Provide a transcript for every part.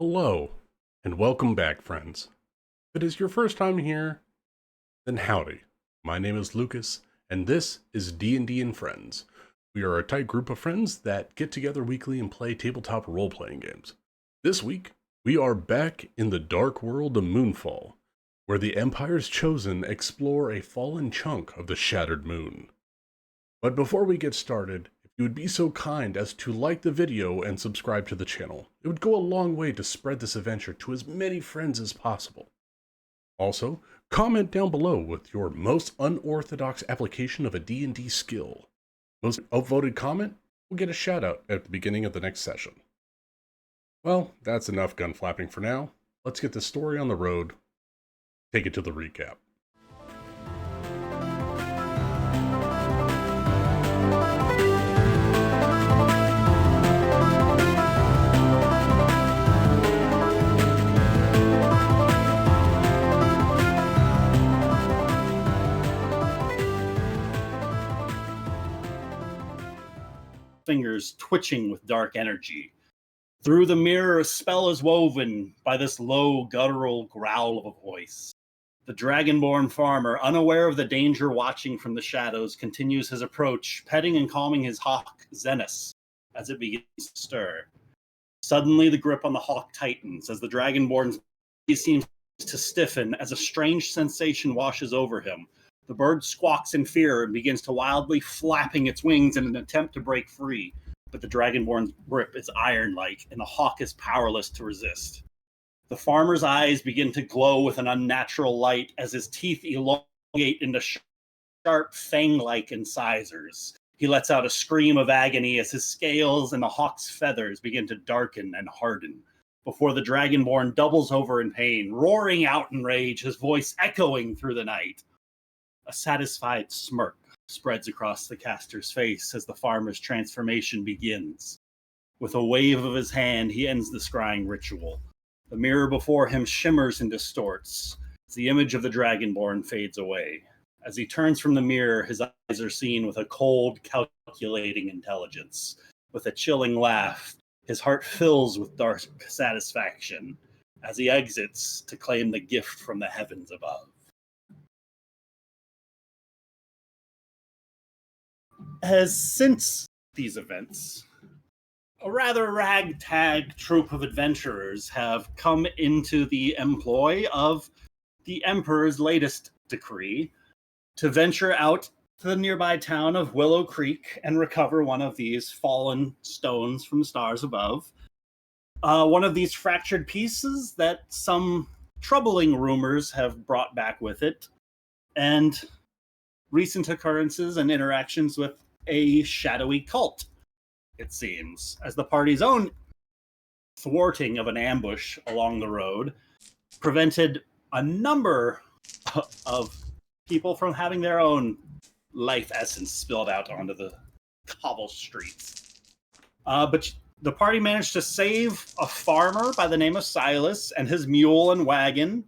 Hello, and welcome back, friends. If it is your first time here, then howdy. My name is Lucas, and this is D&D and Friends. We are a tight group of friends that get together weekly and play tabletop role-playing games. This week, we are back in the dark world of MoonFall, where the Empire's Chosen explore a fallen chunk of the shattered moon. But before we get started, if you would be so kind as to like the video and subscribe to the channel, it would go a long way to spread this adventure to as many friends as possible. Also, comment down below with your most unorthodox application of a D&D skill. Most upvoted comment will get a shout out at the beginning of the next session. Well, that's enough gun flapping for now. Let's get the story on the road. Take it to the recap. Fingers twitching with dark energy. Through the mirror, a spell is woven by this low, guttural growl of a voice. The dragonborn farmer, unaware of the danger watching from the shadows, continues his approach, petting and calming his hawk, Zenith, as it begins to stir. Suddenly, the grip on the hawk tightens as the dragonborn's body seems to stiffen as a strange sensation washes over him. The bird squawks in fear and begins to wildly flapping its wings in an attempt to break free, but the dragonborn's grip is iron-like, and the hawk is powerless to resist. The farmer's eyes begin to glow with an unnatural light as his teeth elongate into sharp, fang-like incisors. He lets out a scream of agony as his scales and the hawk's feathers begin to darken and harden, before the dragonborn doubles over in pain, roaring out in rage, his voice echoing through the night. A satisfied smirk spreads across the caster's face as the farmer's transformation begins. With a wave of his hand, he ends the scrying ritual. The mirror before him shimmers and distorts as the image of the dragonborn fades away. As he turns from the mirror, his eyes are seen with a cold, calculating intelligence. With a chilling laugh, his heart fills with dark satisfaction as he exits to claim the gift from the heavens above. As since these events, a rather ragtag troop of adventurers have come into the employ of the Emperor's latest decree to venture out to the nearby town of Willow Creek and recover one of these fallen stones from the stars above. One of these fractured pieces that some troubling rumors have brought back with it, and recent occurrences and interactions with a shadowy cult, it seems, as the party's own thwarting of an ambush along the road prevented a number of people from having their own life essence spilled out onto the cobble streets. But the party managed to save a farmer by the name of Silas and his mule and wagon,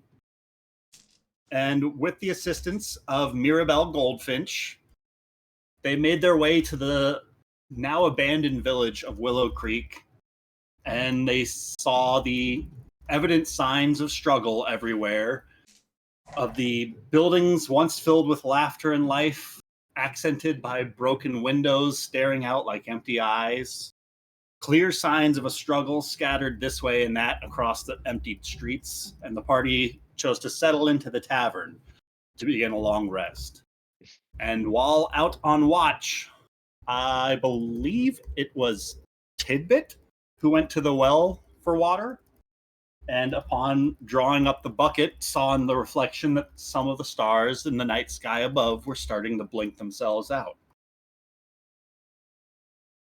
and with the assistance of Mirabelle Goldfinch, they made their way to the now abandoned village of Willow Creek, and they saw the evident signs of struggle everywhere, of the buildings once filled with laughter and life, accented by broken windows staring out like empty eyes. Clear signs of a struggle scattered this way and that across the emptied streets, and the party chose to settle into the tavern to begin a long rest. And while out on watch, I believe it was Tidbit who went to the well for water, and upon drawing up the bucket, saw in the reflection that some of the stars in the night sky above were starting to blink themselves out.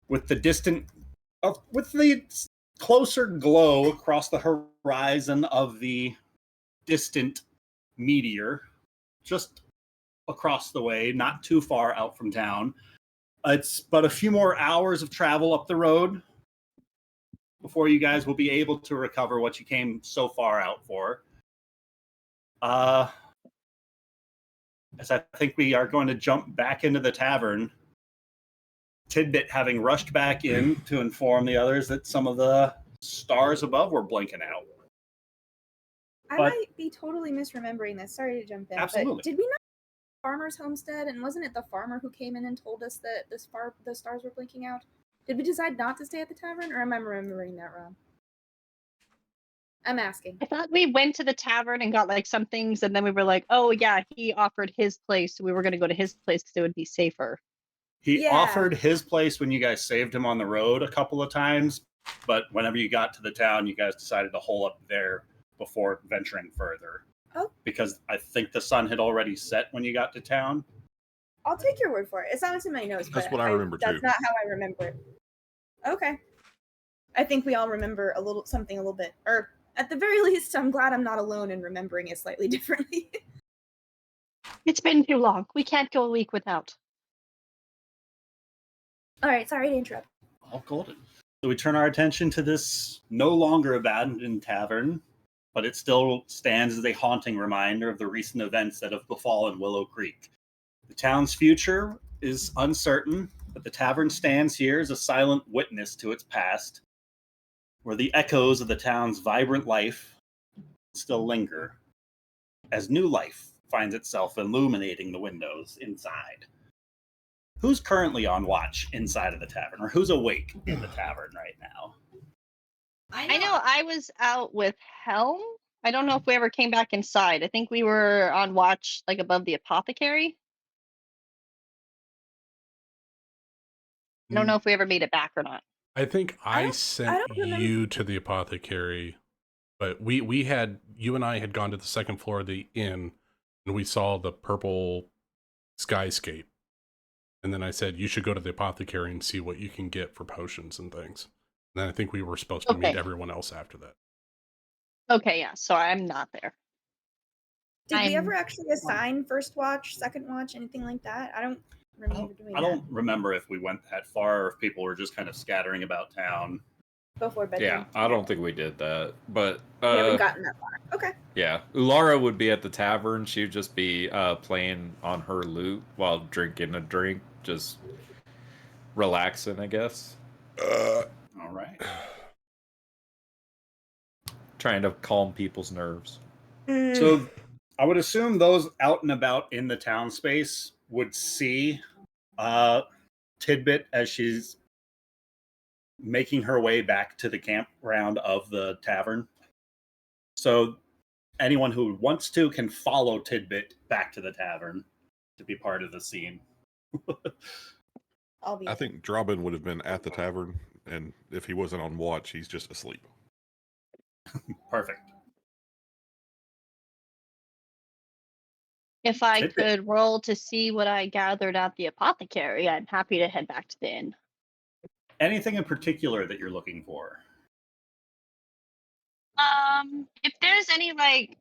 With the closer glow across the horizon of the distant meteor, just across the way, not too far out from town. It's but a few more hours of travel up the road before you guys will be able to recover what you came so far out for. As I think we are going to jump back into the tavern, Tidbit having rushed back in to inform the others that some of the stars above were blinking out. I But- might be totally misremembering this. Sorry to jump in. Absolutely. But did we not farmer's homestead, and wasn't it the farmer who came in and told us that the stars were blinking out? Did we decide not to stay at the tavern, or am I remembering that wrong? I'm asking. I thought we went to the tavern and got like some things, and then we were like, oh yeah, he offered his place, so we were going to go to his place because it would be safer. He Yeah. offered his place when you guys saved him on the road a couple of times, but whenever you got to the town, you guys decided to hole up there before venturing further. Oh. Because I think the sun had already set when you got to town. I'll take your word for it. It's not what's in my notes. That's but what I remember, That's too. not how I remember it. Okay. I think we all remember something a little bit, or at the very least, I'm glad I'm not alone in remembering it slightly differently. It's been too long. We can't go a week without. All right, sorry to interrupt. All golden. So we turn our attention to this no longer abandoned tavern, but it still stands as a haunting reminder of the recent events that have befallen Willow Creek. The town's future is uncertain, but the tavern stands here as a silent witness to its past, where the echoes of the town's vibrant life still linger, as new life finds itself illuminating the windows inside. Who's currently on watch inside of the tavern, or who's awake in the tavern right now? I know I was out with Helm. I don't know if we ever came back inside. I think we were on watch like above the apothecary. I don't know if we ever made it back or not. I think I I don't sent remember. you to the apothecary, but you and I had gone to the second floor of the inn, and we saw the purple skyscape. And then I said, you should go to the apothecary and see what you can get for potions and things. And then I think we were supposed to meet Okay. everyone else after that. Okay, yeah, so I'm not there. Did we I'm- ever actually assign first watch, second watch, anything like that? I don't remember doing I don't remember if we went that far or if people were just kind of scattering about town. that before bedtime. Yeah, I don't think we did that. But We haven't gotten that far. Okay. yeah, Ulara would be at the tavern. She would just be playing on her lute while drinking a drink, just relaxing, I guess. All right. Trying to calm people's nerves. So I would assume those out and about in the town space would see Tidbit as she's making her way back to the campground of the tavern. So anyone who wants to can follow Tidbit back to the tavern to be part of the scene. I'll be. I think Drobin would have been at the tavern, and if he wasn't on watch, he's just asleep. Perfect. If I Tidbit. could roll to see what I gathered at the apothecary, I'm happy to head back to the inn. Anything in particular that you're looking for? If there's any like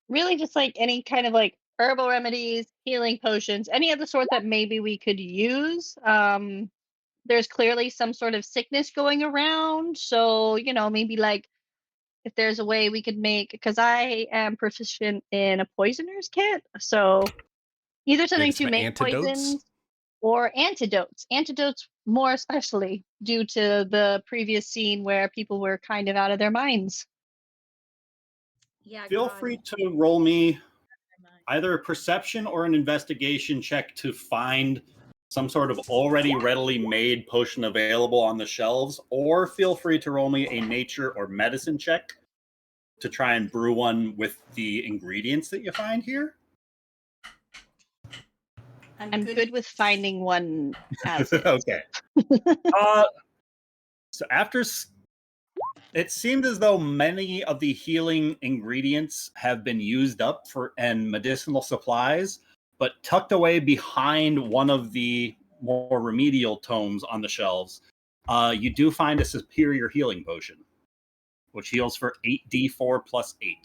really just like any kind of like herbal remedies, healing potions, any of the sort that maybe we could use. There's clearly some sort of sickness going around, so maybe like if there's a way we could make, because I am proficient in a poisoner's kit, so either something Maybe to some make antidotes? poisons or antidotes. Antidotes more especially due to the previous scene where people were kind of out of their minds. Yeah. Feel free to roll me either a perception or an investigation check to find some sort of already readily made potion available on the shelves, or feel free to roll me a nature or medicine check to try and brew one with the ingredients that you find here. I'm good with finding one as is. Okay. So it seemed as though many of the healing ingredients have been used up and medicinal supplies, but tucked away behind one of the more remedial tomes on the shelves, you do find a superior healing potion, which heals for 8d4 plus 8.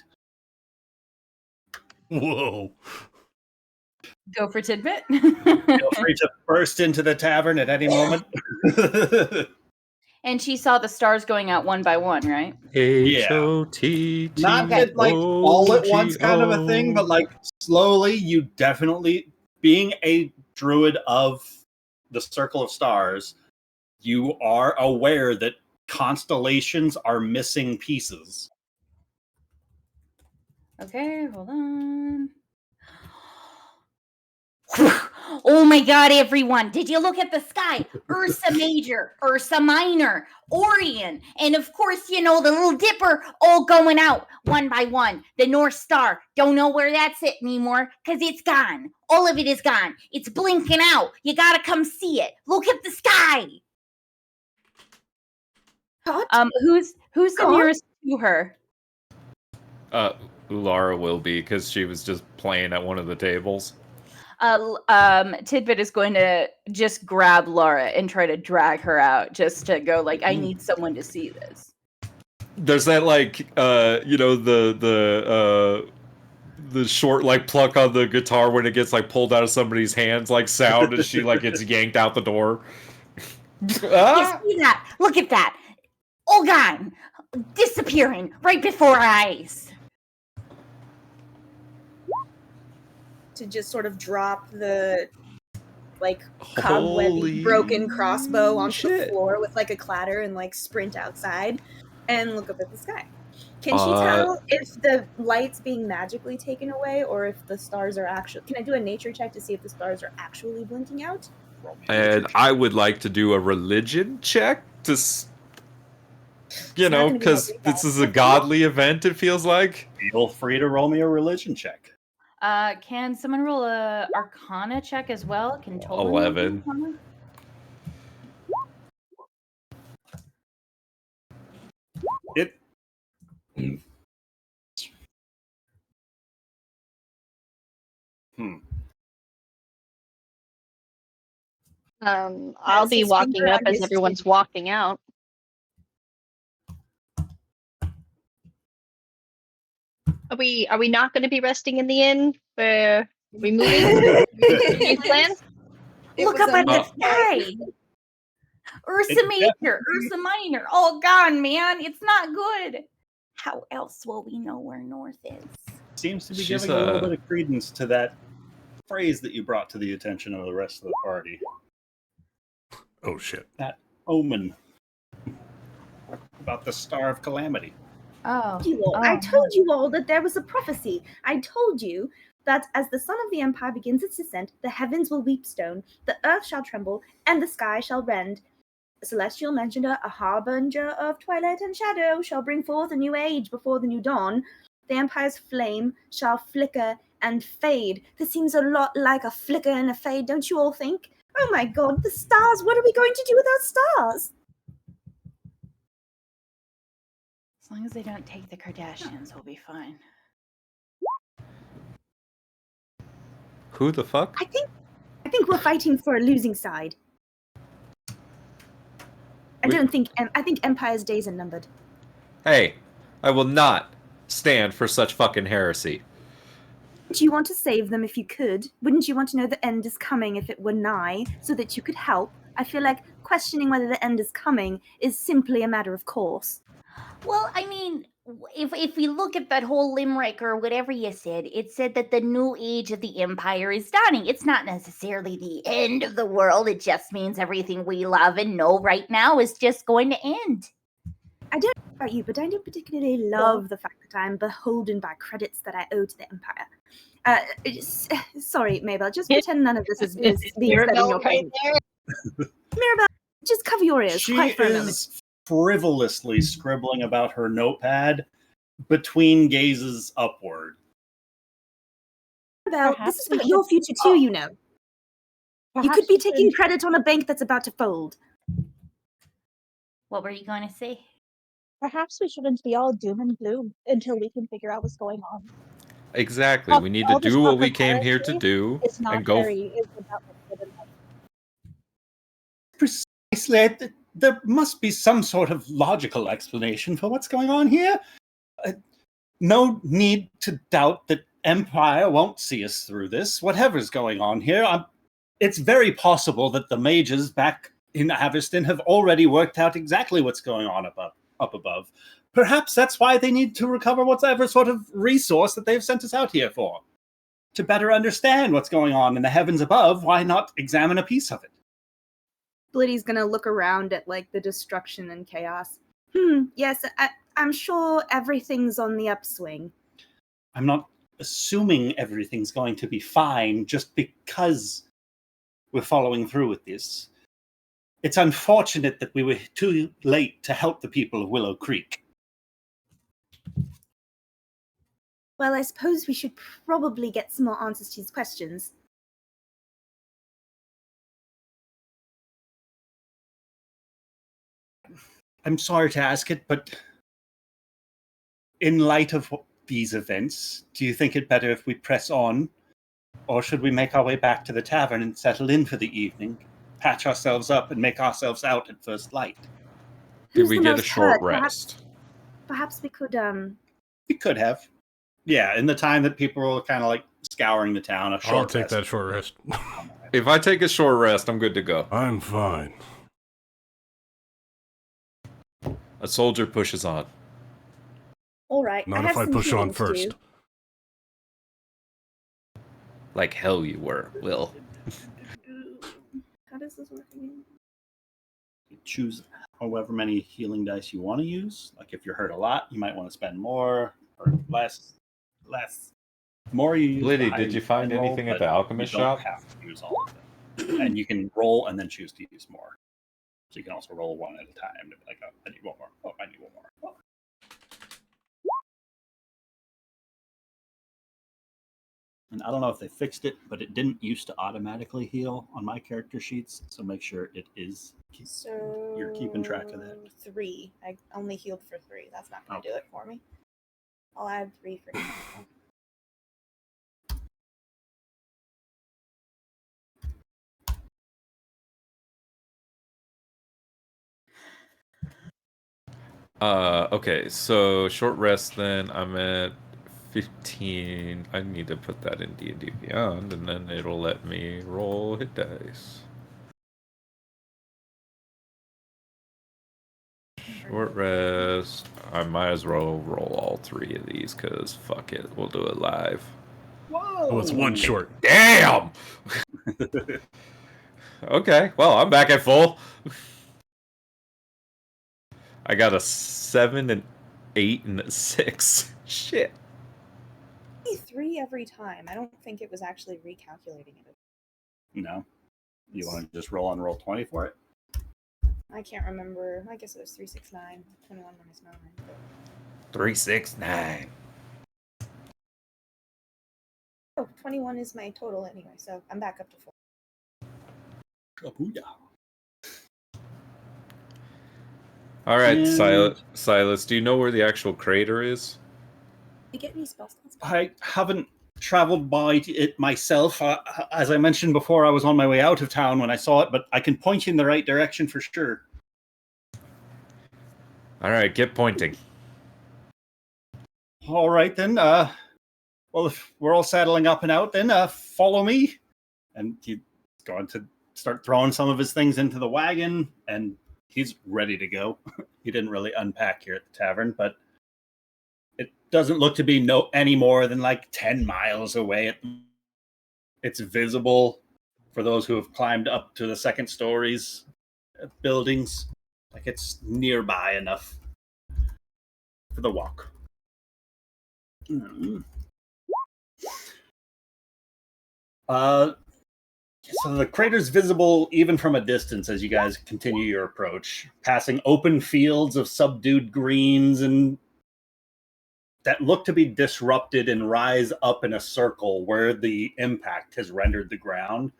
Whoa. Go for Tidbit. Feel free to burst into the tavern at any moment. And she saw the stars going out one by one, right? H-O-T-T. Not at like all at once kind of a thing, but like slowly, you definitely, being a druid of the Circle of Stars, you are aware that constellations are missing pieces. Okay, hold on. Oh my god, everyone. Did you look at the sky? Ursa Major, Ursa Minor, Orion, and of course, the Little Dipper all going out one by one. The North Star, don't know where that's at anymore because it's gone. All of it is gone. It's blinking out. You gotta come see it. Look at the sky. What? Who's the God? nearest to her? Ulara will be, because she was just playing at one of the tables. Tidbit is going to just grab Laura and try to drag her out, just to go like, I need someone to see this. There's that the short pluck on the guitar when it gets pulled out of somebody's hands sound as she gets yanked out the door. You see that? Look at that! All gone, disappearing right before our eyes. To just sort of drop the cobwebby broken crossbow onto the floor with a clatter and sprint outside and look up at the sky. Can she tell if the light's being magically taken away or if the stars are actually... Can I do a nature check to see if the stars are actually blinking out? And I would like to do a religion check to, because this is a godly event, it feels like. Feel free to roll me a religion check. Can someone roll a Arcana check as well? Can Tolan 11. It. I'll be walking up as everyone's walking out. Are we not going to be resting in the inn? Are we moving? Plans? Look up at the sky. Ursa Major, Ursa Minor, all gone, man. It's not good. How else will we know where north is? Seems to be giving a little bit of credence to that phrase that you brought to the attention of the rest of the party. Oh, shit. That omen about the Star of Calamity. Oh. I told you all that there was a prophecy. I told you that as the sun of the Empire begins its descent, the heavens will weep stone, the earth shall tremble, and the sky shall rend. A celestial messenger, a harbinger of twilight and shadow, shall bring forth a new age before the new dawn. The Empire's flame shall flicker and fade. This seems a lot like a flicker and a fade, don't you all think? Oh my god, the stars! What are we going to do without stars? As long as they don't take the Kardashians, we'll be fine. Who the fuck? I think we're fighting for a losing side. I think Empire's days are numbered. Hey, I will not stand for such fucking heresy. Do you want to save them if you could? Wouldn't you want to know the end is coming if it were nigh, so that you could help? I feel like questioning whether the end is coming is simply a matter of course. Well, I mean, if we look at that whole limerick or whatever you said, it said that the new age of the Empire is dawning. It's not necessarily the end of the world. It just means everything we love and know right now is just going to end. I don't know about you, but I don't particularly love the fact that I'm beholden by credits that I owe to the Empire. Sorry, Mabel, just pretend none of this is being said in your presence. Mirabelle, just cover your ears. She quite for a moment. is frivolously scribbling about her notepad between gazes upward. Mirabelle, this is about your future too, you know. You could be taking credit on a bank that's about to fold. What were you going to say? Perhaps we shouldn't be all doom and gloom until we can figure out what's going on. Exactly. We need to do what we came here to do It's not and go. it's about what's good enough. Precisely. There must be some sort of logical explanation for what's going on here. No need to doubt that Empire won't see us through this. Whatever's going on here, it's very possible that the mages back in Averstan have already worked out exactly what's going on up above. Perhaps that's why they need to recover whatever sort of resource that they've sent us out here for. To better understand what's going on in the heavens above, why not examine a piece of it? Blitty's gonna look around at like the destruction and chaos. Yes, I'm sure everything's on the upswing. I'm not assuming everything's going to be fine just because we're following through with this. It's unfortunate that we were too late to help the people of Willow Creek. Well, I suppose we should probably get some more answers to these questions. I'm sorry to ask it, but in light of these events, do you think it better if we press on? Or should we make our way back to the tavern and settle in for the evening, patch ourselves up, and make ourselves out at first light? Did Who's we the get a most short hurt? rest? Perhaps we could, We could have. Yeah, in the time that people were kind of like scouring the town, a short I'll take rest. that short rest. If I take a short rest, I'm good to go. I'm fine. A soldier pushes on. All right. Not I if have I some push on healing to first. do. Like hell you were, Will. How does this work again? You choose however many healing dice you want to use. Like if you're hurt a lot, you might want to spend more or less. The more you use, Liddy, the higher did you find can roll, anything at but the alchemist you don't shop? have to use all of them. And you can roll and then choose to use more. So you can also roll one at a time to be like, oh, I need one more. Oh, I need one more. Oh. And I don't know if they fixed it, but it didn't used to automatically heal on my character sheets. So make sure it is. So You're keeping track of that. 3. I only healed for 3. That's not going to do it for me. I'll add 3 for now. Okay, so short rest then. I'm at 15. I need to put that in D&D Beyond, and then it'll let me roll hit dice. Short rest. I might as well roll all 3 of these, because fuck it, we'll do it live. Whoa! Oh, it's one short. Damn! Okay, well, I'm back at full. I got a 7, an 8, and a 6. Shit. 3 every time. I don't think it was actually recalculating it. No. You want to just roll on roll 20 for it? I can't remember. I guess it was 3, 6, 9. 21 minus 9. 3, 6, 9. Oh, 21 is my total anyway, so I'm back up to 4. Kabooyah. All right, And- Silas, do you know where the actual crater is? You get any spell slots? I haven't traveled by it myself. As I mentioned before, I was on my way out of town when I saw it, but I can point you in the right direction for sure. All right, get pointing. All right, then. Well, if we're all saddling up and out, then follow me. And he's going to start throwing some of his things into the wagon, and he's ready to go. He didn't really unpack here at the tavern, but it doesn't look to be any more than like 10 miles away. It's visible for those who have climbed up to the second stories of buildings. Like it's nearby enough for the walk. So the crater's visible even from a distance as you guys continue your approach, passing open fields of subdued greens and that look to be disrupted and rise up in a circle where the impact has rendered the ground.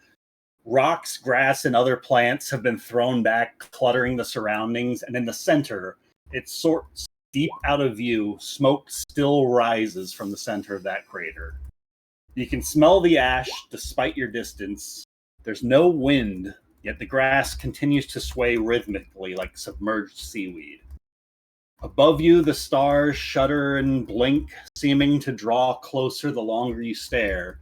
Rocks, grass, and other plants have been thrown back, cluttering the surroundings, and in the center, it sorts deep out of view. Smoke still rises from the center of that crater. You can smell the ash despite your distance. There's no wind, yet the grass continues to sway rhythmically like submerged seaweed. Above you, the stars shudder and blink, seeming to draw closer the longer you stare,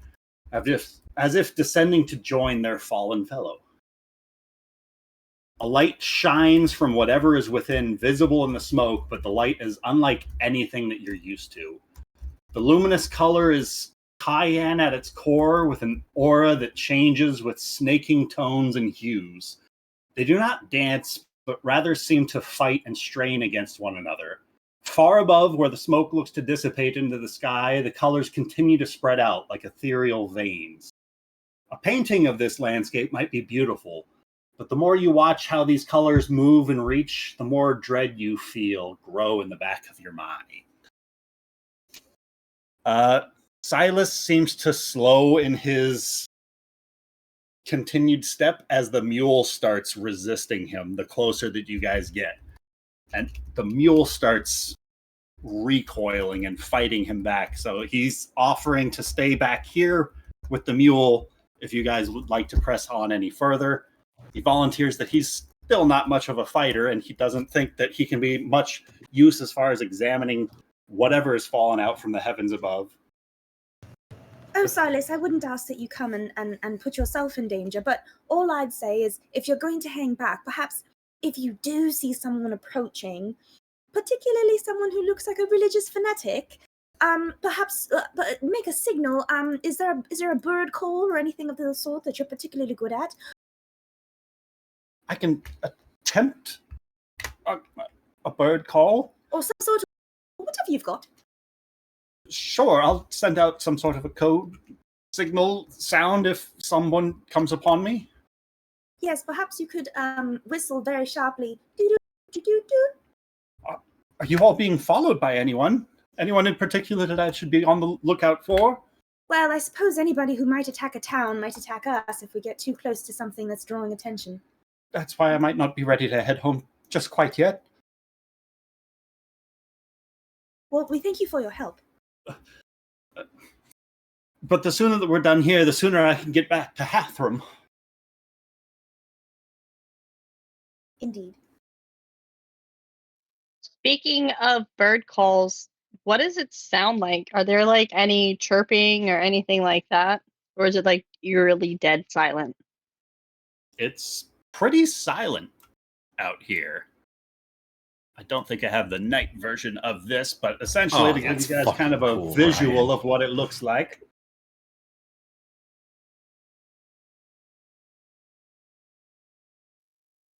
as if descending to join their fallen fellow. A light shines from whatever is within, visible in the smoke, but the light is unlike anything that you're used to. The luminous color is cayenne at its core, with an aura that changes with snaking tones and hues. They do not dance, but rather seem to fight and strain against one another. Far above, where the smoke looks to dissipate into the sky, the colors continue to spread out like ethereal veins. A painting of this landscape might be beautiful, but the more you watch how these colors move and reach, the more dread you feel grow in the back of your mind. Silas seems to slow in his continued step as the mule starts resisting him the closer that you guys get. And the mule starts recoiling and fighting him back. So he's offering to stay back here with the mule if you guys would like to press on any further. He volunteers that he's still not much of a fighter, and he doesn't think that he can be much use as far as examining whatever has fallen out from the heavens above. Oh, Silas, I wouldn't ask that you come and put yourself in danger, but all I'd say is if you're going to hang back, perhaps if you do see someone approaching, particularly someone who looks like a religious fanatic, perhaps make a signal. Is there a bird call or anything of the sort that you're particularly good at? I can attempt a bird call. Or some sort of whatever you've got. Sure, I'll send out some sort of a code signal sound if someone comes upon me. Yes, perhaps you could whistle very sharply. Do-do-do-do-do. Are you all being followed by anyone? Anyone in particular that I should be on the lookout for? Well, I suppose anybody who might attack a town might attack us if we get too close to something that's drawing attention. That's why I might not be ready to head home just quite yet. Well, we thank you for your help. But the sooner that we're done here, the sooner I can get back to Hathram. Indeed. Speaking of bird calls, what does it sound like? Are there like any chirping or anything like that? Or is it like eerily dead silent? It's pretty silent out here. I don't think I have the night version of this, but essentially to give you guys kind of a visual of what it looks like.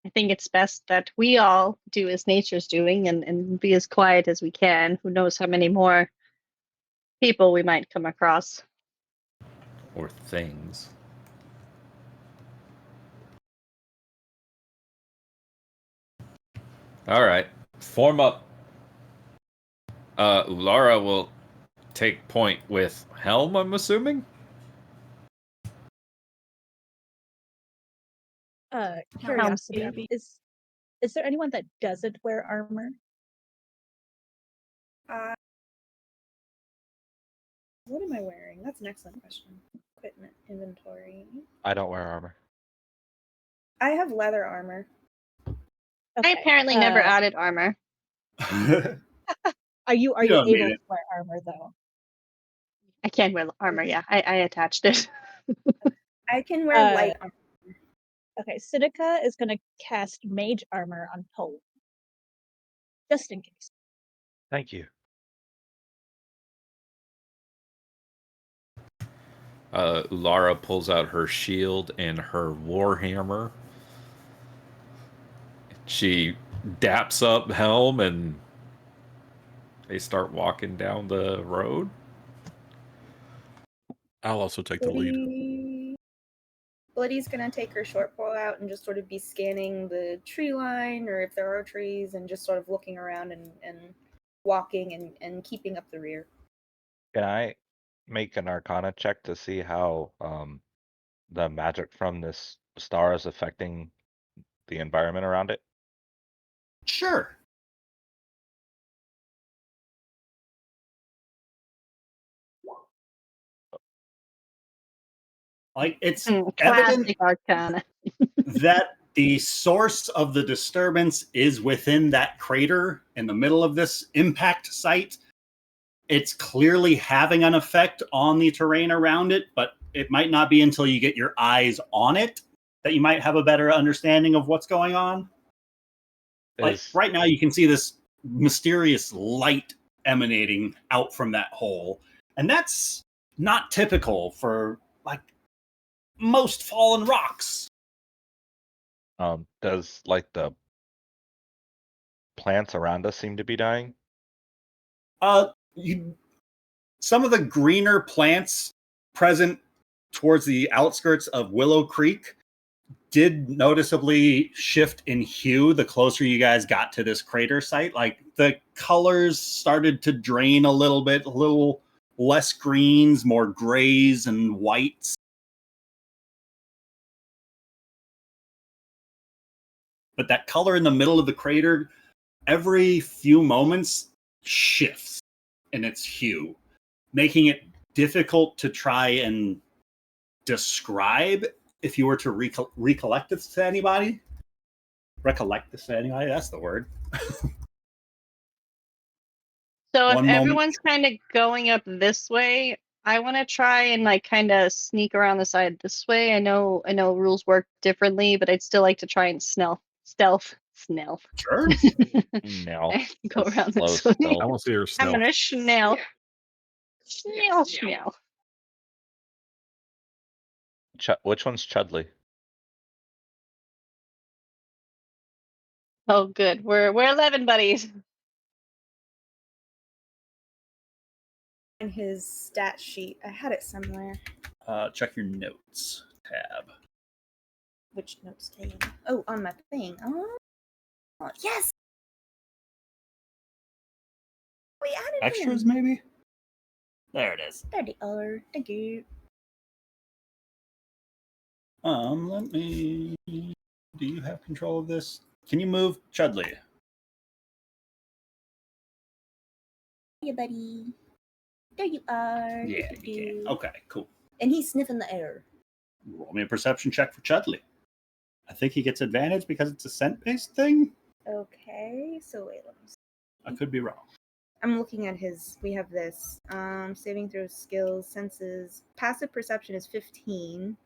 I think it's best that we all do as nature's doing and be as quiet as we can. Who knows how many more people we might come across. Or things. All right. Form up. Ulara will take point with Helm, I'm assuming? Curiosity. Is there anyone that doesn't wear armor? What am I wearing? That's an excellent question. Equipment inventory. I don't wear armor. I have leather armor. I apparently never added armor. Are you able to wear armor though? I can wear armor, yeah. I attached it. I can wear light armor. Okay, Sinica is going to cast mage armor on Poe. Just in case. Thank you. Ulara pulls out her shield and her warhammer. She daps up Helm and they start walking down the road. I'll also take the lead. Bloody's gonna take her short bow out and just sort of be scanning the tree line, or if there are trees, and just sort of looking around and walking and keeping up the rear. Can I make an Arcana check to see how the magic from this star is affecting the environment around it? Sure. Like, it's evident Arcana. that the source of the disturbance is within that crater in the middle of this impact site. It's clearly having an effect on the terrain around it, but it might not be until you get your eyes on it that you might have a better understanding of what's going on. Like, right now, you can see this mysterious light emanating out from that hole. And that's not typical for, like, most fallen rocks. Does like the plants around us seem to be dying? Some of the greener plants present towards the outskirts of Willow Creek did noticeably shift in hue the closer you guys got to this crater site. Like the colors started to drain a little bit, a little less greens, more grays and whites. But that color in the middle of the crater, every few moments, shifts in its hue, making it difficult to try and describe if you were to recollect this to anybody. Recollect this to anybody, that's the word. So if One moment. everyone's kind of going up this way, I want to try and like kind of sneak around the side this way. I know rules work differently, but I'd still like to try and stealth. Sure. No. Go That's around slow this way. stealth. I want to see her I'm snell. gonna schnell. Which one's Chudley? Oh, good. We're 11 buddies. In his stat sheet, I had it somewhere. Check your notes tab. Which notes taken? Oh, on my thing. Oh, yes. We added Extras, him. maybe? There it is. There they are. Thank you. Let me. Do you have control of this? Can you move Chudley? Hey, buddy. There you are. Yeah, you can. Okay, cool. And he's sniffing the air. Roll me a perception check for Chudley. I think he gets advantage because it's a scent-based thing. Okay, so wait, let me see. I could be wrong. I'm looking at his. We have this. Saving throw skills, senses. Passive perception is 15.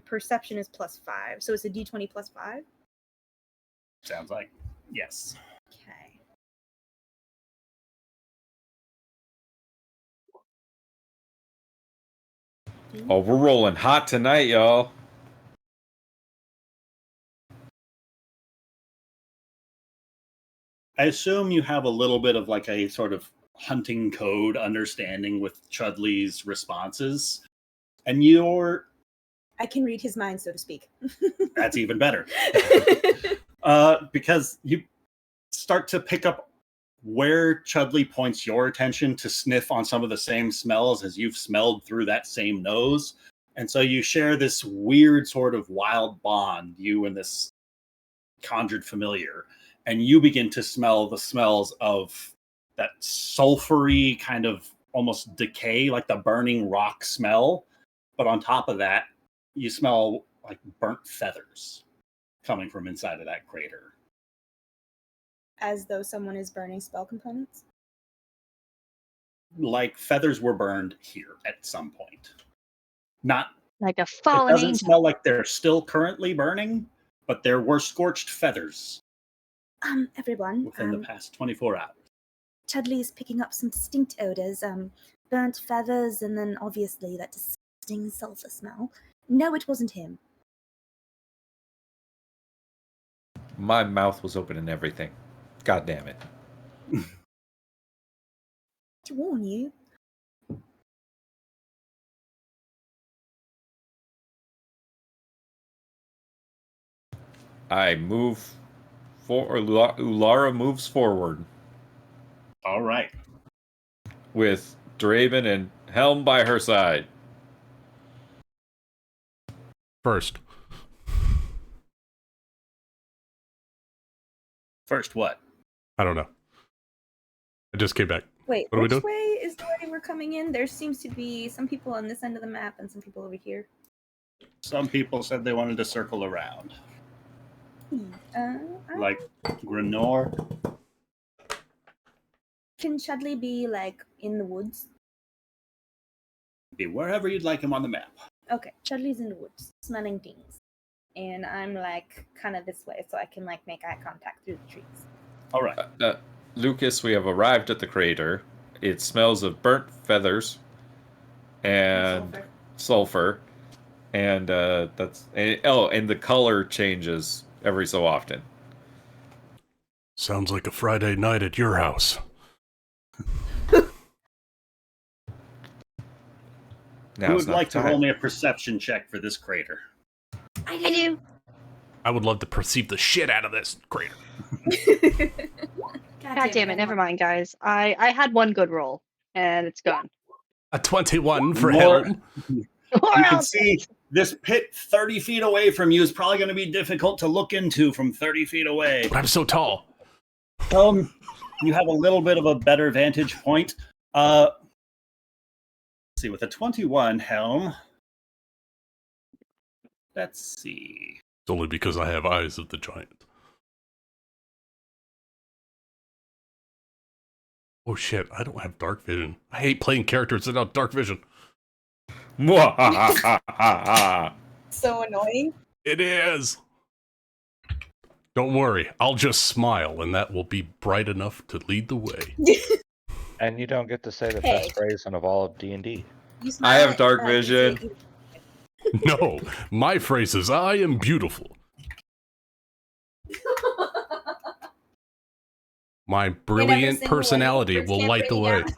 Perception is +5. So it's a D20 +5. Sounds like yes. Okay. Oh, we're rolling hot tonight, y'all. I assume you have a little bit of like a sort of hunting code understanding with Chudley's responses, and I can read his mind, so to speak. that's even better. Because you start to pick up where Chudley points your attention to sniff on some of the same smells as you've smelled through that same nose. And so you share this weird sort of wild bond, you and this conjured familiar. And you begin to smell the smells of that sulfury kind of almost decay, like the burning rock smell. But on top of that, you smell like burnt feathers coming from inside of that crater. As though someone is burning spell components? Like feathers were burned here at some point. Not Like a it fallen doesn't angel. smell like they're still currently burning, but there were scorched feathers Everyone. within the past 24 hours. Chudley's picking up some distinct odors. Burnt feathers, and then obviously that disgusting sulfur smell. No, it wasn't him. My mouth was open and everything. God damn it. To warn you. I move forward. Ulara moves forward All right. with Draven and Helm by her side. First, What? I don't know. I just came back. Wait, What are we which doing? way is the way we're coming in? There seems to be some people on this end of the map and some people over here. Some people said they wanted to circle around. Like Grenor. Can Chudley be like in the woods? Be wherever you'd like him on the map. Okay, Chudley's in the woods, smelling things. And I'm like kind of this way, so I can like make eye contact through the trees. All right. Lucas, we have arrived at the crater. It smells of burnt feathers and sulfur. And and the color changes every so often. Sounds like a Friday night at your house. Who would like to roll me a perception check for this crater? I do. I would love to perceive the shit out of this crater. God damn it, never mind, guys. I had one good roll, and it's gone. A 21 for More- Helm. You can see this pit 30 feet away from you is probably going to be difficult to look into from 30 feet away. But I'm so tall. You have a little bit of a better vantage point. Let's see, with a 21, Helm. Let's see. It's only because I have eyes of the giant. Oh shit, I don't have dark vision. I hate playing characters without dark vision. So annoying. It is. Don't worry, I'll just smile and that will be bright enough to lead the way. And you don't get to say the Hey. best phrase in all of D&D. You I smile have at dark that, you vision. say- No, my phrase is I am beautiful. My brilliant single one, personality words will can't light the bring way. it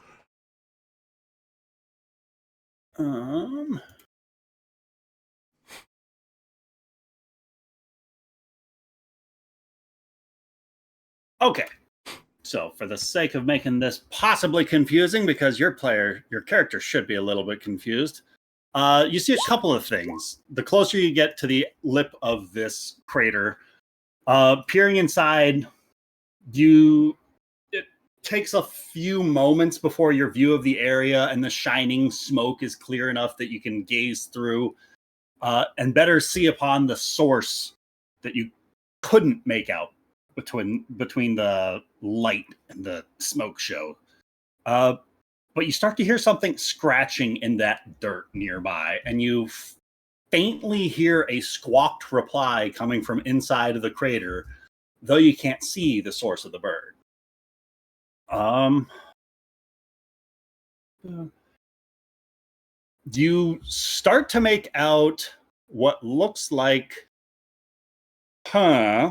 Okay. So, for the sake of making this possibly confusing, because your character should be a little bit confused, you see a couple of things. The closer you get to the lip of this crater, peering inside, it takes a few moments before your view of the area and the shining smoke is clear enough that you can gaze through and better see upon the source that you couldn't make out between the light and the smoke show. But you start to hear something scratching in that dirt nearby, and you faintly hear a squawked reply coming from inside of the crater, though you can't see the source of the bird. You start to make out what looks like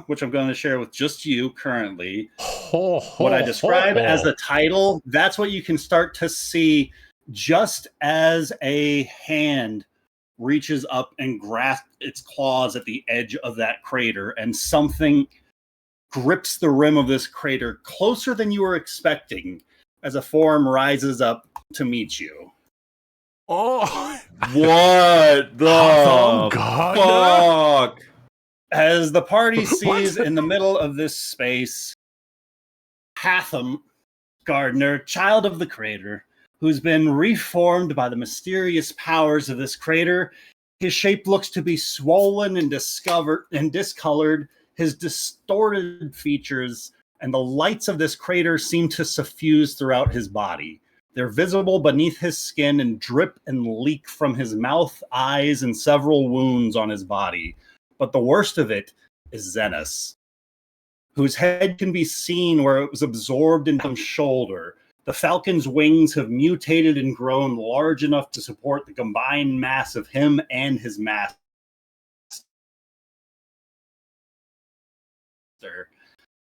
which I'm going to share with just you currently. What I describe as the title, that's what you can start to see just as a hand reaches up and grasps its claws at the edge of that crater, and something grips the rim of this crater closer than you were expecting as a form rises up to meet you. Oh, What the Oh, God. fuck? As the party What? sees in the middle of this space, Hatham Gardner, child of the crater, who's been reformed by the mysterious powers of this crater. His shape looks to be swollen and discolored. His distorted features and the lights of this crater seem to suffuse throughout his body. They're visible beneath his skin and drip and leak from his mouth, eyes, and several wounds on his body. But the worst of it is Xenos, whose head can be seen where it was absorbed into his shoulder. The Falcon's wings have mutated and grown large enough to support the combined mass of him and his master.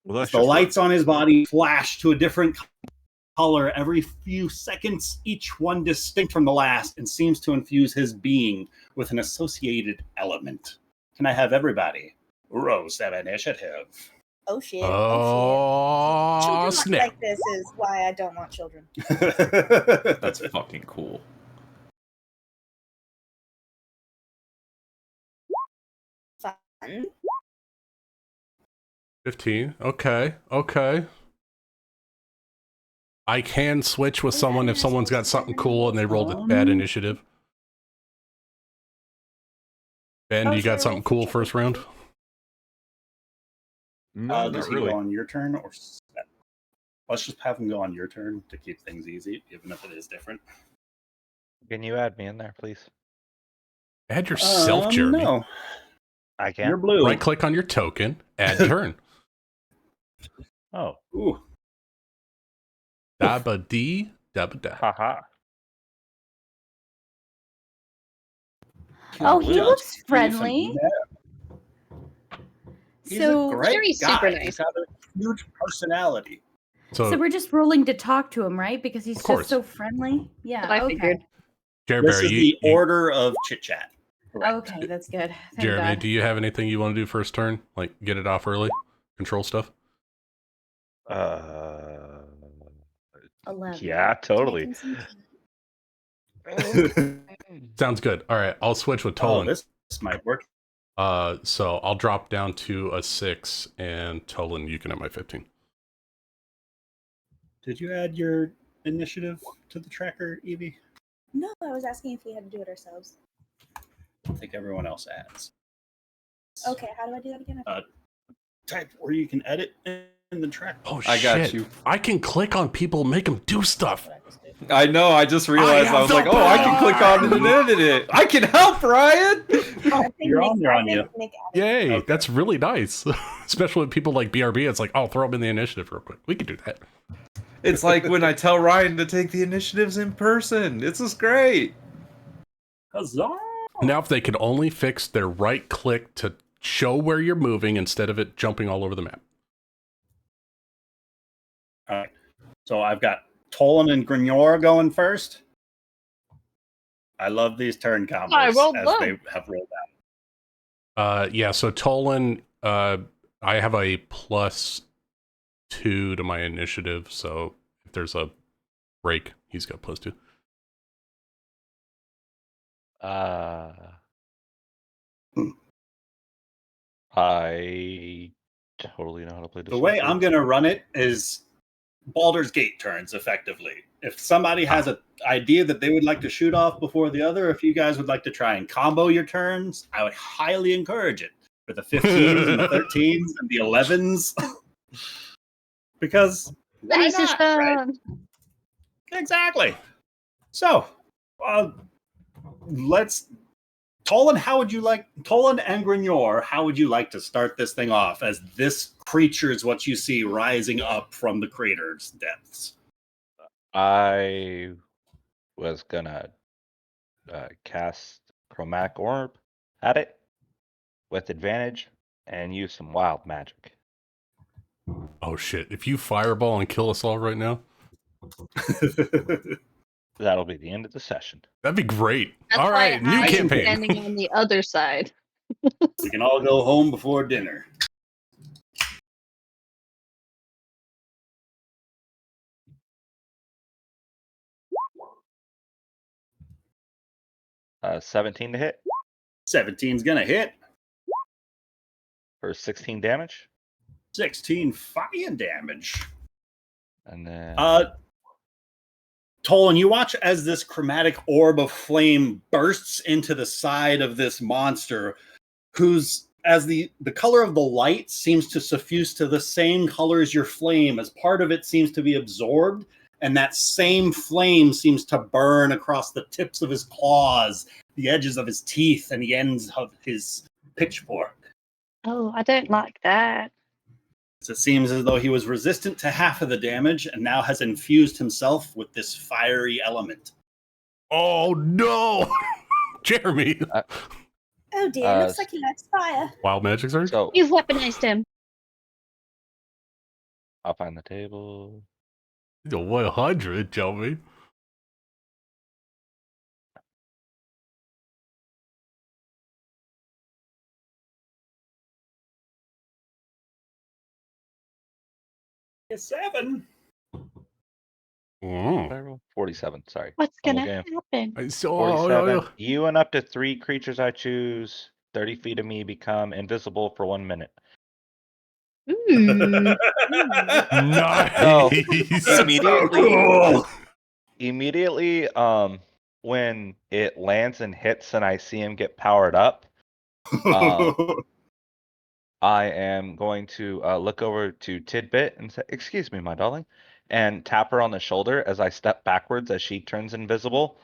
Well, that's The just lights on his body flash to a different color every few seconds, each one distinct from the last, and seems to infuse his being with an associated element. Can I have everybody roll that initiative? Oh shit. Oh, Children snap. like this is why I don't want children. That's fucking cool. Fun. 15. Okay. I can switch with someone if someone's got something cool and they rolled a bad initiative. Ben, do you got something cool first round? No, Does not he really. go on your turn, or let's just have him go on your turn to keep things easy, even if it is different. Can you add me in there, please? Add yourself, Jeremy. No, I you're can. blue. Right click on your token, add turn. Oh, Ooh. Dabba dee, dabba da. haha. Oh, he Just looks be friendly. He's So- a great Sure, he's guy. super He's nice. got a huge personality. So we're just rolling to talk to him, right? Because he's Of course. just so friendly. Yeah. What I Okay. figured. Jerry This Barry, is the order of chit chat. Okay, that's good. Thank Jeremy, God. do you have anything you want to do first turn? Like get it off early? Control stuff? 11. Yeah, totally. Sounds good. All right, I'll switch with Oh, Tolan. this might work. So I'll drop down to a 6, and Tolan, you can have my 15. Did you add your initiative to the tracker, Evie? No, I was asking if we had to do it ourselves. I think everyone else adds. Okay, how do I do that again? Type where you can edit in the track. Oh, I shit. got you. I can click on people, make them do stuff. I know. I just realized. I was have like, the oh, I can click on it and power! edit it. I can help, Ryan. You're on there on you. Yay, Okay. that's really nice. Especially with people like BRB, it's like, oh, throw them in the initiative real quick. We can do that. It's like when I tell Ryan to take the initiatives in person. This is great. Huzzah! Now, if they could only fix their right click to show where you're moving instead of it jumping all over the map. All right. So I've got Tolan and Grignor going first. I love these turn combos I rolled as low. they have rolled out. Yeah, so Tolan, I have a +2 to my initiative, so if there's a break, he's got +2. I totally know how to play this. The way I'm going to run it is Baldur's Gate turns, effectively. If somebody has an idea that they would like to shoot off before the other, if you guys would like to try and combo your turns, I would highly encourage it for the 15s and the 13s and the 11s. Because why Ready, not, right? system. Exactly. So, let's... Tolan and Grignor, how would you like to start this thing off as this creature is what you see rising up from the crater's depths? I was gonna cast Chromatic Orb at it with advantage and use some wild magic. Oh shit, if you fireball and kill us all right now, That'll be the end of the session. that'd be great. That's All why right, new I am campaign. standing on the other side. We can all go home before dinner. Uh, 17 to hit 17's gonna hit. for 16 damage. 16 fire damage. And then Tolan, you watch as this chromatic orb of flame bursts into the side of this monster, whose, as the color of the light seems to suffuse to the same color as your flame, as part of it seems to be absorbed, and that same flame seems to burn across the tips of his claws, the edges of his teeth, and the ends of his pitchfork. Oh, I don't like that. So it seems as though he was resistant to half of the damage and now has infused himself with this fiery element. Oh no, Jeremy! Oh dear, looks like he likes fire. Wild magic surge. so You've weaponized him. I'll find the table. The 100, tell me. A 7. Mm. Did I roll? 47. Sorry. What's One gonna more game. happen? So, 47. You and up to 3 creatures I choose 30 feet of me become invisible for 1 minute. Ooh. nice. Immediately, when it lands and hits and I see him get powered up, I am going to look over to Tidbit and say, "Excuse me, my darling," and tap her on the shoulder as I step backwards as she turns invisible.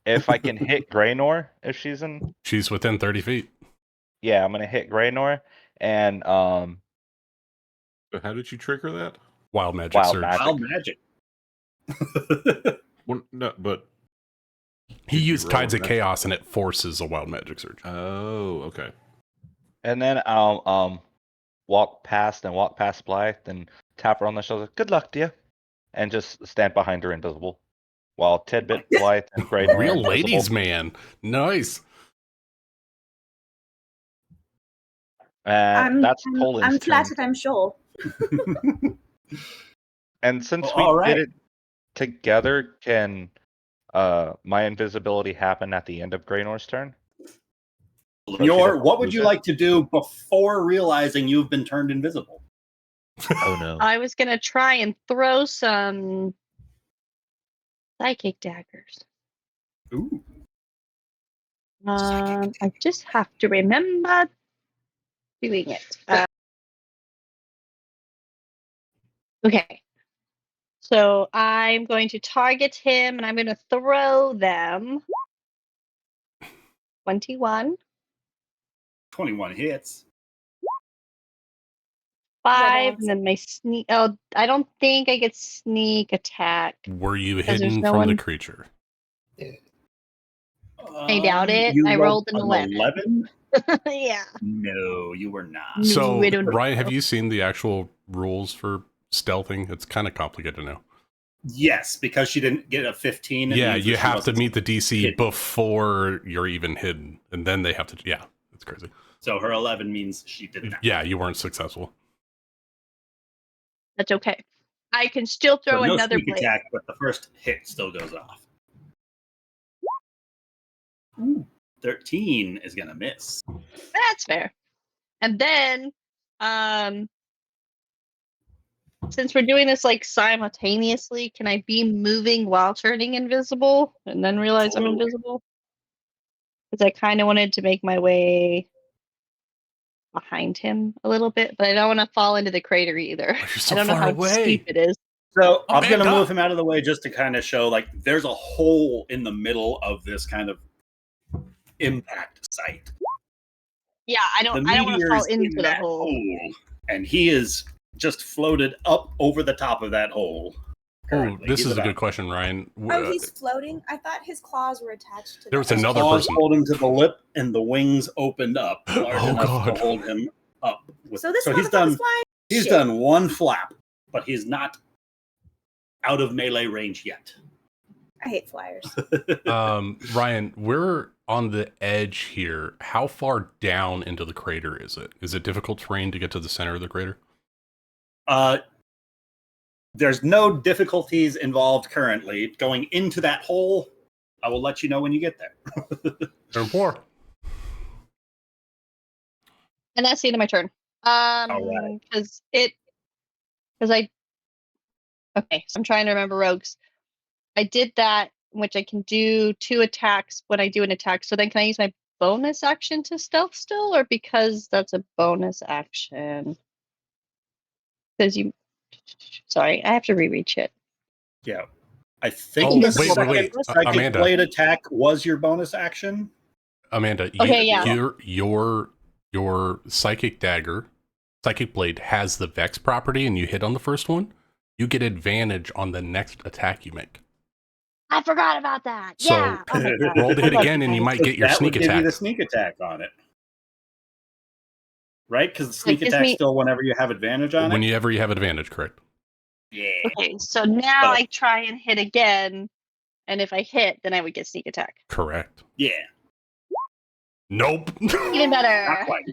If I can hit Graynor, if she's in, She's within 30 feet. yeah, I'm gonna hit Graynor and So how did you trigger that? Wild magic Wild surge. magic. Wild magic. Well, no, but He You used roll Tides of that. Chaos, and it forces a Wild Magic Surge. Oh, okay. And then I'll walk past Blythe and tap her on the shoulder. Good luck, dear. And just stand behind her invisible. While Tidbit, Blythe, and Graydon are Real invisible. ladies, man. Nice. That's Poland's I'm turn. flattered, I'm sure. And since Well, we all right. did it together, can my invisibility happen at the end of Greynor's turn? So she doesn't What would lose you it? like to do before realizing you've been turned invisible? Oh no. I was gonna try and throw some psychic daggers. Ooh. I just have to remember doing it. Okay. So I'm going to target him and I'm going to throw them. 21, 21 hits. 5, and then my sneak. Oh, I don't think I get sneak attack. Were you there's hidden no from the one- creature? I doubt it. You I rolled an 11. 11? Yeah. No, you were not. So, I don't know. Ryan, have you seen the actual rules for stealthing? It's kind of complicated now. Yes, because she didn't get a 15. Yeah, means you that she have to wasn't meet the DC hidden. before you're even hidden, and then they have to. Yeah, that's crazy. So her 11 means she did not. Yeah, you weren't successful. That's okay. I can still So throw no another sneak blade. attack, but the first hit still goes off. Ooh, 13 is going to miss. That's fair. And then, since we're doing this like simultaneously, can I be moving while turning invisible and then realize I'm Totally. invisible? Because I kind of wanted to make my way behind him a little bit, but I don't want to fall into the crater either. You're so I don't know far how away. steep it is. So I'm going to Amanda! move him out of the way just to kind of show like there's a hole in the middle of this kind of impact site. Yeah, I don't The want to meteor's fall in into the that hole. and he is just floated up over the top of that hole. Oh, currently. this He's is a about- good question, Ryan. Oh, he's floating? I thought his claws were attached to There was the- His another claws person. hold him to the lip, and the wings opened up large Oh, enough God. to hold him up. So this he's motherfucker's done. flying? He's Shit. done one flap, but he's not out of melee range yet. I hate flyers. Ryan, we're on the edge here. How far down into the crater is it? Is it difficult terrain to get to the center of the crater? There's no difficulties involved currently. Going into that hole, I will let you know when you get there. Turn 4. And that's the end of my turn. right. Because okay, so I'm trying to remember rogues. I did that, which I can do 2 attacks when I do an attack. So then can I use my bonus action to stealth still, or because that's a bonus action? Because sorry, I have to reread it. Yeah, I think Oh, the wait, second wait. psychic Amanda. blade attack was your bonus action. Amanda, Okay, yeah. your psychic dagger, psychic blade has the Vex property, and you hit on the first one, you get advantage on the next attack you make. I forgot about that. So, Yeah. Oh my God. roll to hit again, and you might get your that sneak would give you attack. the sneak attack on it, right? Because the sneak gives attack me- still whenever you have advantage on it. Whenever you have advantage, correct? Yeah. Okay, so now But- I try and hit again, and if I hit, then I would get sneak attack. Correct. Yeah. Nope. Even Not better. quite.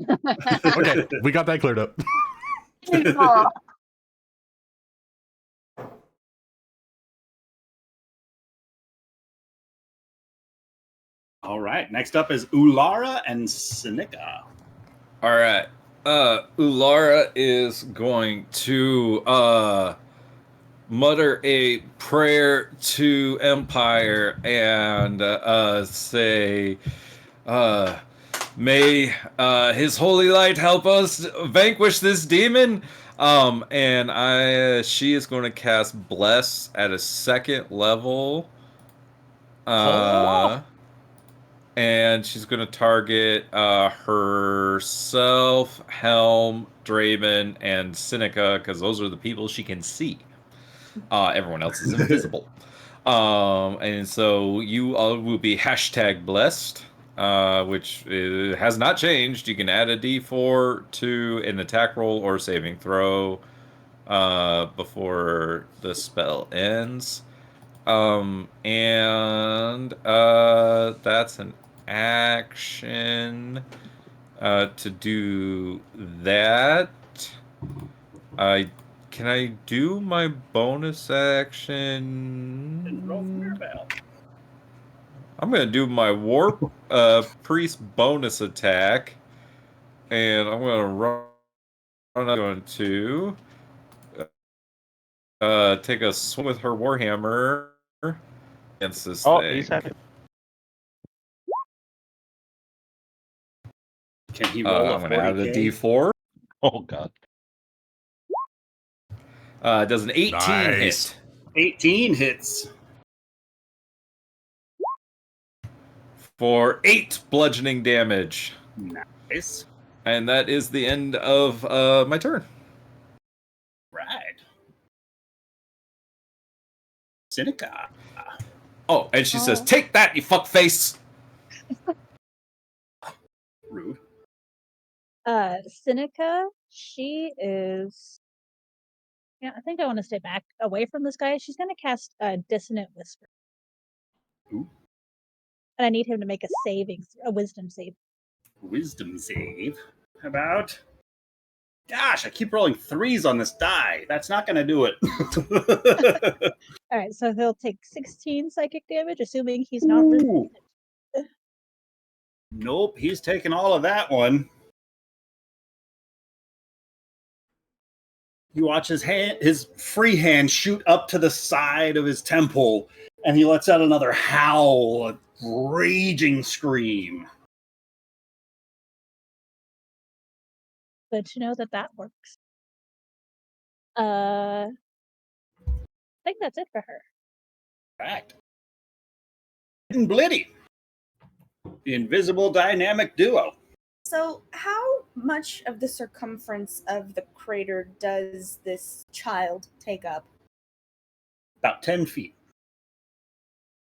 Okay, we got that cleared up. Beautiful. All right. Next up is Ulara and Seneca. All right. Ulara is going to mutter a prayer to Empire and say, may his holy light help us vanquish this demon. And she is going to cast Bless at a 2nd level. And she's going to target herself, Helm, Draven, and Seneca, because those are the people she can see. Everyone else is invisible. And so you all will be #blessed, which has not changed. You can add a D4 to an attack roll or saving throw before the spell ends. And that's an action to do that. Can I do my bonus action? And roll from your bell. I'm gonna do my warp priest bonus attack, and I'm gonna run. I'm going to take a swing with her warhammer against this Oh, thing. he's happy. Can he roll a I'm gonna add a 40K? D4. Oh god. Does an 18 Nice. hit 18 hits. for 8 bludgeoning damage, Nice. and that is the end of my turn. Right. Seneca. Oh, and she says, Oh. "Take that, you fuckface!" Rude. Seneca, she is. Yeah, I think I want to stay back away from this guy. She's going to cast a Dissonant Whisper. Ooh. And I need him to make a wisdom save. Wisdom save. How about? Gosh, I keep rolling 3s on this die. That's not going to do it. All right, so he'll take 16 psychic damage, assuming he's not resistant. Nope, he's taking all of that one. You watch his free hand shoot up to the side of his temple, and he lets out another howl, a raging scream. Good to know that works. I think that's it for her. Fact. And Blitty, the invisible dynamic duo. So, how much of the circumference of the crater does this child take up? About 10 feet.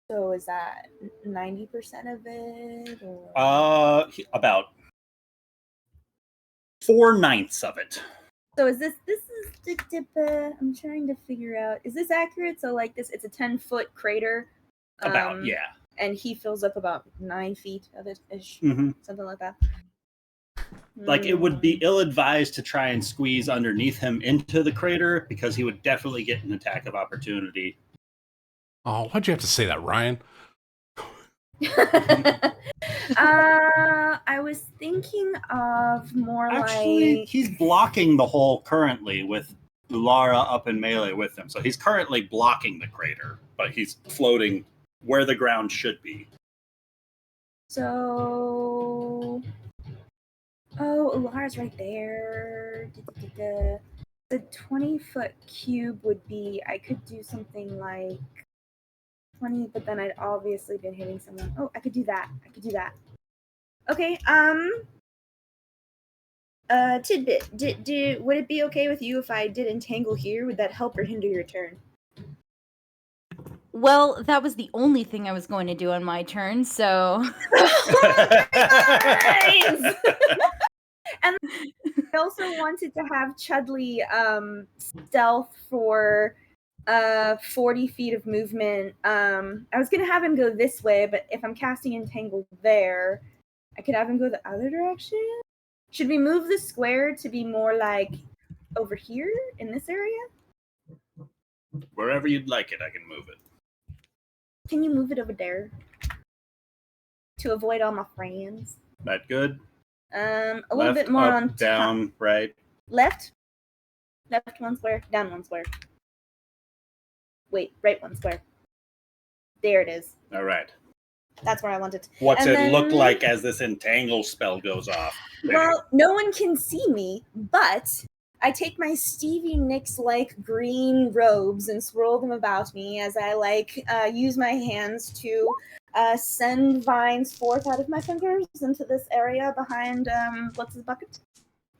So, is that 90% of it? Or... About 4/9 of it. So is this is I'm trying to figure out, is this accurate? So like this, it's a 10-foot crater. About, yeah. And he fills up about 9 feet of it ish, something like that. Like it would be ill-advised to try and squeeze underneath him into the crater because he would definitely get an attack of opportunity. Oh, why'd you have to say that, Ryan? I was thinking of more Actually, like he's blocking the hole currently with Ulara up in melee with him. So he's currently blocking the crater, but he's floating where the ground should be. So, Ulara's right there. The 20-foot cube would be, I could do something like 20, but then I'd obviously been hitting someone. Oh, I could do that. Okay, Tidbit, would it be okay with you if I did entangle here? Would that help or hinder your turn? Well, that was the only thing I was going to do on my turn, so. Nice! And I also wanted to have Chudley stealth for 40 feet of movement. I was gonna have him go this way, but if I'm casting Entangle there, I could have him go the other direction. Should we move the square to be more like over here in this area? Wherever you'd like it, I can move it. Can you move it over there? To avoid all my friends. That good? A little Left, bit more up, on down, top. right. Left 1 square, down 1 square. Wait, right 1 square. There it is. All right. That's where I want it. What's And it look then- like as this entangle spell goes off? There. Well, no one can see me, but I take my Stevie Nicks-like green robes and swirl them about me as I use my hands to send vines forth out of my fingers into this area behind what's the bucket?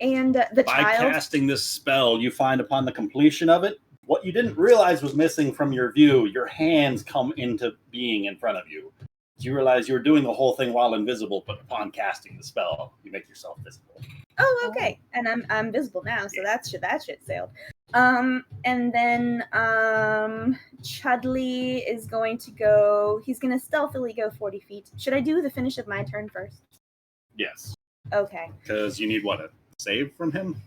And the By child. casting this spell, you find upon the completion of it, What you didn't realize was missing from your view, your hands come into being in front of you. You realize you were doing the whole thing while invisible, but upon casting the spell, you make yourself visible. Oh, okay. And I'm visible now, so that shit sailed. And then Chudley is going to go. He's going to stealthily go 40 feet. Should I do the finish of my turn first? Yes. Okay. Because you need what, a save from him?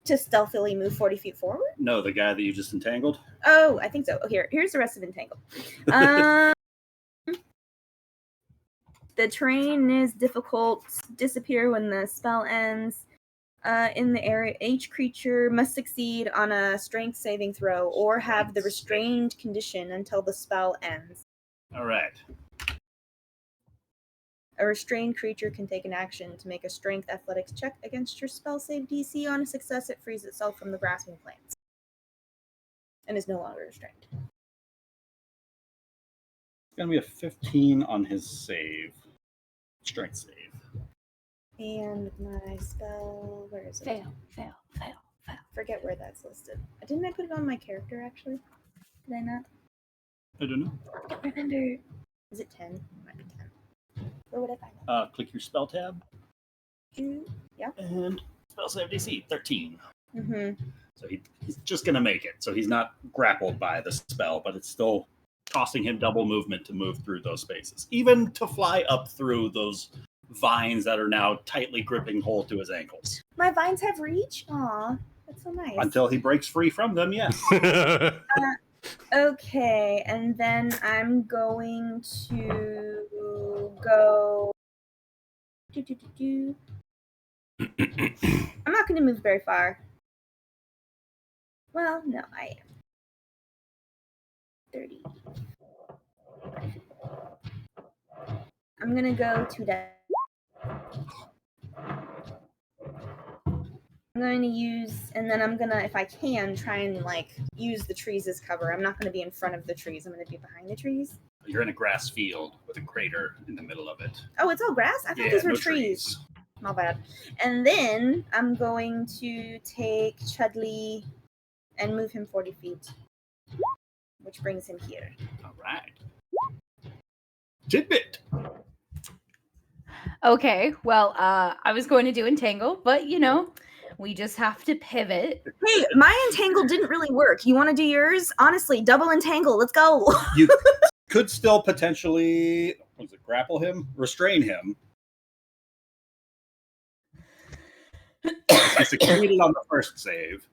To stealthily move 40 feet forward? No, the guy that you just entangled. Oh, I think so. Oh, here's the rest of Entangle. The terrain is difficult. Disappear when the spell ends. In the area, each creature must succeed on a strength saving throw or have the restrained condition until the spell ends. All right. A restrained creature can take an action to make a strength athletics check against your spell save DC. On a success, it frees itself from the grasping plants and is no longer restrained. It's going to be a 15 on his save. Strength save. And my spell, where is it? Fail. Forget where that's listed. Didn't I put it on my character, actually? Did I not? I don't know. I don't remember. Is it 10? It might be 10. Where would I find that? Click your spell tab. Yeah. And spell save DC, 13. Mm-hmm. So he's just going to make it. So he's not grappled by the spell, but it's still costing him double movement to move through those spaces. Even to fly up through those vines that are now tightly gripping hold to his ankles. My vines have reach? Aw, that's so nice. Until he breaks free from them, yes. Okay, and then I'm going to go... I'm not going to move very far. Well, no, I am. 30. I'm going to go to that. I'm going to use, and then I'm going to, if I can, try and, use the trees as cover. I'm not going to be in front of the trees. I'm going to be behind the trees. You're in a grass field with a crater in the middle of it. Oh, it's all grass? I thought these were trees. My bad. And then I'm going to take Chudley and move him 40 feet, which brings him here. All right. Tidbit. Okay, well, I was going to do Entangle, but we just have to pivot. Hey, my Entangle didn't really work. You want to do yours? Honestly, double Entangle. Let's go. You could still potentially, grapple him? Restrain him. I succeeded on the first save.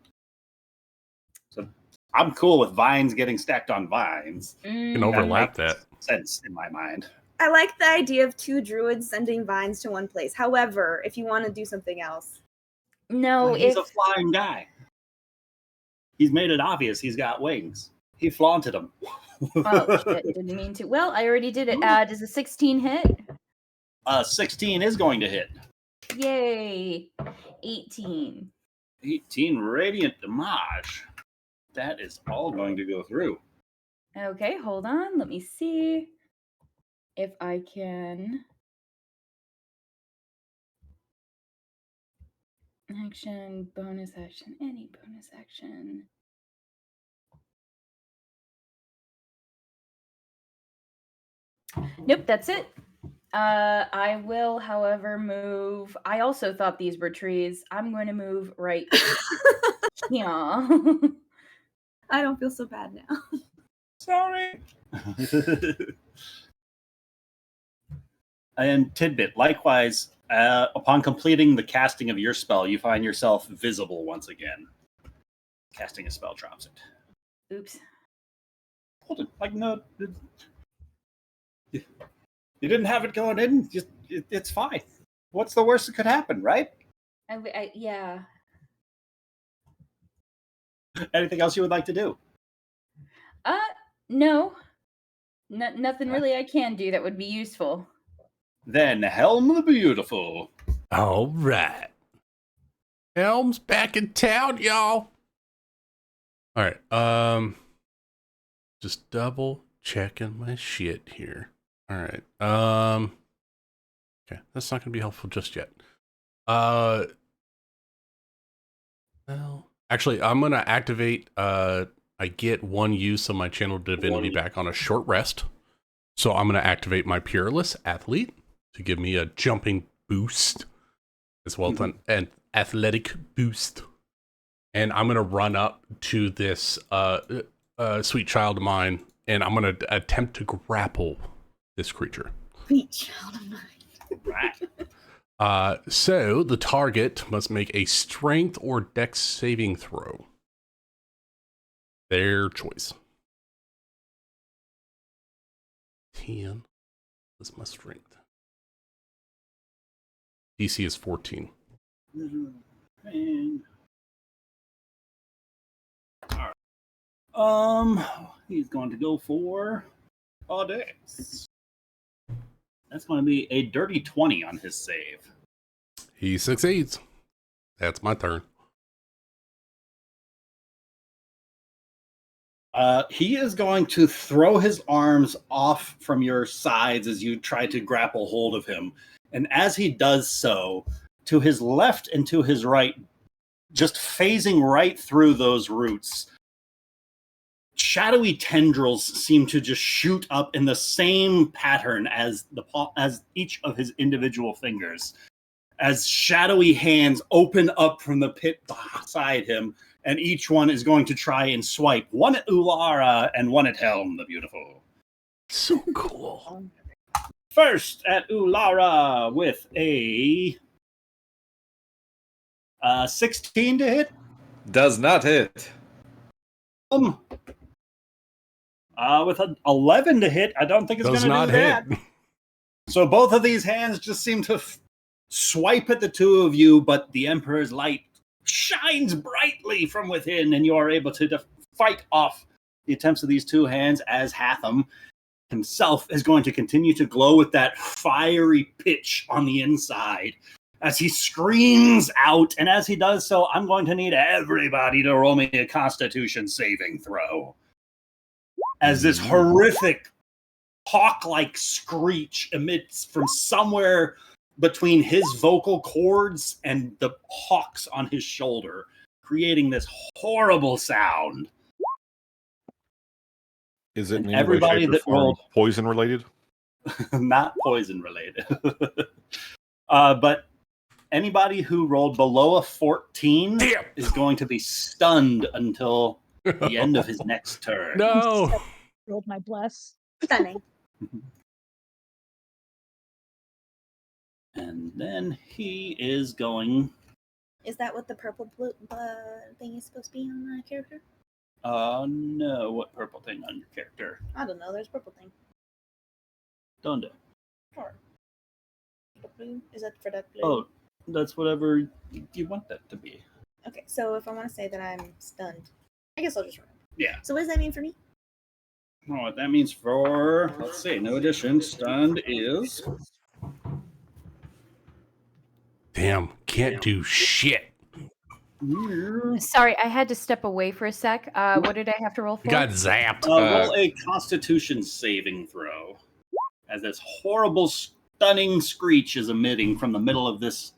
So I'm cool with vines getting stacked on vines. You can overlap that. Sense in my mind. I like the idea of 2 druids sending vines to one place. However, if you want to do something else. No, he's a flying guy. He's made it obvious he's got wings. He flaunted them. Oh, shit, didn't mean to. Well, I already did it. Does a 16 hit? 16 is going to hit. Yay. 18. 18 radiant damage. That is all going to go through. Okay, hold on. Let me see if I can. Action, bonus action, any bonus action. Nope, that's it. I will, however, move. I also thought these were trees. I'm going to move right here. I don't feel so bad now. Sorry. And Tidbit, likewise, upon completing the casting of your spell, you find yourself visible once again. Casting a spell drops it. Oops. Hold it. No. You didn't have it going in. It's fine. What's the worst that could happen, right? Yeah. Anything else you would like to do? No. Nothing really I can do that would be useful. Then Helm the Beautiful. All right. Helm's back in town, y'all. All right. Just double checking my shit here. All right. Okay, that's not going to be helpful just yet. Well, Actually, I'm gonna activate. I get one use of my channel divinity back on a short rest, so I'm gonna activate my Peerless Athlete to give me a jumping boost, as well as an athletic boost. And I'm gonna run up to this sweet child of mine, and I'm gonna attempt to grapple this creature. Sweet child of mine. Right. So the target must make a strength or dex saving throw. Their choice. 10 is my strength. DC is 14. And... All right. He's going to go for Dex. That's going to be a dirty 20 on his save. He succeeds. That's my turn. He is going to throw his arms off from your sides as you try to grapple hold of him. And as he does so, to his left and to his right, just phasing right through those roots, shadowy tendrils seem to just shoot up in the same pattern as each of his individual fingers, as shadowy hands open up from the pit beside him, and each one is going to try and swipe. One at Ulara and one at Helm, the Beautiful. So cool. First at Ulara with a 16 to hit. Does not hit. With an 11 to hit, I don't think it's going to do that. So both of these hands just seem to swipe at the two of you, but the Emperor's light shines brightly from within, and you are able to fight off the attempts of these two hands, as Hatham himself is going to continue to glow with that fiery pitch on the inside as he screams out. And as he does so, I'm going to need everybody to roll me a Constitution saving throw, as this horrific hawk-like screech emits from somewhere between his vocal cords and the hawks on his shoulder, creating this horrible sound. Is it And in any way, everybody shape, or that form rolled- poison related? Not poison related. But anybody who rolled below a 14 is going to be stunned until the end of his next turn. No. Rolled my bless. Stunning. And then he is going... Is that what the purple blue thing is supposed to be on the character? No, what purple thing on your character? I don't know. There's a purple thing. Donde? Or blue? Is that for that blue? Oh, that's whatever you want that to be. Okay, so if I want to say that I'm stunned, I guess I'll just remember. Yeah. So what does that mean for me? Oh, what that means for... Let's see. No addition. Stunned is... Damn, can't do shit. Sorry, I had to step away for a sec. What did I have to roll for? Got zapped. Roll a Constitution saving throw, as this horrible, stunning screech is emitting from the middle of this.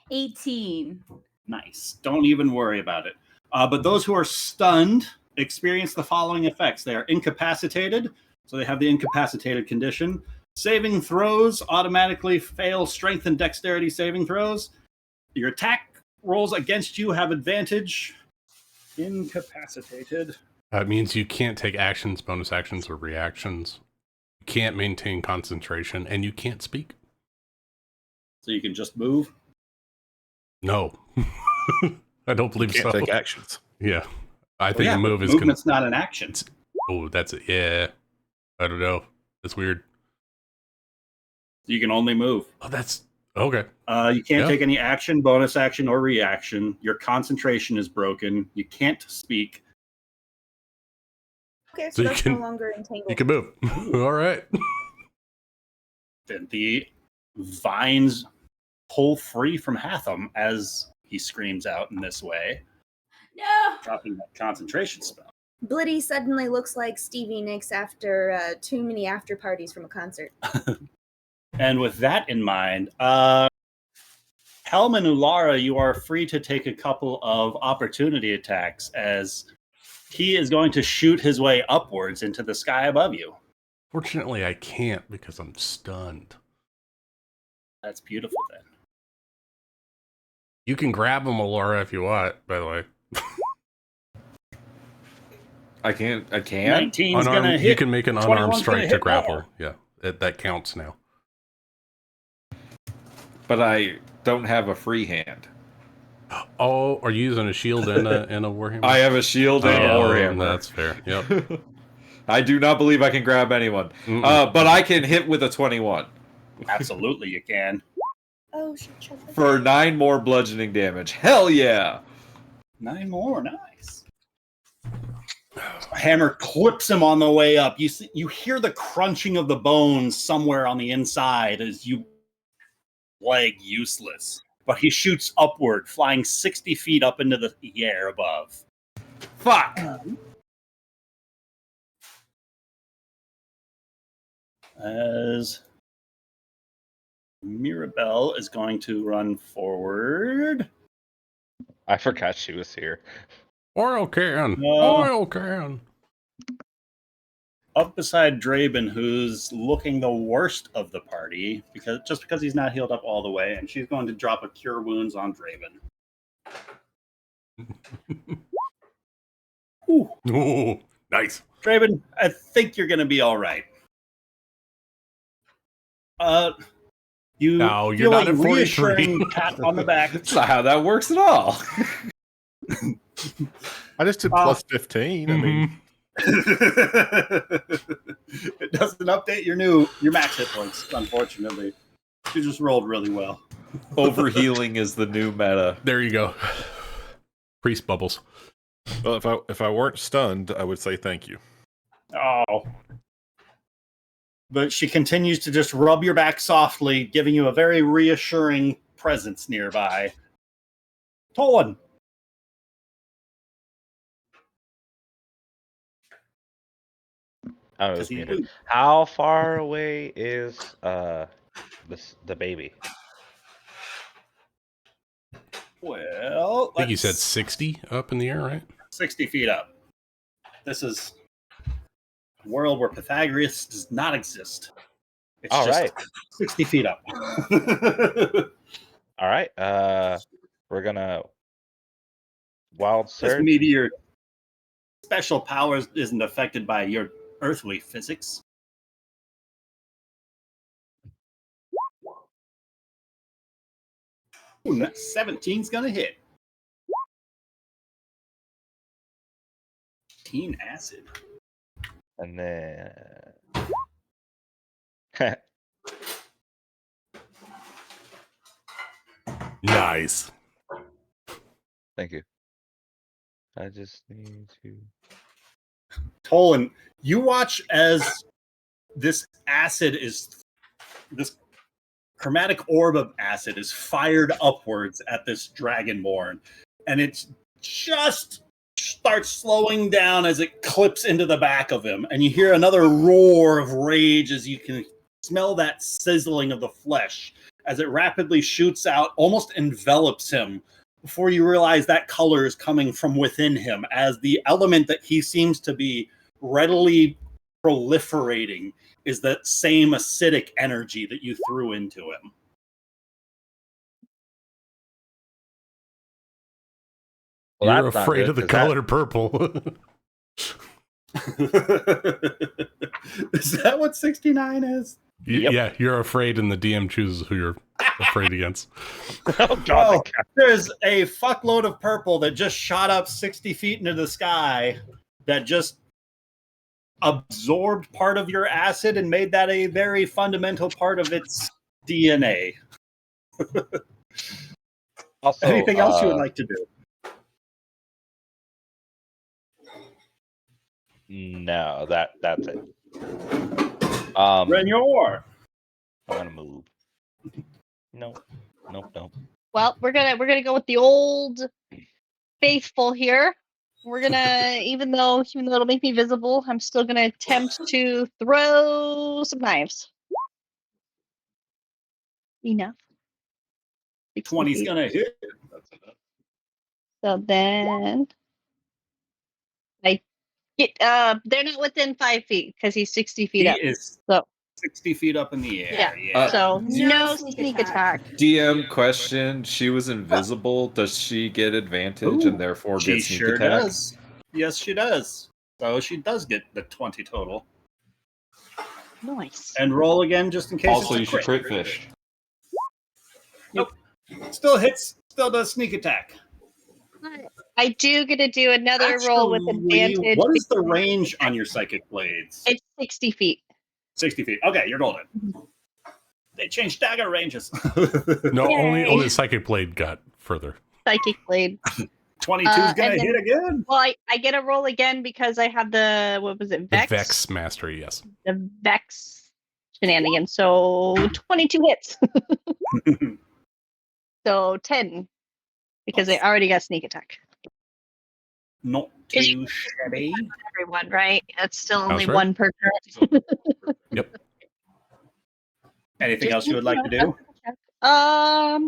18. Nice. Don't even worry about it. But those who are stunned experience the following effects. They are incapacitated, so they have the incapacitated condition. Saving throws automatically fail strength and dexterity saving throws. Your attack rolls against you have advantage. Incapacitated. That means you can't take actions, bonus actions, or reactions. You can't maintain concentration, and you can't speak. So you can just move? No. I don't believe Can't so. take actions. Yeah. I think yeah, a move is... movement's not an action. Oh, that's it. Yeah. I don't know. That's weird. You can only move. Oh, that's... Okay. You can't take any action, bonus action, or reaction. Your concentration is broken. You can't speak. Okay, So so you that's can- no longer entangled. You can move. All right. Then the vines pull free from Hatham as he screams out in this way, No! dropping that concentration spell. Blitty suddenly looks like Stevie Nicks after too many after parties from a concert. And with that in mind, Helm and Ulara, you are free to take a couple of opportunity attacks as he is going to shoot his way upwards into the sky above you. Fortunately, I can't because I'm stunned. That's beautiful then. You can grab him, Laura, if you want, by the way. I can't. 19's going to hit. You can make an unarmed 21's gonna strike to hit grapple. more. Yeah, that counts now. But I don't have a free hand. Oh, are you using a shield and a warhammer? I have a shield and a warhammer. That's fair. Yep. I do not believe I can grab anyone. But I can hit with a 21. Absolutely, you can. Oh, shit. For 9 more bludgeoning damage. Hell yeah! 9 more, nice. Hammer clips him on the way up. You hear the crunching of the bones somewhere on the inside as you leg useless. But he shoots upward, flying 60 feet up into the air above. Fuck! As Mirabelle is going to run forward. I forgot she was here. Oil can. No. Oil can. Up beside Draben, who's looking the worst of the party because he's not healed up all the way, and she's going to drop a cure wounds on Draben. Ooh. Ooh, nice. Draben, I think you're going to be all right. You No, you're feel not a at 43. reassuring pat on the back. That's not how that works at all. I just did plus 15. I mean, It doesn't update your max hit points, unfortunately. You just rolled really well. Overhealing is the new meta. There you go. Priest bubbles. well, if I weren't stunned, I would say thank you. Oh. But she continues to just rub your back softly, giving you a very reassuring presence nearby. Tolan. I was muted. How far away is the baby? Well, I think you said 60 up in the air, right? 60 feet up. This is a world where Pythagoras does not exist. It's All just right. 60 feet up. All right. We're gonna wild This surge. meteor special powers isn't affected by your earthly physics. Ooh, that 17's gonna hit. 18 acid. And then Nice. thank you. I just need to. Tolan, you watch as this chromatic orb of acid is fired upwards at this dragonborn, and it just starts slowing down as it clips into the back of him, and you hear another roar of rage as you can smell that sizzling of the flesh as it rapidly shoots out, almost envelops him before you realize that color is coming from within him as the element that he seems to be readily proliferating is that same acidic energy that you threw into him. Well, You're that's not afraid good, of the 'cause color purple. Is that what 69 is? Yep. Yeah, you're afraid, and the DM chooses who you're afraid against. Oh God! Oh, there's a fuckload of purple that just shot up 60 feet into the sky that just absorbed part of your acid and made that a very fundamental part of its DNA. Also, Anything else you would like to do? No, that's it. Renyor. I'm gonna move. Nope. Well, we're gonna go with the old faithful here. We're gonna, even though it'll make me visible, I'm still gonna attempt to throw some knives. Enough. 60 20's feet. gonna hit. So then I get they're not within 5 feet because he's 60 feet He up. is So 60 feet up in the air. yeah. So no sneak sneak attack. attack. DM question: she was invisible. Does she get advantage and therefore She get sneak sure attack? does. Yes, she does. So she does get the 20 total. Nice. And roll again just in case. Also, it's a you should crit fish. Nope. Still hits. Still does sneak attack. I do get to do another roll with Actually, advantage. what is the range on your psychic blades? It's 60 feet. 60 feet. Okay, you're golden. They changed dagger ranges. No, Yay. only Psychic Blade got further. Psychic blade. 22's gonna and then- hit again. Well, I get a roll again because I have the what was it? The Vex. Vex Mastery, yes. The Vex shenanigans. So 22 hits. So 10 because I already got sneak attack. Not too shabby. Everyone, right? That's still only right. one per turn. Yep. Anything Just else you would like to double do? check. I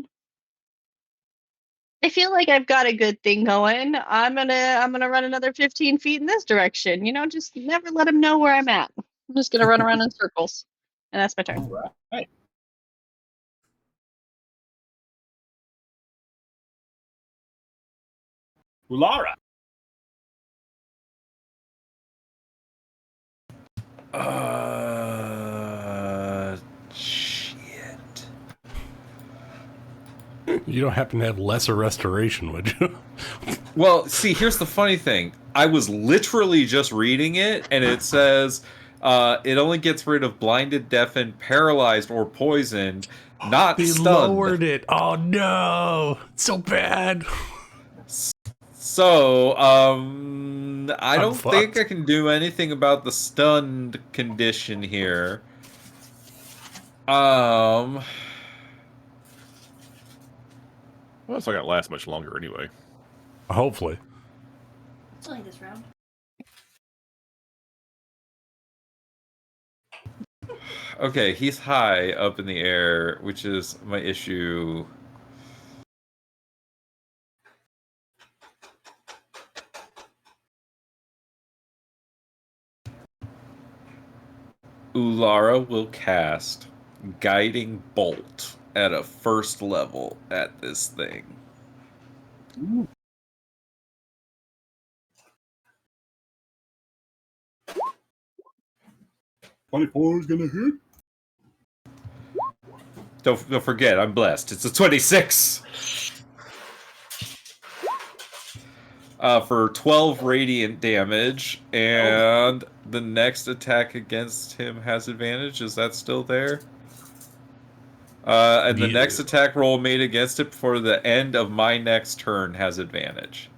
feel like I've got a good thing going. I'm gonna run another 15 feet in this direction. You know, just never let them know where I'm at. I'm just gonna run around in circles, and that's my turn. All right. Ulara. Shit. You don't happen to have lesser restoration, would you? Well, see, here's the funny thing. I was literally just reading it, and it says it only gets rid of blinded, deafened, paralyzed, or poisoned, not They stunned. lowered it. Oh no, it's so bad. So, I don't think fucked. I can do anything about the stunned condition here. Well, it's not gonna last much longer anyway. Hopefully. It's only this round. Okay, he's high up in the air, which is my issue. Ulara will cast Guiding Bolt at a first level at this thing. Ooh. $24 is gonna hit. Don't forget, I'm blessed. It's a 26! For 12 radiant damage, and the next attack against him has advantage. Is that still there? And the Yeah. next attack roll made against it before the end of my next turn has advantage.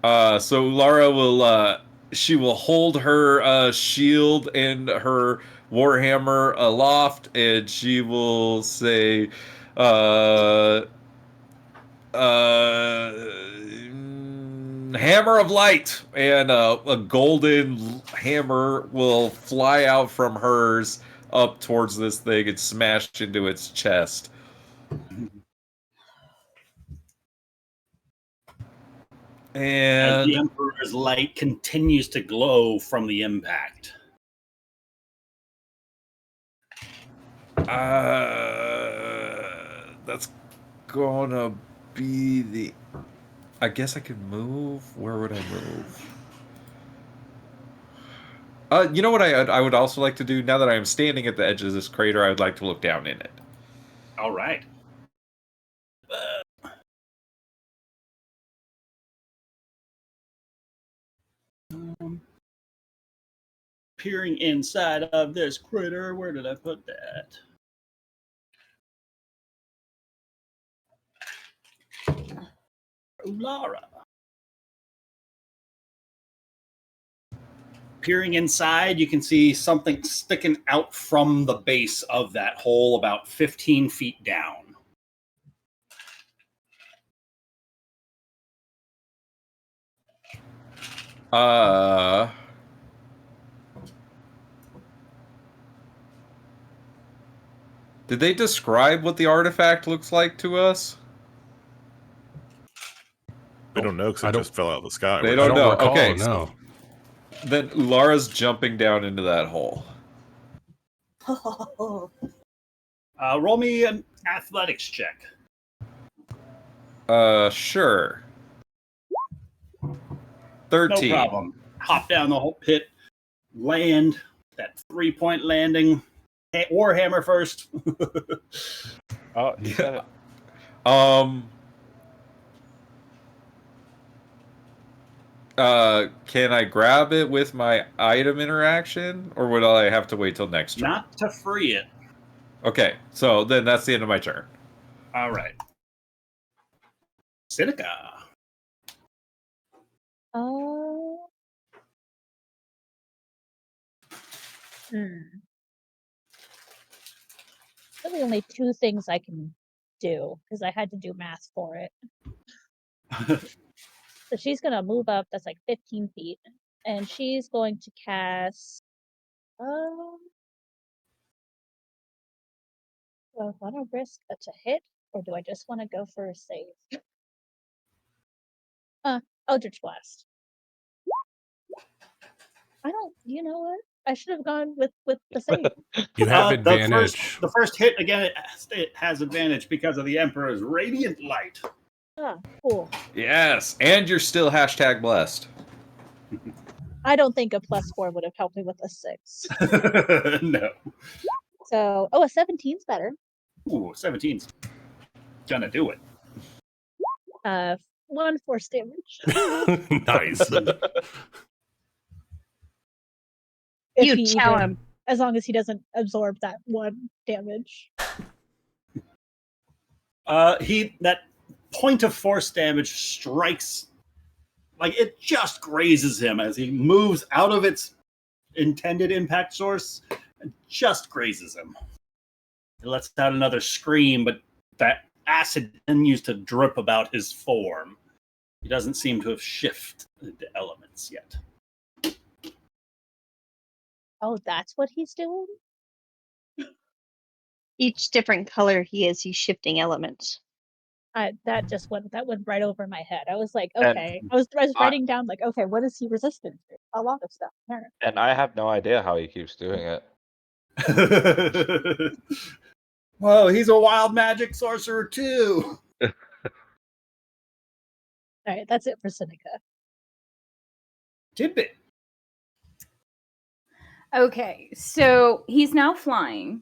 So Lara will she will hold her shield and her warhammer aloft, and she will say, hammer of light, and a golden hammer will fly out from hers up towards this thing and smash into its chest. As the And Emperor's light continues to glow from the impact. that's gonna be the... I guess I could move. Where would I move? You know what I would also like to do? Now that I am standing at the edge of this crater, I would like to look down in it. All right. Peering inside of this crater. Where did I put that? Lara. Peering inside, you can see something sticking out from the base of that hole about 15 feet down. Did they describe what the artifact looks like to us? We don't know because I it don't- just fell out of the sky. They I don't don't know. recall, Okay, no. then Lara's jumping down into that hole. Roll me an athletics check. Sure. No 13. problem. Hop down the whole pit, land, that 3-point landing. Warhammer first. Oh, you said it. Can I grab it with my item interaction, or would I have to wait till next turn? Not to free it. Okay, so then that's the end of my turn. All right. Seneca. Really only 2 things I can do because I had to do math for it. So she's gonna move up. That's like 15 feet, and she's going to cast. Do I want to risk to hit, or do I just want to go for a save? Eldritch Blast. I don't. You know what? I should have gone with the save. You have advantage. The first hit, again, it has advantage because of the Emperor's radiant light. Cool. Yes, and you're still hashtag blessed. I don't think a +4 would have helped me with a 6. No. So, a 17's better. Ooh, 17's gonna do it. 1 force damage. Nice. If You he tell even- him. As long as he doesn't absorb that 1 damage. That point of force damage strikes, like it just grazes him as he moves out of its intended impact source and just grazes him. He lets out another scream, but that acid continues to drip about his form. He doesn't seem to have shifted the elements yet. Oh, that's what he's doing? Each different color he's shifting elements. That went right over my head. I was like, And okay. I was writing down like, okay, what is he resistant to? A lot of stuff. Apparently. And I have no idea how he keeps doing it. Whoa, he's a wild magic sorcerer too. All right, that's it for Seneca. Tidbit. Okay, so he's now flying.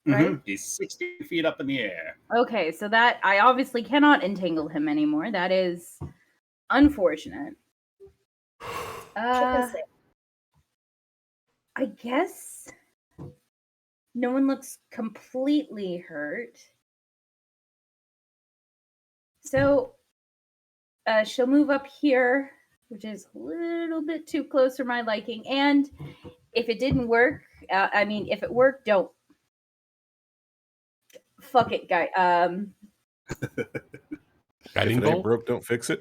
Right? Mhm. He's 60 feet up in the air. Okay, so that I obviously cannot entangle him anymore. That is unfortunate. I guess no one looks completely hurt. So she'll move up here, which is a little bit too close for my liking. And if it didn't work, if it worked, don't. Fuck it, guy. Guiding if it ain't bolt? broke, don't fix it.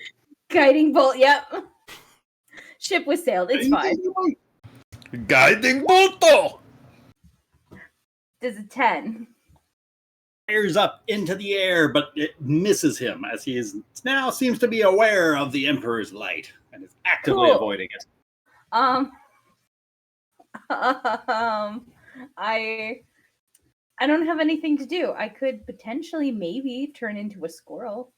Guiding bolt. Yep. Ship was sailed. It's fine. Guiding bolt. Does a 10. Fires up into the air, but it misses him as he is now seems to be aware of the Emperor's light and is actively Cool. avoiding it. I don't have anything to do. I could potentially maybe turn into a squirrel,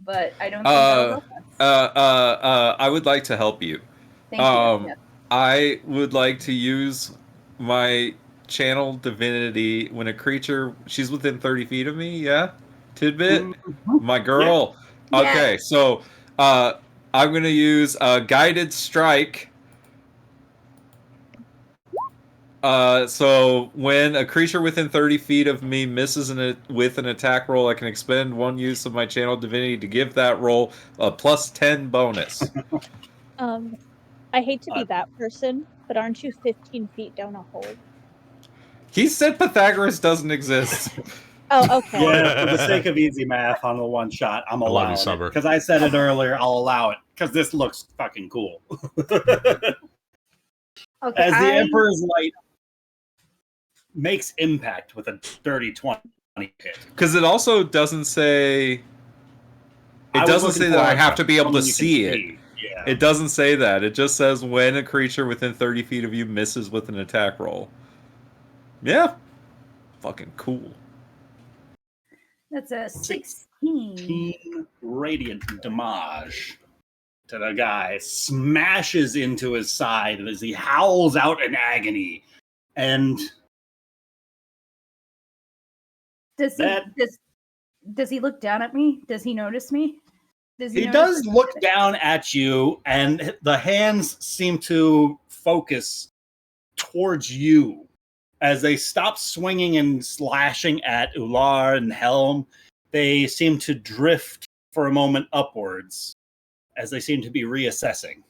but I don't think that'll help us. I would like to help you. Thank you. Yeah. I would like to use my channel divinity when a creature, she's within 30 feet of me, yeah? Tidbit? My girl. Yeah. Okay, so I'm going to use a guided strike. So when a creature within 30 feet of me misses with an attack roll, I can expend 1 use of my channel divinity to give that roll a +10 bonus. I hate to be that person, but aren't you 15 feet down a hole? He said Pythagoras doesn't exist. Oh, okay. Yeah, for the sake of easy math on the one shot, I'm love you, allowing it. Summer. Because I said it earlier, I'll allow it. Because this looks fucking cool. Okay, As the Emperor's light makes impact with a dirty 20 hit. Because it also doesn't say. I It was doesn't looking say that I for have to be able to someone you can see it. Yeah. It doesn't say that. It just says when a creature within 30 feet of you misses with an attack roll. Yeah. Fucking cool. That's a 16. 16 radiant damage to the guy. Smashes into his side as he howls out in agony. And Does he that- does he look down at me? Does he notice me? he does look down at you, and the hands seem to focus towards you as they stop swinging and slashing at Ular and Helm. They seem to drift for a moment upwards as they seem to be reassessing.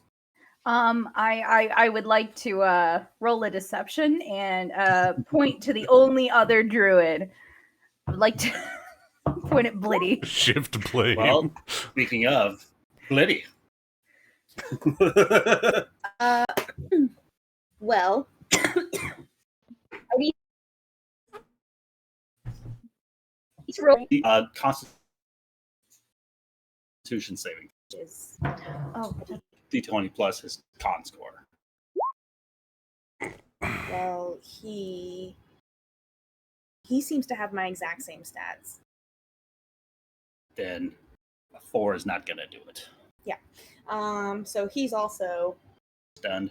I would like to roll a deception and point to the only other druid. I would like to point at Blitty. Shift blade. Well, speaking of, Blitty. Well, he's rolling. Constitution saving. Oh, D20 plus his con score. well, he seems to have my exact same stats. Then a 4 is not going to do it. So he's also Stunned.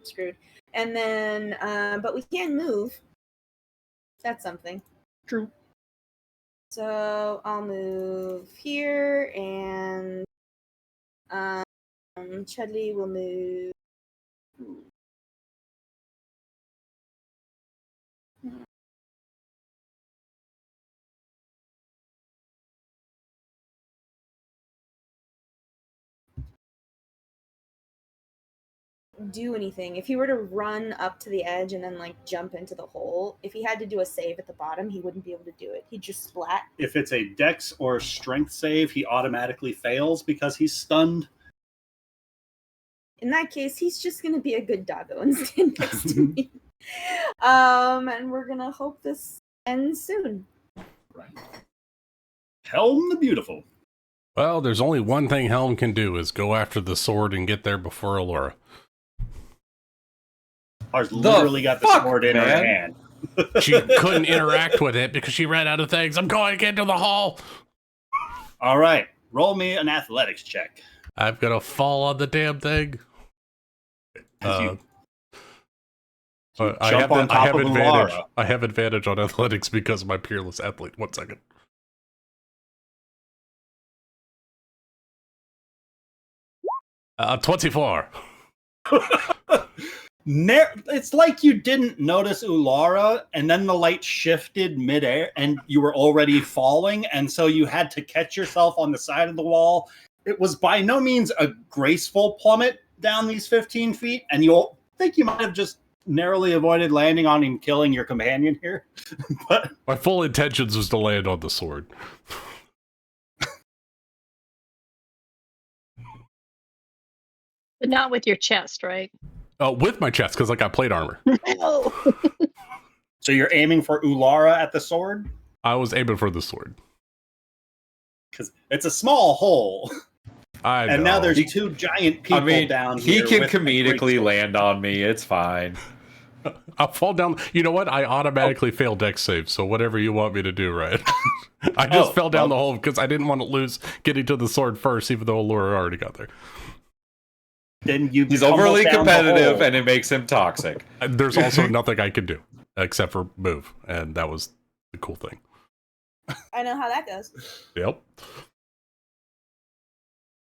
screwed. And then, but we can move. That's something. True. So I'll move here, and Chudley will move. Do anything. If he were to run up to the edge and then like jump into the hole, if he had to do a save at the bottom, he wouldn't be able to do it. He'd just splat. If it's a dex or strength save, he automatically fails because he's stunned. In that case, he's just gonna be a good doggo and stand next to me. And we're gonna hope this ends soon. Right. Helm the Beautiful. Well, there's only one thing Helm can do is go after the sword and get there before Allura. Ours literally got the sword in her man? hand. She couldn't interact with it because she ran out of things. I'm going to get to the hall. All right, roll me an athletics check. I've got to fall on the damn thing. As you I jump on top of advantage. Ulara. I have advantage on athletics because of my peerless athlete. 1 second. Uh, 24. It's like you didn't notice Ulara, and then the light shifted midair, and you were already falling, and so you had to catch yourself on the side of the wall. It was by no means a graceful plummet down these 15 feet, and you'll think you might have just narrowly avoided landing on and killing your companion here. But My full intentions was to land on the sword. But not with your chest, right? With my chest, because I got plate armor. No. so you're aiming for Ulara at the sword? I was aiming for the sword. Because it's a small hole. I know. And now there's two giant people down he here. can with a comedically great land on me. It's fine. I'll fall down. You know what? I automatically fail dex save, so whatever you want me to do, right? I just fell down the hole because I didn't want to lose getting to the sword first, even though Allura already got there. Then He's overly competitive, and it makes him toxic. There's also nothing I could do except for move, and that was the cool thing. I know how that goes. Yep.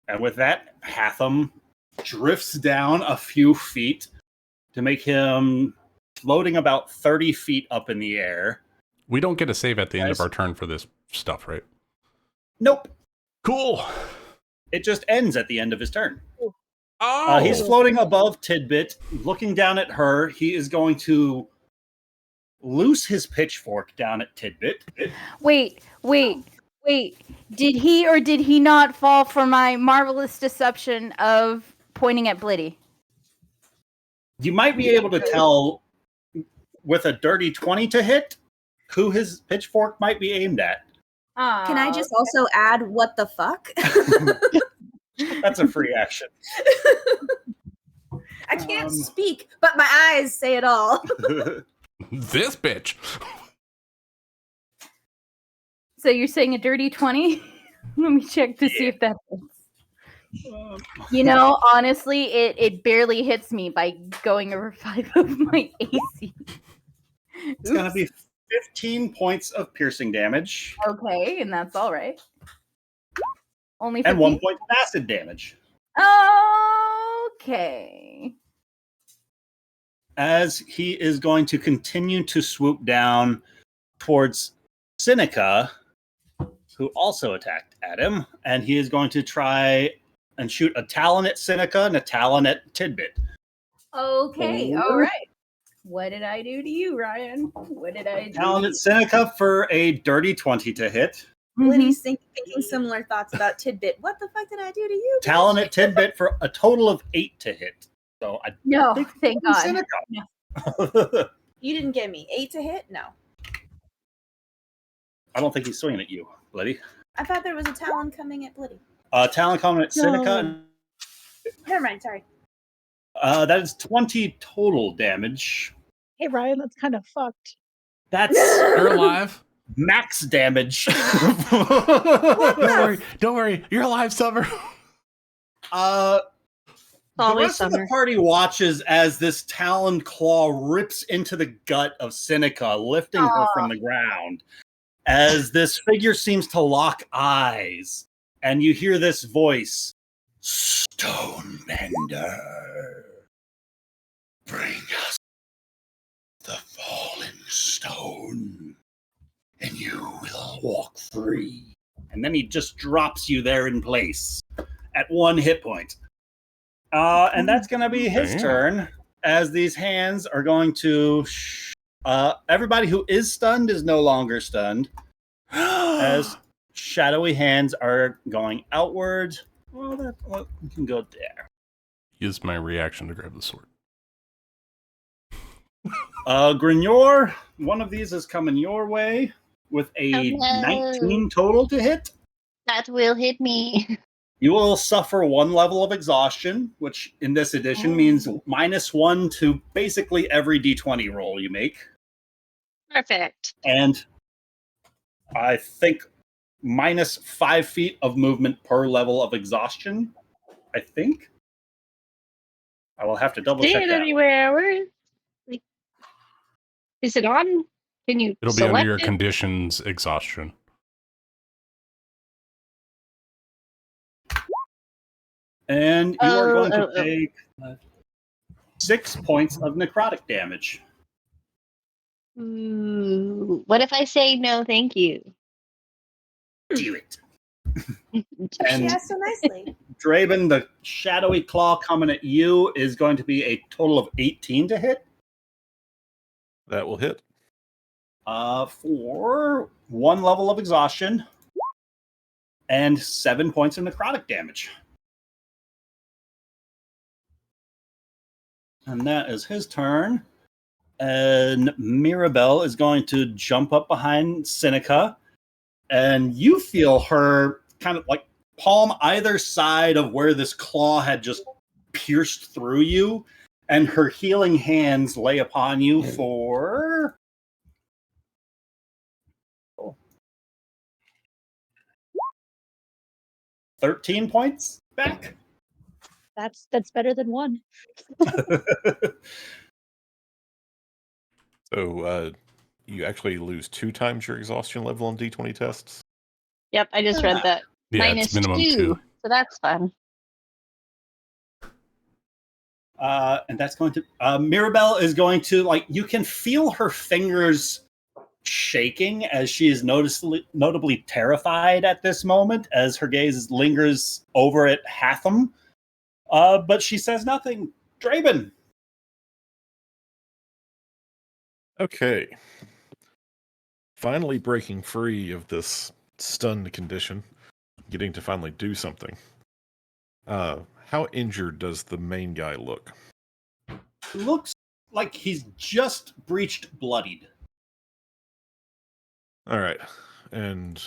And with that, Hatham drifts down a few feet to make him floating about 30 feet up in the air. We don't get a save at the end of our turn for this stuff, right? Nope. Cool. It just ends at the end of his turn. Oh! He's floating above Tidbit, looking down at her. He is going to loose his pitchfork down at Tidbit. Wait. Did he or did he not fall for my marvelous deception of pointing at Blitty? You might be able to tell with a dirty 20 to hit who his pitchfork might be aimed at. Can I just also add what the fuck? That's a free action. I can't speak, but my eyes say it all. This bitch. So you're saying a dirty 20? Let me check to see if that fits. You know, honestly, it barely hits me by going over 5 of my AC. It's going to be 15 points of piercing damage. Okay, and that's all right. Only 15? And 1 point of acid damage. Okay. As he is going to continue to swoop down towards Seneca, who also attacked at him, and he is going to try and shoot a talon at Seneca and a talon at Tidbit. Okay, all right. What did I do to you, Ryan? What did I do? Talon at Seneca for a dirty 20 to hit. Liddy's thinking similar thoughts about Tidbit. What the fuck did I do to you? Talon at Tidbit for a total of 8 to hit. So I No, think thank God. Seneca. No. You didn't get me. 8 to hit? No. I don't think he's swinging at you, Liddy. I thought there was a Talon coming at Blitty. Talon coming at Seneca. Never mind, sorry. That is 20 total damage. Hey, Ryan, that's kind of fucked. That's You're alive. max damage. Don't worry. You're alive, Summer. The Always rest of summer. the party watches as this talon claw rips into the gut of Seneca, lifting her from the ground. As this figure seems to lock eyes, and you hear this voice, Stonebender, bring us the fallen stone, and you will walk free. And then he just drops you there in place at 1 hit point. And that's going to be his turn, as these hands are going to... everybody who is stunned is no longer stunned, as shadowy hands are going outward. Well, you can go there. Use my reaction to grab the sword. Grignor, one of these is coming your way with a 19 total to hit. That will hit me. You will suffer 1 level of exhaustion, which in this edition means -1 to basically every d20 roll you make. Perfect. And I think -5 feet of movement per level of exhaustion. I think. I will have to double See check it that. anywhere. Where? Like, is it on? Can you? It'll be select under your it? conditions exhaustion. And you are going to Oh. take 6 points of necrotic damage. Ooh, what if I say no, thank you? Do it. She And asked so nicely. Draven, the shadowy claw coming at you is going to be a total of 18 to hit. That will hit. For 1 level of exhaustion and 7 points of necrotic damage. And that is his turn. And Mirabelle is going to jump up behind Seneca. And you feel her kind of like palm either side of where this claw had just pierced through you. And her healing hands lay upon you for... 13 points back. That's better than 1. So you actually lose 2 times your exhaustion level on D20 tests. Yep, I just read that. Yeah, Minus it's minimum 2. 2. So that's fun. And that's going to... Mirabelle is going to, like, you can feel her fingers shaking as she is notably terrified at this moment, as her gaze lingers over at Hatham. But she says nothing. Draven. Okay. Finally breaking free of this stunned condition. Getting to finally do something. How injured does the main guy look? Looks like he's just breached bloodied. All right. And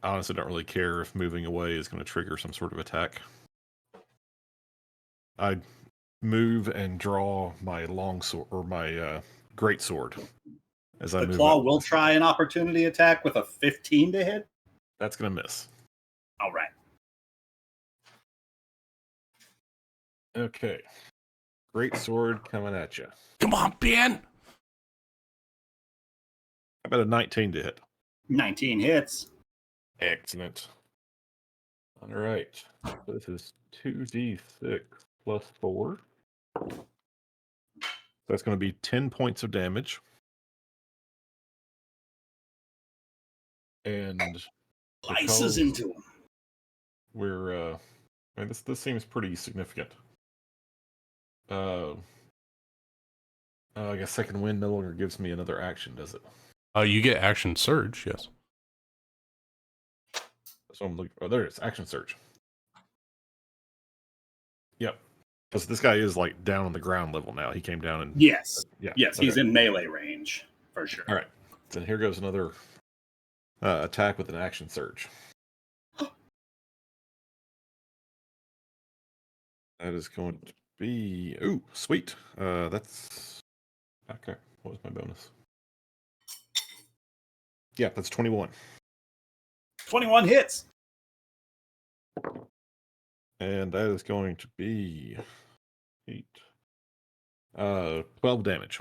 I honestly don't really care if moving away is going to trigger some sort of attack. I move and draw my long sword or my great sword as I The move claw up. will try an opportunity attack with a 15 to hit. That's going to miss. All right. Okay. Great sword coming at you. Come on, Ben. How about a 19 to hit? 19 hits. Excellent. All right. So this is 2d6 plus 4. So that's going to be 10 points of damage. And Slices into him. we're I mean, this seems pretty significant. I guess second wind no longer gives me another action, does it? You get action surge, yes. So I'm looking. Oh, there it is. Action surge. Yep. Because this guy is like down on the ground level now. He came down and Yes. yeah. Yes, okay. he's in melee range for sure. All right. So here goes another attack with an action surge. That is going to be sweet. That's okay. What was my bonus? Yeah, that's 21. 21 hits. And that is going to be 8. 12 damage.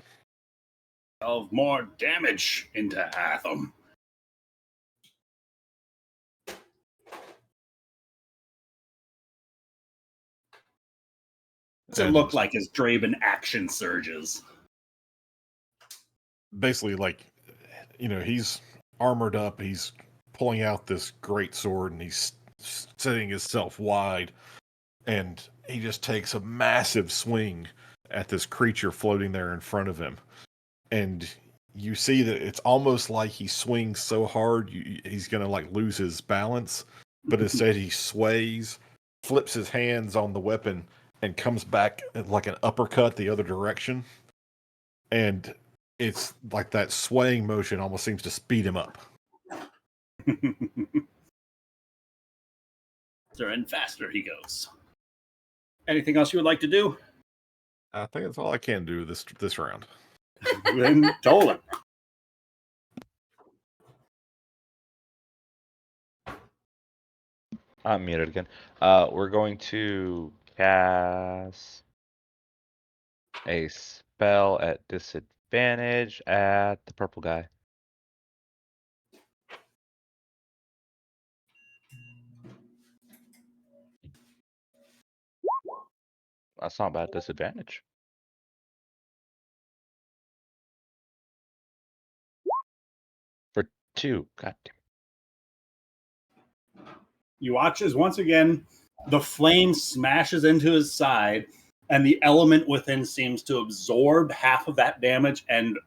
12 more damage into Atham. What's it look like as Draven action surges? Basically, like, he's armored up. He's pulling out this great sword and he's setting himself wide. And he just takes a massive swing at this creature floating there in front of him. And you see that it's almost like he swings so hard he's going to like lose his balance. But instead he sways, flips his hands on the weapon, and comes back like an uppercut the other direction. And it's like that swaying motion almost seems to speed him up. Faster and faster he goes. Anything else you would like to do? I think that's all I can do this round. Then Dolan. I'm muted again. We're going to cast a spell at disadvantage at the purple guy. That's not bad disadvantage. For 2. God damn. You watch as once again the flame smashes into his side, and the element within seems to absorb half of that damage and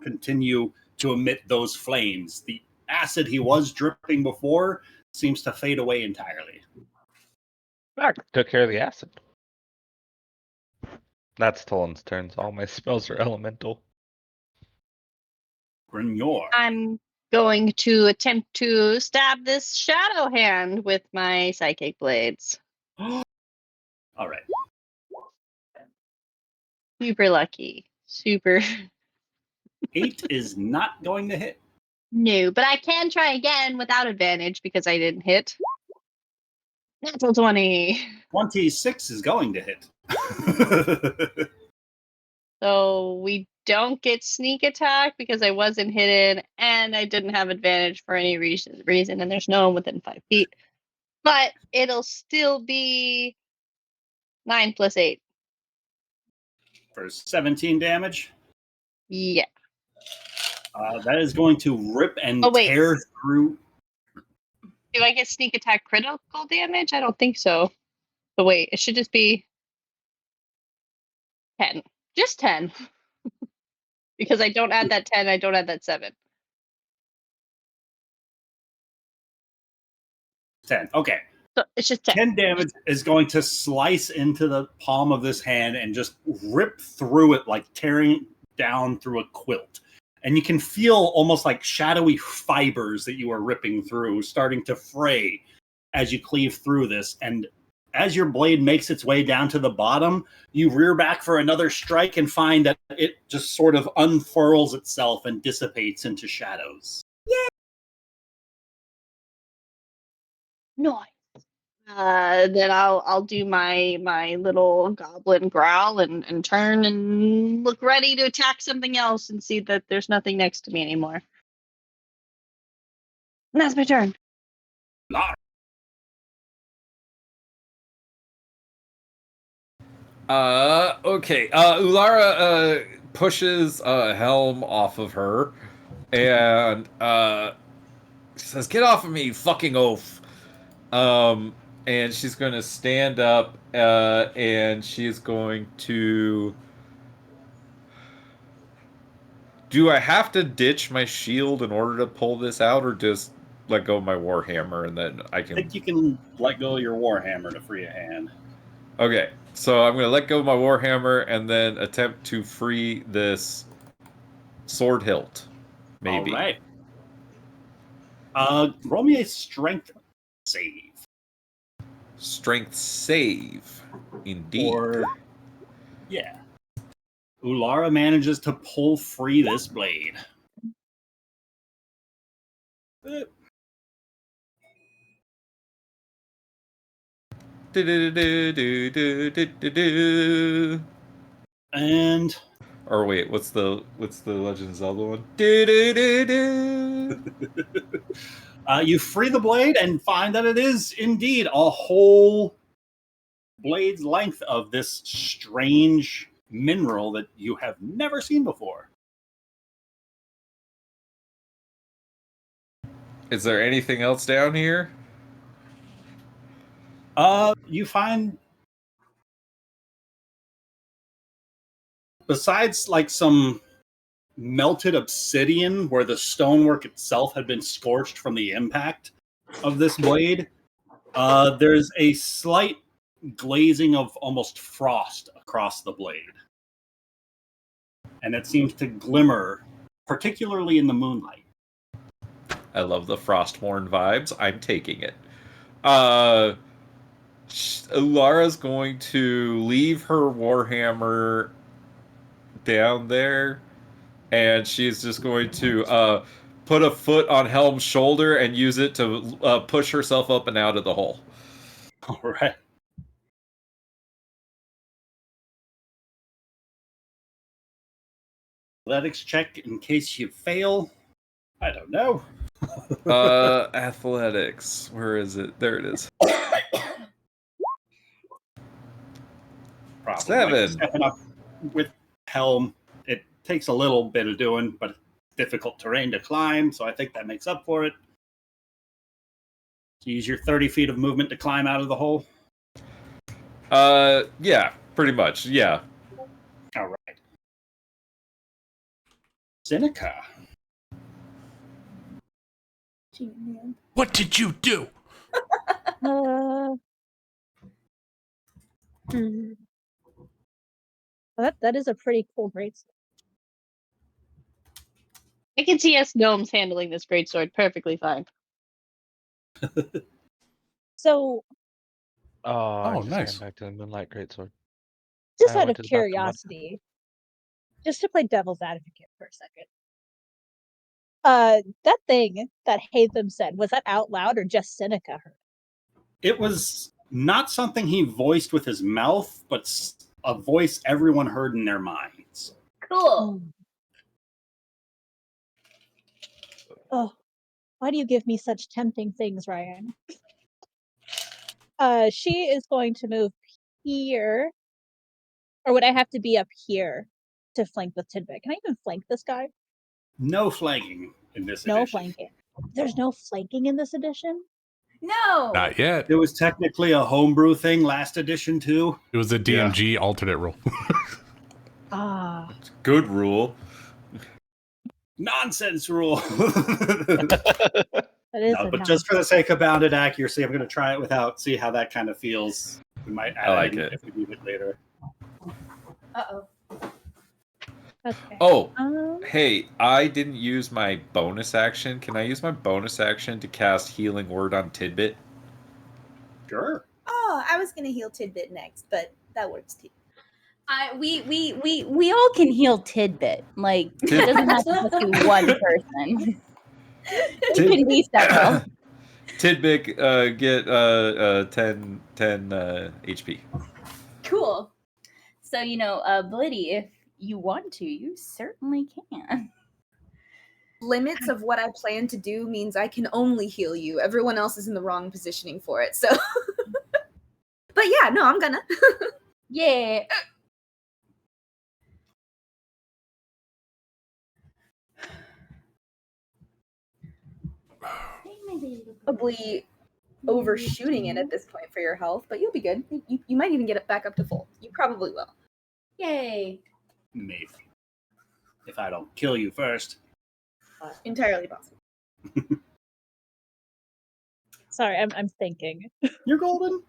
continue to emit those flames. The acid he was dripping before seems to fade away entirely. Took care of the acid. That's Tolan's turn. All my spells are elemental. Brynjor. I'm going to attempt to stab this shadow hand with my psychic blades. All right. Super lucky. Super. 8 is not going to hit. No, but I can try again without advantage because I didn't hit. Natural 20. 26 is going to hit. So we don't get sneak attack because I wasn't hidden and I didn't have advantage for any reason, and there's no one within 5 feet. But it'll still be 9 plus 8. For 17 damage. Yeah. That is going to rip and Oh, wait. tear through. Do I get sneak attack critical damage? I don't think so. But wait, it should just be 10. Just 10. Because I don't add that 10, I don't add that 7. 10. Okay. So it's just 10. 10 damage is going to slice into the palm of this hand and just rip through it, like tearing down through a quilt. And you can feel almost like shadowy fibers that you are ripping through starting to fray as you cleave through this. And as your blade makes its way down to the bottom, you rear back for another strike and find that it just sort of unfurls itself and dissipates into shadows. Nice. Then I'll do my little goblin growl and turn and look ready to attack something else and see that there's nothing next to me anymore. And that's my turn. Okay. Ulara pushes Helm off of her and says, "Get off of me, you fucking oaf." And she's going to stand up and she's going to... Do I have to ditch my shield in order to pull this out, or just let go of my warhammer and then I I can... think you can let go of your warhammer to free a hand. Okay, so I'm going to let go of my warhammer and then attempt to free this sword hilt. Maybe. All right. Roll me a strength save. Strength save. Indeed. Or, yeah. Ulara manages to pull free this blade. And or wait, what's the Legend of Zelda one? You free the blade and find that it is indeed a whole blade's length of this strange mineral that you have never seen before. Is there anything else down here? You find, besides like some melted obsidian where the stonework itself had been scorched from the impact of this blade, there's a slight glazing of almost frost across the blade. And it seems to glimmer, particularly in the moonlight. I love the Frostmourne vibes. I'm taking it. Ulara's going to leave her warhammer down there, and she's just going to put a foot on Helm's shoulder and use it to push herself up and out of the hole. All right. Athletics check in case you fail. I don't know. Athletics. Where is it? There it is. Probably. 7. Like stepping up with Helm, it takes a little bit of doing, but it's difficult terrain to climb, so I think that makes up for it. So use your 30 feet of movement to climb out of the hole. Yeah, pretty much. Yeah. All right. Seneca. Gee, man. What did you do? Well, that is a pretty cool greatsword. I can see us gnomes handling this greatsword perfectly fine. So, Oh, I Oh, just nice. came back to the Moonlight Greatsword. just I out went of to the bathroom. curiosity, just to play devil's advocate for a second, that thing that Hatham said, was that out loud or just Seneca heard? It was not something he voiced with his mouth, but a voice everyone heard in their minds. Cool. Oh, why do you give me such tempting things, Ryan? She is going to move here. Or would I have to be up here to flank with Tidbit? Can I even flank this guy? No flanking in this No edition. flanking. There's no flanking in this edition? No. Not yet. It was technically a homebrew thing last edition, too. It was a DMG alternate rule. Ah. Good rule. Nonsense rule. That is No, a but nine. just for the sake of bounded accuracy, I'm going to try it without, see how that kind of feels. We might add I like in it. if we need it later. Uh-oh. Okay. Oh, Um, hey, I didn't use my bonus action. Can I use my bonus action to cast Healing Word on Tidbit? Sure. Oh, I was gonna heal Tidbit next, but that works too. We all can heal Tidbit. Like it Tid- doesn't have to just be one person. It Tid- can be several. Tidbit get 10 HP. Cool. So Blitty, if you want to, you certainly can. Limits of what I plan to do means I can only heal you. Everyone else is in the wrong positioning for it. So, but yeah, no, I'm gonna. Yeah. Probably overshooting it at this point for your health, but you'll be good. You might even get it back up to full. You probably will. Yay. Maybe. If I don't kill you first. Entirely possible. sorry, I'm thinking. You're golden.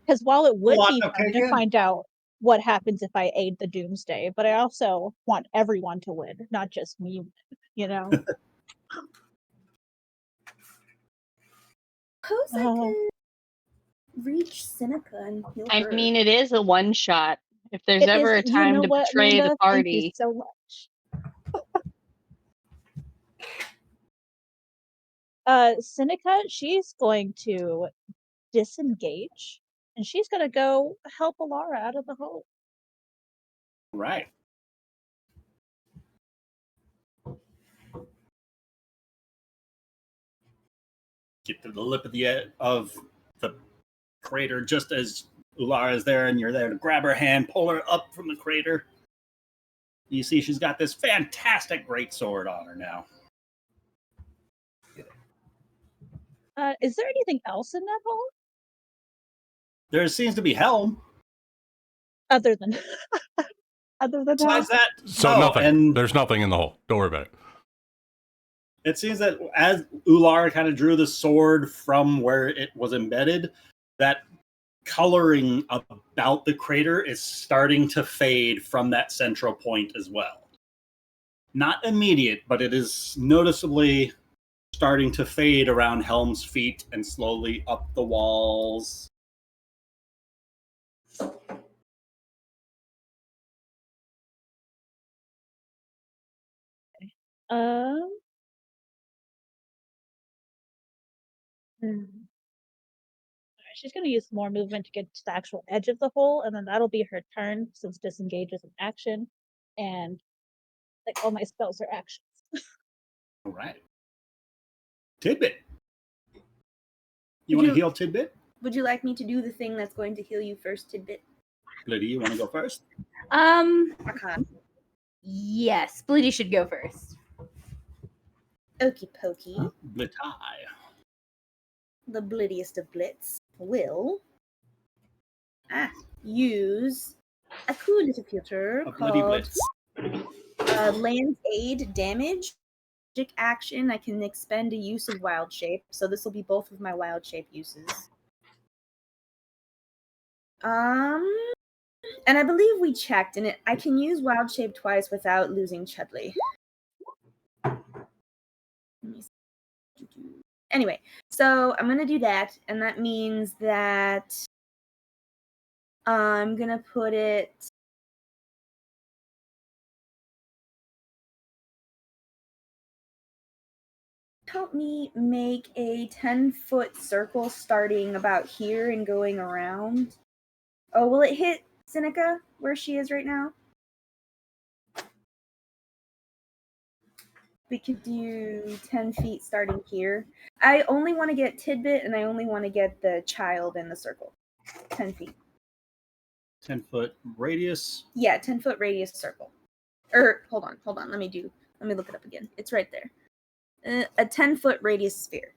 Because while it would Lot be of fun to cake. find out what happens if I aid the doomsday, but I also want everyone to win, not just me, you know? Suppose I Oh. could reach Seneca and heal I her. mean, it is a one shot. If there's It ever is, a time to betray Amanda? the Thank you party, so much. Seneca, she's going to disengage and she's going to go help Alara out of the hole. Right. Get to the lip of the crater just as Ulara is there, and you're there to grab her hand, pull her up from the crater. You see she's got this fantastic great sword on her now. Is there anything else in that hole There seems to be Helm. other than Besides that, So no, nothing. and There's nothing in the hole. Don't worry about it. it seems that as Ular kind of drew the sword from where it was embedded, that coloring about the crater is starting to fade from that central point as well. Not immediate, but it is noticeably starting to fade around Helm's feet and slowly up the walls. Um. She's going to use more movement to get to the actual edge of the hole, and then that'll be her turn since disengage is an action, and like all my spells are actions. All right. Tidbit. You want to heal Tidbit? Would you like me to do the thing that's going to heal you first, Tidbit? Lydia, you want to go first? Arcana. Yes, Blitty should go first. Okie pokey. Blitai. The blittiest of blitz will use a cool little feature A bloody called blitz. Land Aid Damage. Magic action, I can expend a use of Wild Shape, so this will be both of my Wild Shape uses. And I believe we checked, and I can use Wild Shape twice without losing Chudley. Anyway, so I'm gonna do that, and that means that I'm gonna put it. Help me make a 10-foot circle starting about here and going around. Oh, will it hit Seneca where she is right now? We could do 10 feet starting here. I only want to get Tidbit, and I only want to get the child in the circle. 10 feet. 10-foot radius. Yeah, 10-foot radius circle. Hold on. Let me look it up again. It's right there. A 10-foot radius sphere.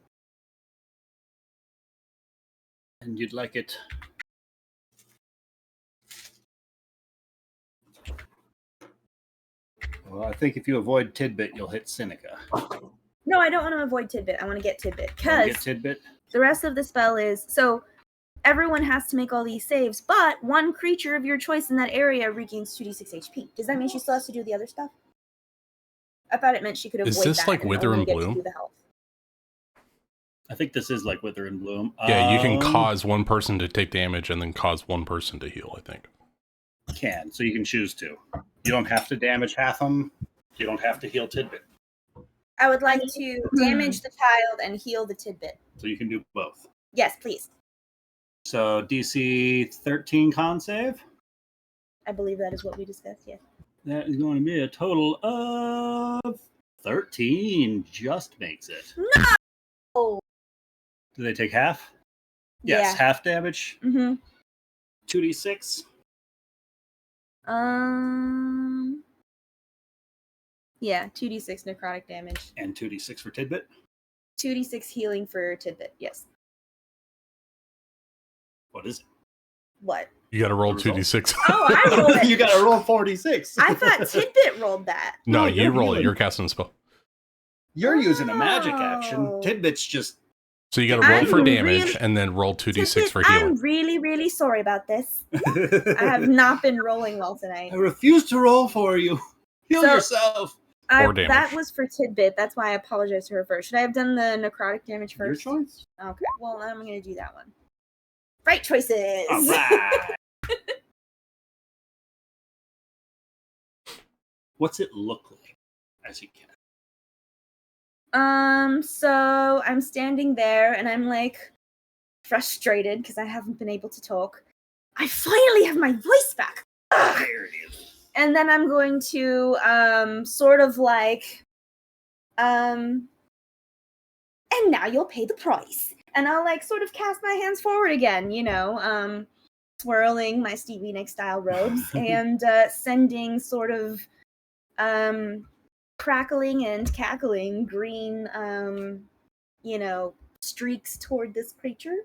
And you'd like it. Well, I think if you avoid Tidbit, you'll hit Seneca. No, I don't want to avoid Tidbit. I want to get Tidbit. Wanna Because get Tidbit? the rest of the spell is... So, everyone has to make all these saves, but one creature of your choice in that area regains 2d6 HP. Does that mean she still has to do the other stuff? I thought it meant she could avoid Is this that like and Wither only and get to Bloom? do the health. I think this is like Wither and Bloom. Yeah, you can cause one person to take damage and then cause one person to heal, I think. Can, so you can choose to. You don't have to damage Hatham. You don't have to heal Tidbit. I would like to damage the child and heal the Tidbit. So you can do both. Yes, please. So DC 13 con save. I believe that is what we discussed, yes. That is going to be a total of 13. Just makes it. No! Do they take half? Yes, Yeah. half damage. Mm-hmm. 2d6. Yeah, 2d6 necrotic damage. And 2d6 for Tidbit. 2d6 healing for Tidbit, yes. What is it? What? You gotta roll The result. 2d6. Oh, I rolled it. You gotta roll 46. I thought Tidbit rolled that. No, No, you you're roll it. healing. You're casting a spell. You're using a magic action. Oh. Tidbit's just. So you gotta roll I'm for damage really- and then roll 2d6 Tidbit, for healing. I'm really, really sorry about this. I have not been rolling well tonight. I refuse to roll for you. Heal So- yourself. Or damage. That was for Tidbit. That's why I apologize to her first. Should I have done the necrotic damage Your first? choice. Okay, well, I'm going to do that one. Right choices. All right. What's it look like as you can? So I'm standing there and I'm like frustrated because I haven't been able to talk. I finally have my voice back. Ugh. There it is. And then I'm going to sort of like and now you'll pay the price. And I'll like sort of cast my hands forward again, you know, swirling my Stevie Nicks style robes and sending sort of crackling and cackling green you know, streaks toward this creature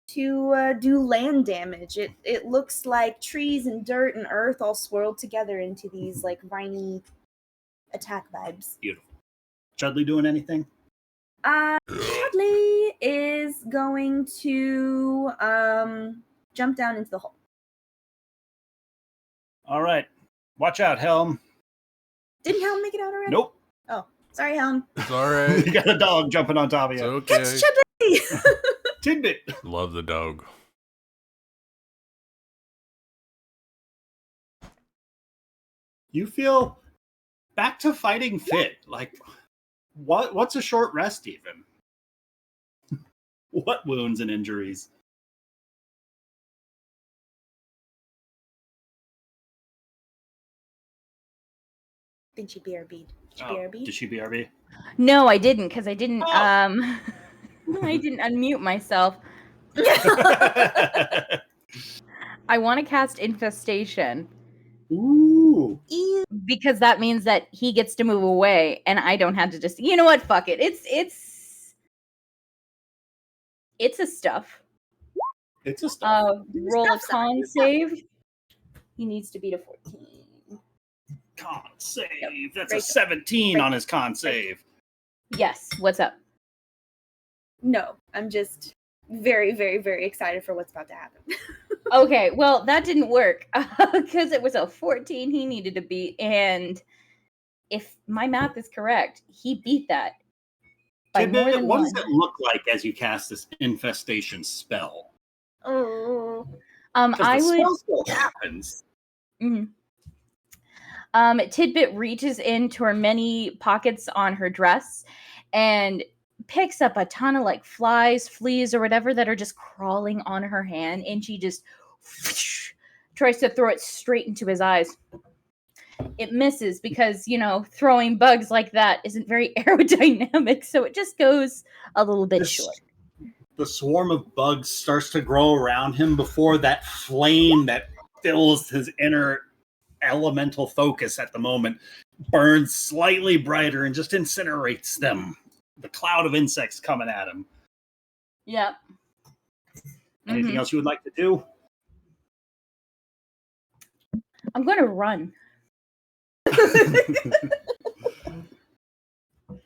to do land damage. It looks like trees and dirt and earth all swirled together into these like viney attack vibes. Beautiful. Chudley doing anything? Chudley is going to jump down into the hole. All right. Watch out, Helm. Didn't Helm make it out already? Nope. Sorry, Helm. It's alright. You got a dog jumping on top of It's you. okay. Catch Chudley! Tidbit. Love the dog. You feel back to fighting fit. Like, what's a short rest even? What wounds and injuries? Think she BRB'd. She Oh, BRB'd? did she BRB? No, I didn't because I didn't. Oh. I didn't unmute myself. I want to cast Infestation Ooh. Ew. because that means that he gets to move away, and I don't have to just. You know what? Fuck it. It's a stuff. It's a stuff. Roll a con save. He needs to beat a 14. Con save. Yep. That's Rachel. a 17 on Rachel. his con save. Yes. What's up? No, I'm just very, very, very excited for what's about to happen. Okay, well, that didn't work because it was a 14 he needed to beat, and if my math is correct, he beat that by more Tidbit, than what one. does it look like as you cast this infestation spell? Oh. Because I the would. spell still happens. Mhm. Tidbit reaches into her many pockets on her dress and picks up a ton of like flies, fleas, or whatever that are just crawling on her hand, and she just tries to throw it straight into his eyes. It misses because, you know, throwing bugs like that isn't very aerodynamic, so it just goes a little bit This- short. The swarm of bugs starts to grow around him before that flame that fills his inner elemental focus at the moment burns slightly brighter and just incinerates them. The cloud of insects coming at him. Yeah. Anything else you would like to do? I'm going to run.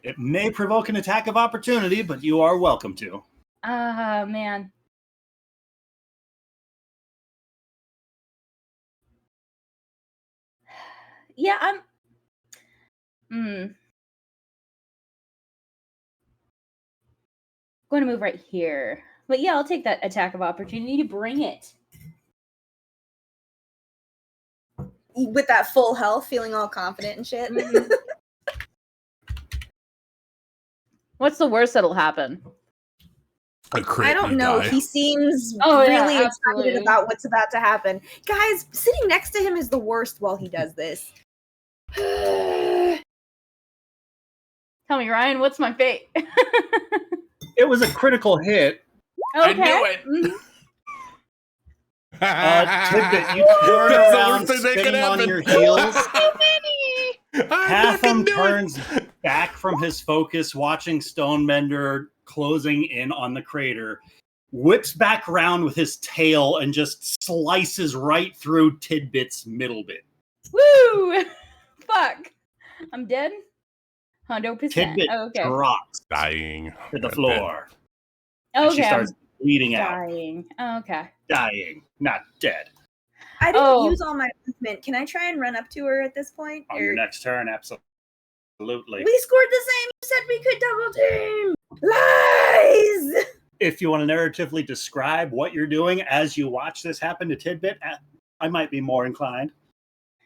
It may provoke an attack of opportunity, but you are welcome to. Ah, man. Yeah, I'm. Going to move right here. But yeah, I'll take that attack of opportunity. Bring it. With that full health, feeling all confident and shit. Mhm. What's the worst that'll happen? A crit, I don't you know. die. He seems Oh, yeah, really absolutely. excited about what's about to happen. Guys, sitting next to him is the worst while he does this. Tell me, Ryan, what's my fate? It was a critical hit. I knew it. Mhm. Tidbit, you turn That's the around, worst thing that could spinning on happen. your heels. I fucking Hatham knew it. turns back from his focus, watching Stonebender closing in on the crater, whips back around with his tail and just slices right through Tidbit's middle bit. Woo! Fuck. I'm dead? 100%. Tidbit Okay. drops Dying. to the Dead. floor. And she Okay. starts bleeding out, Dying. Okay. dying, not dead. I didn't Oh. use all my movement. Can I try and run up to her at this point? On Or- your next turn, absolutely. We scored the same. You said we could double team. Lies. If you want to narratively describe what you're doing as you watch this happen to Tidbit, I might be more inclined.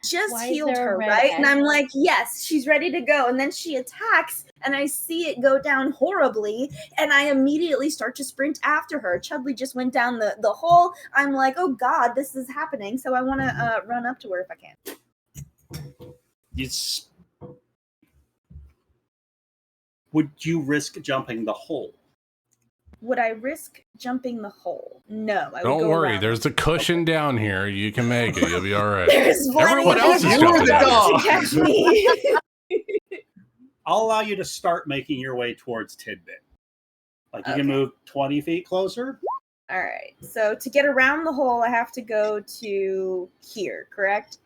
Just Why is healed there a her, red right? And egg? I'm like, yes, she's ready to go. And then she attacks, and I see it go down horribly, and I immediately start to sprint after her. Chudley just went down the hole. I'm like, oh god, this is happening. So I want to run up to her if I can. Would you risk jumping the hole? Would I risk jumping the hole? No. I would Don't go worry, around. there's a cushion down here. You can make it. You'll be all right. There's plenty Everyone of else is people jumping that down. want to catch me. I'll allow you to start making your way towards Tidbit. Like you can Okay. move 20 feet closer. All right. So to get around the hole, I have to go to here, correct?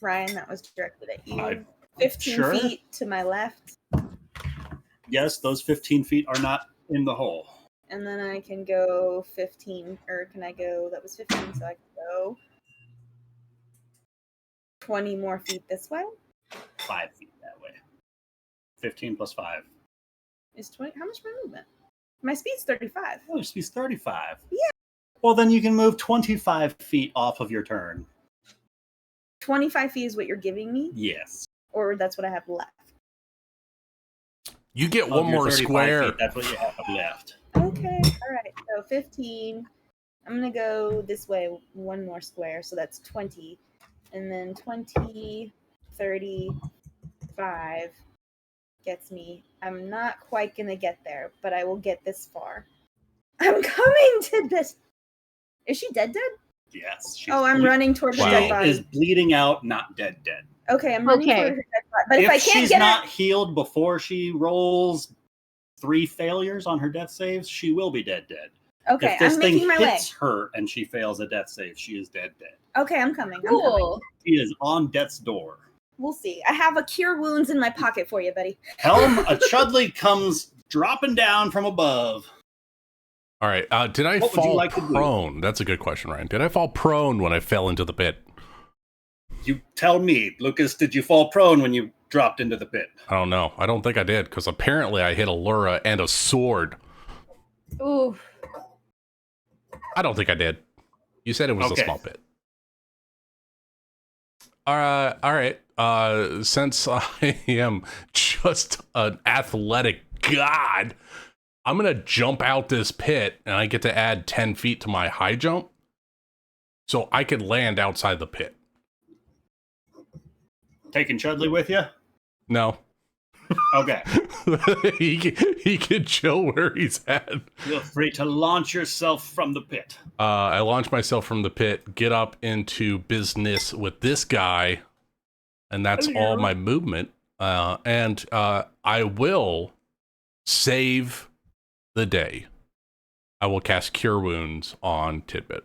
Ryan, that was directed at you. 15 Sure. feet to my left. Yes, those 15 feet are not in the hole. And then I can go 15, or can I go, that was 15, so I can go 20 more feet this way. 5 feet that way. 15 plus 5. Is 20, how much my movement? My speed's 35. Oh, your speed's 35. Yeah. Well, then you can move 25 feet off of your turn. 25 feet is what you're giving me? Yes. Or that's what I have left? You get Of one your more 35 square. feet, that's what you have left. Okay, alright. So 15. I'm gonna go this way one more square, so that's 20. And then 20, 35 gets me. I'm not quite gonna get there, but I will get this far. I'm coming, Tidbit! Is she dead? Yes. she's Oh, I'm ble- running toward her Wow. dead She body. is bleeding out, not dead. Okay, I'm running Okay. toward her dead body. But if I can't she's get not her... healed before she rolls 3 failures on her death saves, she will be dead. Okay, If this I'm thing making my way. hits her and she fails a death save, she is dead. Okay, I'm coming. I'm coming. Cool. She is on death's door. We'll see. I have a cure wounds in my pocket for you, buddy. Helm, a Chudley comes dropping down from above. All right. Did I What would you fall like to do? prone? That's a good question, Ryan. Did I fall prone when I fell into the pit? You tell me, Lucas, did you fall prone when you dropped into the pit? I don't know. I don't think I did, because apparently I hit a Lura and a sword. Ooh. I don't think I did. You said it was Okay. a small pit. All right. Since I am just an athletic god, I'm going to jump out this pit, and I get to add 10 feet to my high jump, so I could land outside the pit. Taking Chudley with you? No. Okay. he can chill where he's at. Feel free to launch yourself from the pit. I launch myself from the pit, get up into business with this guy, and that's all my movement. And I will save the day. I will cast Cure Wounds on Tidbit.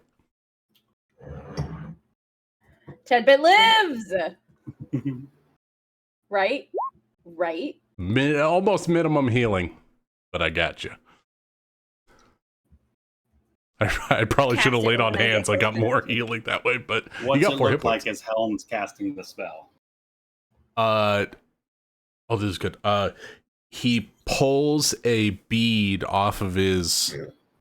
Tidbit lives. Right? Right? Almost minimum healing, but I got you. I probably Cast should have it laid on when I get hands. I got closer. more healing that way, but What's you got it 4 hit look like points. as Helm's casting the spell? Oh, this is good. He pulls a bead off of his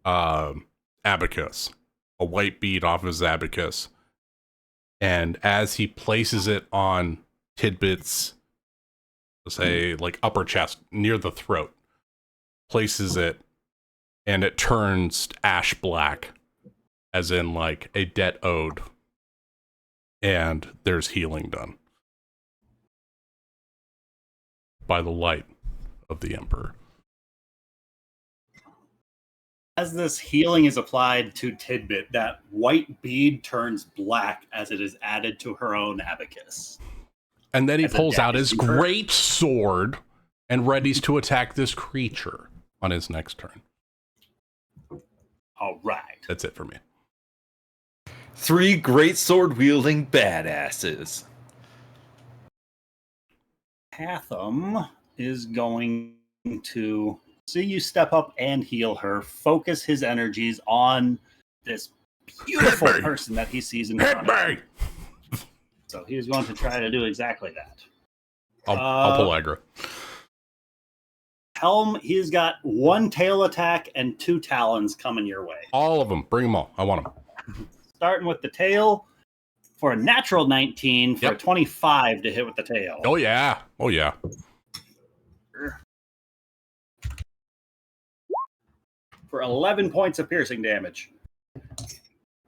abacus, a white bead off his abacus, and as he places it on Tidbit's, say, like upper chest near the throat, places it, and it turns ash black, as in like a debt owed, and there's healing done by the light of the Emperor. As this healing is applied to Tidbit, that white bead turns black as it is added to her own abacus. And then he As a pulls out debt his is incurred. great sword and readies to attack this creature on his next turn. All right. That's it for me. 3 great sword wielding badasses. Hatham is going to see you step up and heal her, focus his energies on this beautiful Hit me. person that he sees in Hit front of him. me! So he's going to try to do exactly that. I'll pull aggro. Helm, he's got 1 tail attack and 2 talons coming your way. All of them. Bring them all. I want them. Starting with the tail for a natural 19 for a 25 to hit with the tail. Oh, yeah. Oh, yeah. For 11 points of piercing damage.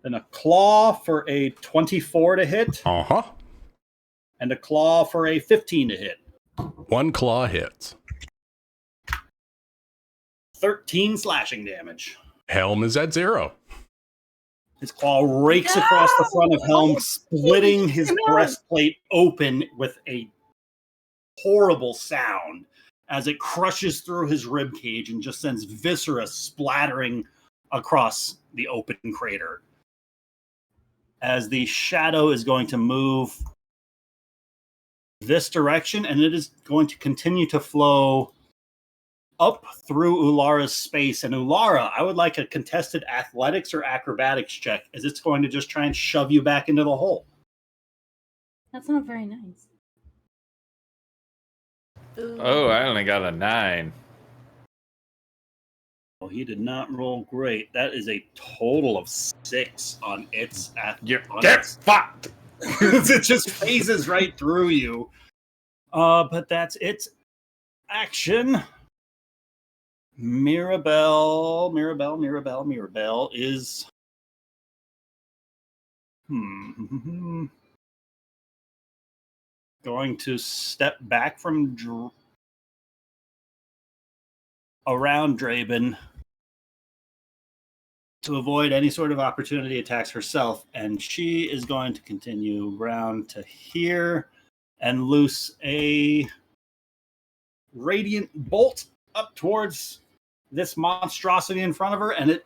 Then a claw for a 24 to hit. Uh-huh. And a claw for a 15 to hit. 1 claw hits. 13 slashing damage. Helm is at 0. His claw rakes across the front of Helm, splitting his breastplate open with a horrible sound as it crushes through his rib cage and just sends viscera splattering across the open crater. As the shadow is going to move this direction, and it is going to continue to flow up through Ulara's space. And Ulara, I would like a contested athletics or acrobatics check, as it's going to just try and shove you back into the hole. That's not very nice. Oh, I only got a 9. Well, he did not roll great. That is a total of 6 on its Get fucked! It just phases right through you. But that's its action. Mirabelle is going to step back from around Draben to avoid any sort of opportunity attacks herself, and she is going to continue round to here and loose a radiant bolt up towards this monstrosity in front of her, and it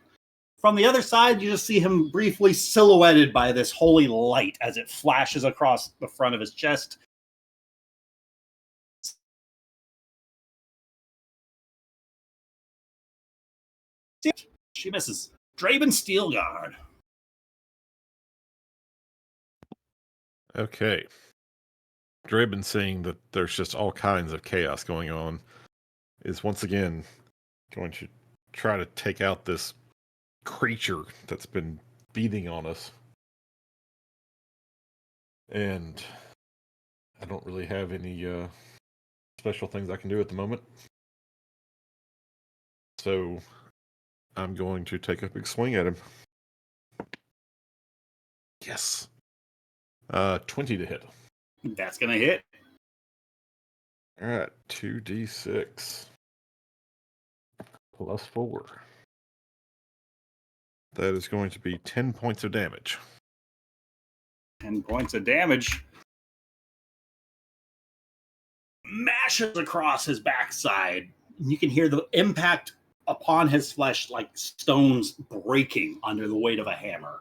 from the other side you just see him briefly silhouetted by this holy light as it flashes across the front of his chest. She misses. Draben Steelguard. Okay. Draben, seeing that there's just all kinds of chaos going on, is once again going to try to take out this creature that's been beating on us. And I don't really have any special things I can do at the moment. So I'm going to take a big swing at him. Yes. 20 to hit. That's going to hit. All right, 2d6 plus 4. That is going to be 10 points of damage. 10 points of damage. Mashes across his backside. You can hear the impact upon his flesh like stones breaking under the weight of a hammer.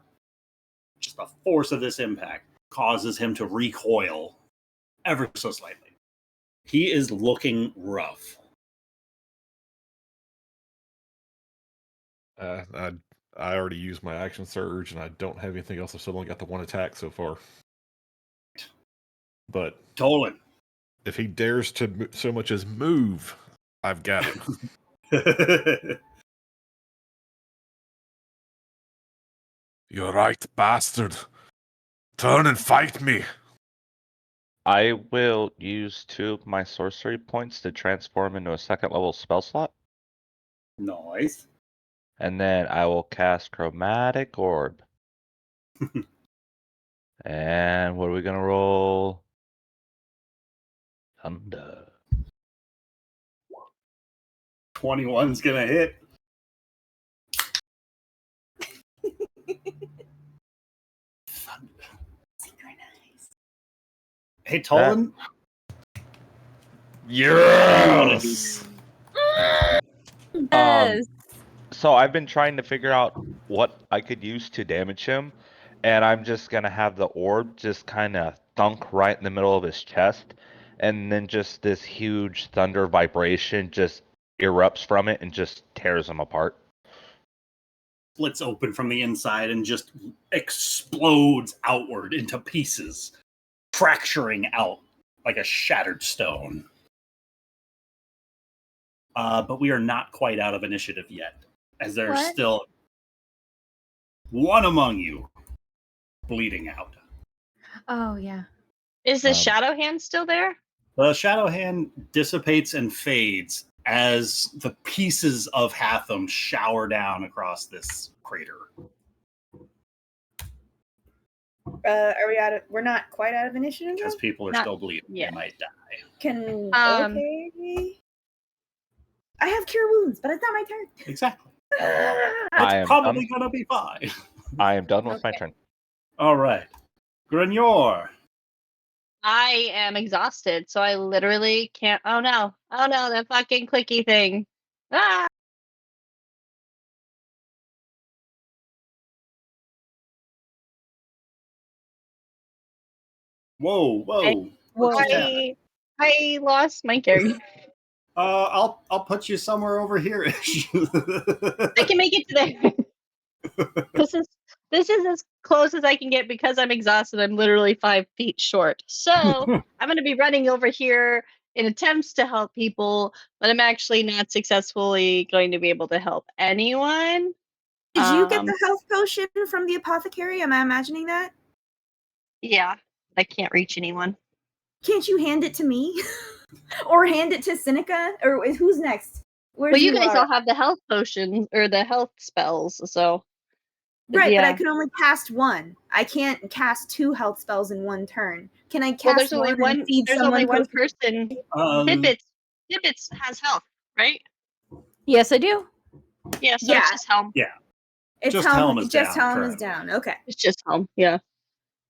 Just the force of this impact causes him to recoil ever so slightly. He is looking rough. I already used my action surge, and I don't have anything else. I've still only got the one attack so far. But Tolan. if he dares to so much as move, I've got him. You're right, bastard. Turn and fight me. I will use 2 of my sorcery points to transform into a 2nd level spell slot. Nice. And then I will cast Chromatic Orb. And what are we going to roll? Thunder. 21's gonna hit. Hey, Tolan. Yes. Yes. So I've been trying to figure out what I could use to damage him, and I'm just gonna have the orb just kind of thunk right in the middle of his chest, and then just this huge thunder vibration just erupts from it and just tears him apart. Splits open from the inside and just explodes outward into pieces, fracturing out like a shattered stone. But we are not quite out of initiative yet, as there's What? still one among you bleeding out. Oh yeah. Is the Um, shadow hand still there? The shadow hand dissipates and fades as the pieces of Hatham shower down across this crater. Are we out of? We're not quite out of initiative. Because Though? people are Not still bleeding. yet. They might die. Can Um, I have cure wounds, but it's not my turn. Exactly. I It's am probably done. going to be fine. I am done with my Okay. turn. All right. Grignor. I am exhausted, so I literally can't. Oh no! Oh no! That fucking clicky thing. Ah! Whoa. Whoa. What just happened? I lost my character. I'll put you somewhere over here. I can make it to there. This is as close as I can get because I'm exhausted. I'm literally 5 feet short. So I'm going to be running over here in attempts to help people, but I'm actually not successfully going to be able to help anyone. Did you get the health potion from the apothecary? Am I imagining that? Yeah, I can't reach anyone. Can't you hand it to me, or hand it to Seneca, or who's next? Where's Well, you guys Ulara? all have the health potions or the health spells, so Right, but I yeah. can only cast one. I can't cast 2 health spells in one turn. Can I cast Well, there's only one and one. feed There's someone only one potion? person. Tibbets has health, right? Yes, I do. Yeah, so Yeah. it's just Helm. It's Just Helm. Helm is Just down, Helm is correct. down. Okay. It's just Helm. Yeah,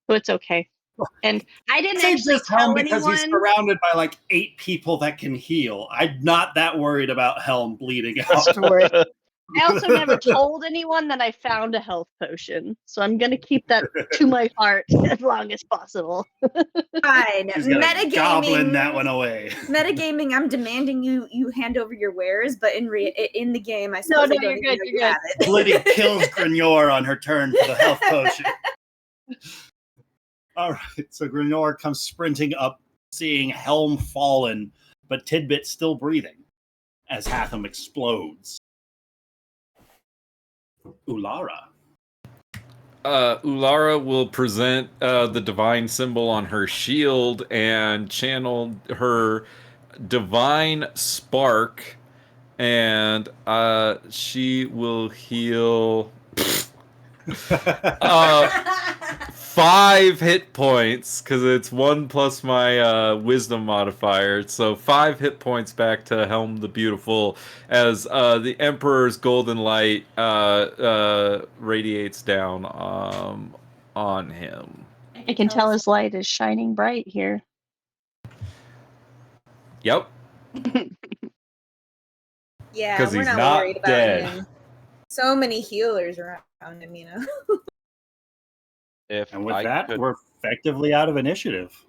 so it's okay. And I didn't Say actually just Helm tell because anyone. he's surrounded by like 8 people that can heal. I'm not that worried about Helm bleeding out. Sure. I also never told anyone that I found a health potion, so I'm gonna keep that to my heart as long as possible. Fine. He's gonna goblin Metagaming. that one away. Metagaming. I'm demanding you hand over your wares, but in the game, I suppose No, I don't you're even good, know you're you have it. Blitty kills Grignor on her turn for the health potion. All right, so Grignor comes sprinting up, seeing Helm fallen, but Tidbit still breathing as Hatham explodes. Ulara. Ulara will present the divine symbol on her shield and channel her divine spark, and she will heal 5 hit points because it's 1 plus my wisdom modifier. So 5 hit points back to Helm the Beautiful as the Emperor's golden light radiates down on him. I can tell his light is shining bright here. Yep. Yeah, 'Cause we're he's not not worried about dead. him. So many healers around him, you know. If And with I that, could we're effectively out of initiative.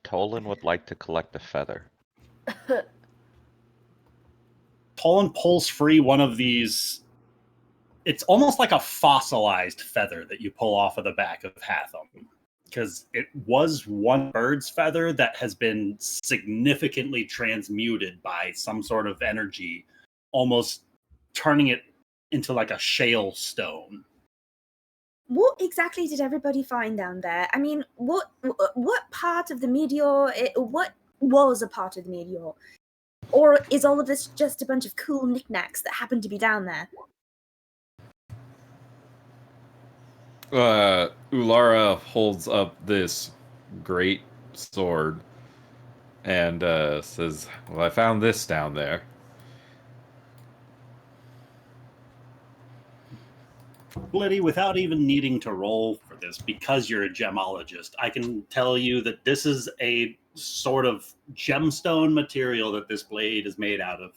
Tolan would like to collect a feather. Tolan pulls free one of these. It's almost like a fossilized feather that you pull off of the back of Hatham, because it was one bird's feather that has been significantly transmuted by some sort of energy, almost turning it into like a shale stone. What exactly did everybody find down there? I mean, what part of the meteor? What was a part of the meteor? Or is all of this just a bunch of cool knickknacks that happened to be down there? Ulara holds up this great sword and says, "Well, I found this down there." Blitty, without even needing to roll for this, because you're a gemologist, I can tell you that this is a sort of gemstone material that this blade is made out of,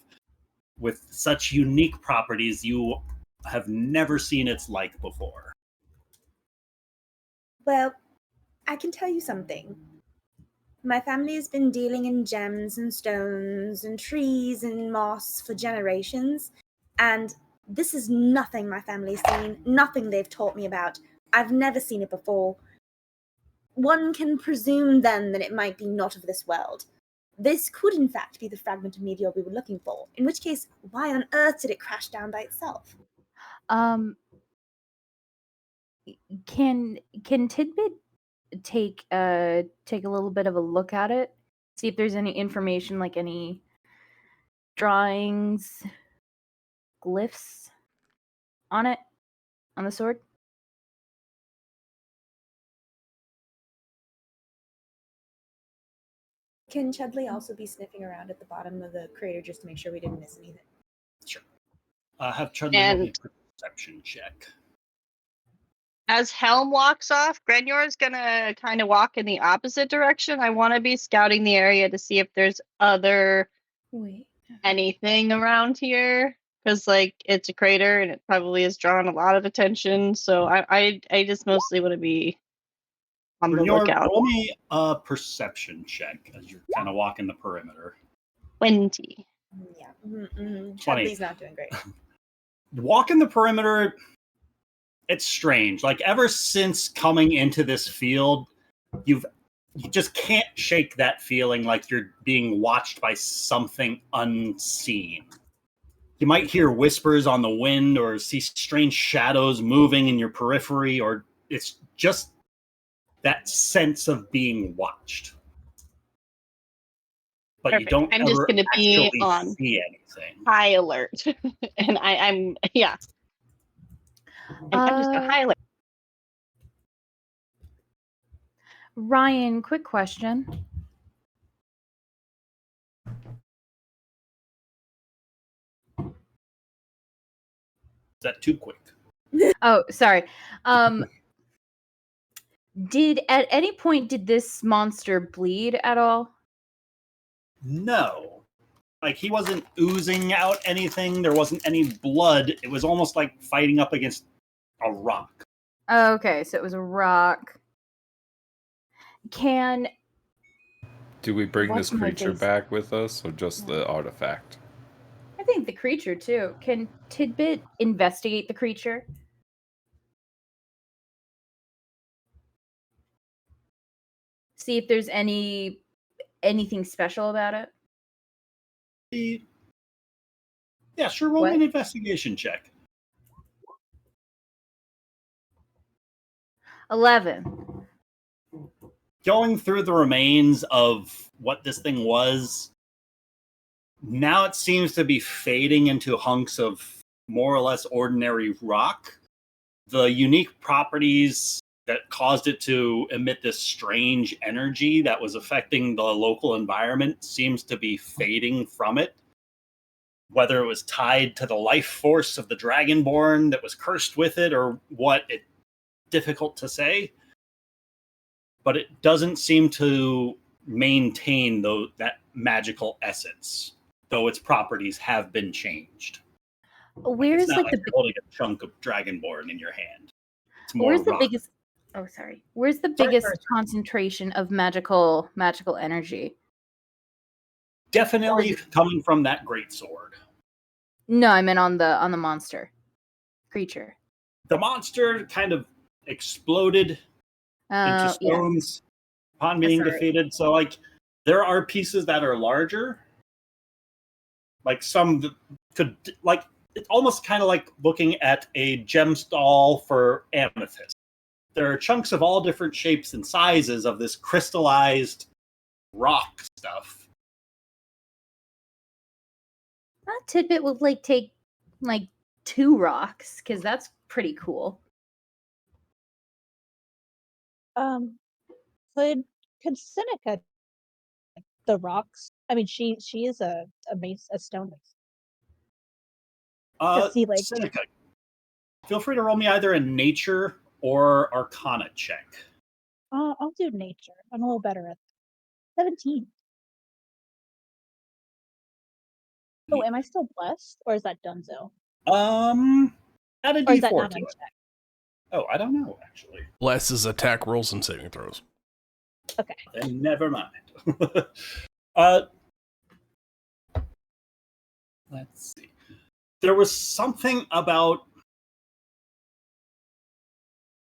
with such unique properties you have never seen its like before. Well, I can tell you something. My family has been dealing in gems and stones and trees and moss for generations, and this is nothing my family's seen, nothing they've taught me about. I've never seen it before. One can presume then that it might be not of this world. This could in fact be the fragment of meteor we were looking for, in which case, why on earth did it crash down by itself? Can Tidbit take a little bit of a look at it? See if there's any information, like any drawings, glyphs on it, on the sword? Can Chudley also be sniffing around at the bottom of the crater just to make sure we didn't miss anything? Sure. Have Chudley roll me a perception check. As Helm walks off, Grenyor is gonna kind of walk in the opposite direction. I want to be scouting the area to see if there's anything around here, because like it's a crater and it probably has drawn a lot of attention. So I just mostly want to be on the Grenyor, lookout. roll me a perception check as you're kind of walking the perimeter. 20. Yeah. Chudley's not doing great. Walking the perimeter, it's strange. Like, ever since coming into this field, you just can't shake that feeling like you're being watched by something unseen. You might hear whispers on the wind or see strange shadows moving in your periphery, or it's just that sense of being watched. But Perfect. you don't I'm ever just gonna be actually on see anything. high alert. And I'm just a high alert. Ryan, quick question. Is that too quick? Oh, sorry. At any point did this monster bleed at all? No. Like, he wasn't oozing out anything. There wasn't any blood. It was almost like fighting up against a rock. Oh, okay, so it was a rock. Do we bring What's this my creature face? back with us, or just the artifact? I think the creature too. Can Tidbit investigate the creature? See if there's anything special about it? Yeah, sure, roll me an investigation check. 11. Going through the remains of what this thing was, now it seems to be fading into hunks of more or less ordinary rock. The unique properties that caused it to emit this strange energy that was affecting the local environment seems to be fading from it. Whether it was tied to the life force of the Dragonborn that was cursed with it or what, it's difficult to say. But it doesn't seem to maintain that magical essence, though its properties have been changed. Where's It's not like like the you're holding a chunk of Dragonborn in your hand. It's more where's the rock. biggest Oh, sorry. Where's the Sorry, biggest sorry. concentration of magical energy? Definitely coming from that great sword. No, I meant on the monster creature. The monster kind of exploded into Yeah. stones upon That's being all right. defeated. So, like, there are pieces that are larger. Like, some that could, like, it's almost kind of like looking at a gemstone for amethyst. There are chunks of all different shapes and sizes of this crystallized rock stuff. That tidbit would like take like 2 rocks because that's pretty cool. Could Seneca the rocks? I mean, she is a stone mason. See, like, Seneca, feel free to roll me either a nature or arcana check. I'll do nature. I'm a little better at that. 17. Oh, am I still blessed, or is that Dunzo? Add a Or is that d4 not to on it. check? Oh, I don't know, actually. Blesses attack rolls and saving throws. Okay. Then never mind. Let's see. There was something about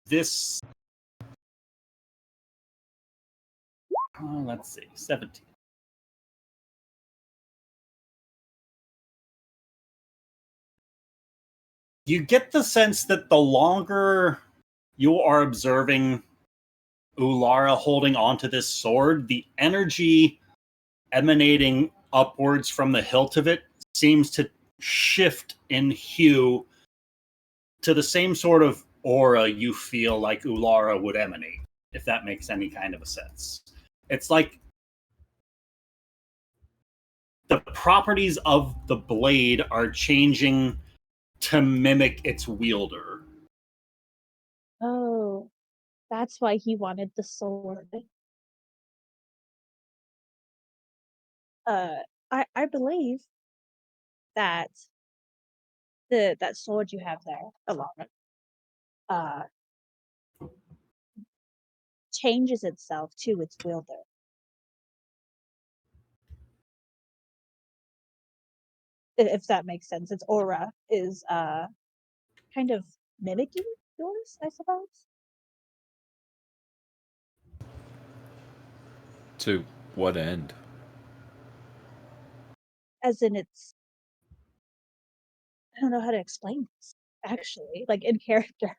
this. Let's see. 17. You get the sense that the longer you are observing Ulara holding onto this sword, the energy emanating upwards from the hilt of it seems to shift in hue to the same sort of aura you feel like Ulara would emanate, if that makes any kind of a sense. It's like the properties of the blade are changing to mimic its wielder. Oh, that's why he wanted the sword. I believe that that sword you have there, Alana, changes itself to its wielder. If that makes sense, its aura is kind of mimicking yours, I suppose. To what end? As in, it's, I don't know how to explain this. Actually, like in character,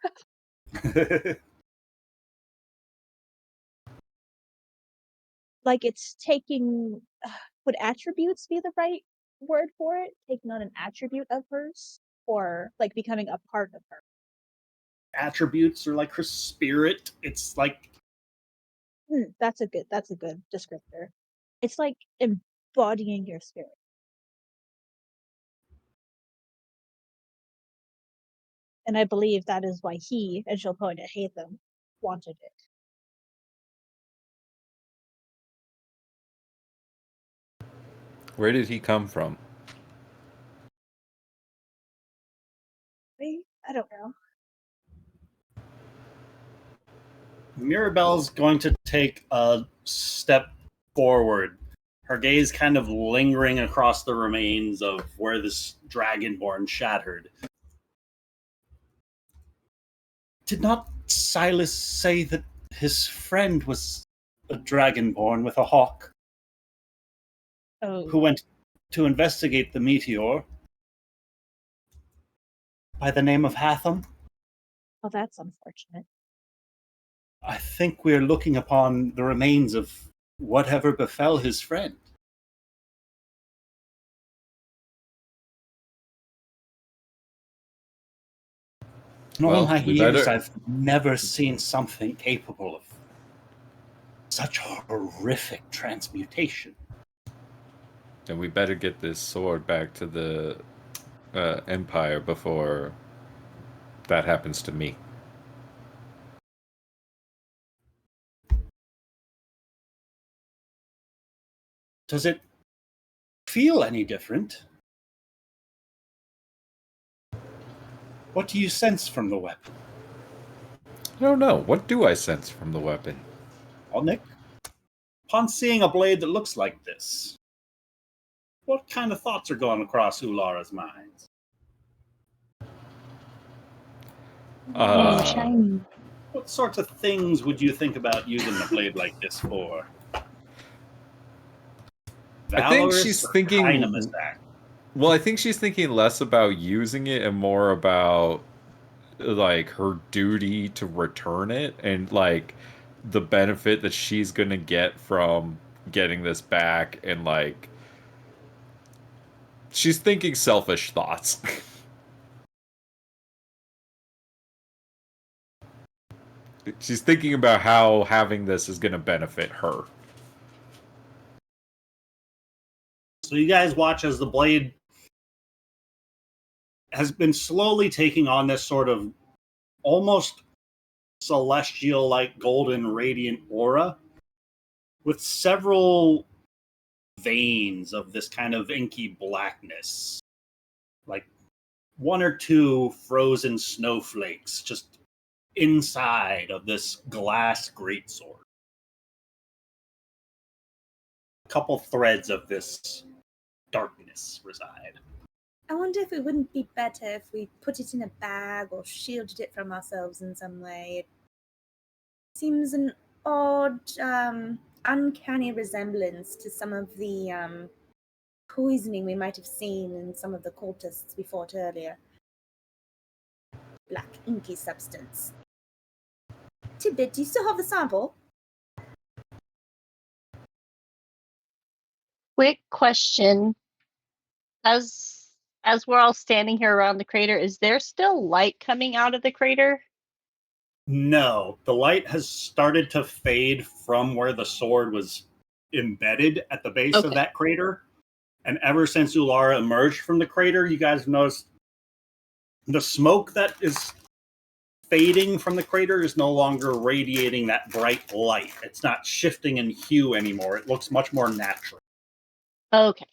like it's taking. Would attributes be the right word for it? Taking on an attribute of hers, or like becoming a part of her. Attributes are like her spirit. It's like That's a good descriptor. It's like embodying your spirit. And I believe that is why he, and she'll point at Hatham, wanted it. Where did he come from? I don't know. Mirabelle's going to take a step forward, her gaze kind of lingering across the remains of where this dragonborn shattered. Did not Silas say that his friend was a dragonborn with a hawk Oh, who went to investigate the meteor by the name of Hatham? well, that's unfortunate. I think we're looking upon the remains of whatever befell his friend. In all my years, I've never seen something capable of such horrific transmutation. And we better get this sword back to the Empire before that happens to me. Does it feel any different? What do you sense from the weapon? don't know. What do I sense from the weapon? Well, Nick, upon seeing a blade that looks like this, what kind of thoughts are going across Ulara's mind? Shiny. What sorts of things would you think about using a blade like this for? I think Valorous she's or thinking. Dynamis act? Well, I think she's thinking less about using it and more about like her duty to return it and like the benefit that she's gonna get from getting this back, and like she's thinking selfish thoughts. She's thinking about how having this is gonna benefit her. So you guys watch as the blade has been slowly taking on this sort of almost celestial-like golden radiant aura with several veins of this kind of inky blackness, like one or two frozen snowflakes just inside of this glass greatsword. A couple threads of this darkness reside. I wonder if it wouldn't be better if we put it in a bag or shielded it from ourselves in some way. It seems an odd, uncanny resemblance to some of the poisoning we might have seen in some of the cultists we fought earlier. Black, inky substance. Tidbit, do you still have the sample? Quick question. As we're all standing here around the crater, is there still light coming out of the crater? No, the light has started to fade from where the sword was embedded at the base of that crater. And ever since Ulara emerged from the crater, you guys noticed the smoke that is fading from the crater is no longer radiating that bright light. It's not shifting in hue anymore. It looks much more natural. Okay.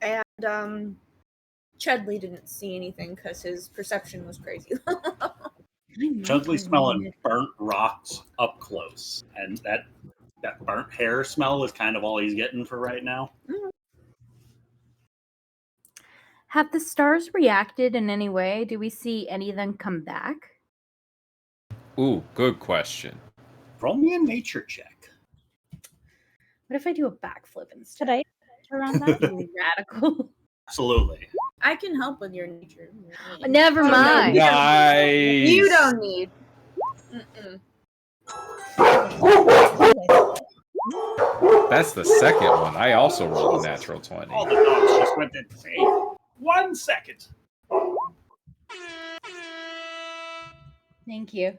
And Chudley didn't see anything because his perception was crazy. Chudley's smelling burnt rocks up close, and that burnt hair smell is kind of all he's getting for right now. Have the stars reacted in any way? Do we see any of them come back? Ooh, good question. Roll me a nature check. What if I do a backflip instead? Could I around that? Really radical. Absolutely. I can help with your nature. Never Oh, no, mind. Nice. You don't need. Mm-mm. That's the second one. I also rolled a natural 20. All the dogs just went insane. 1 second. Thank you.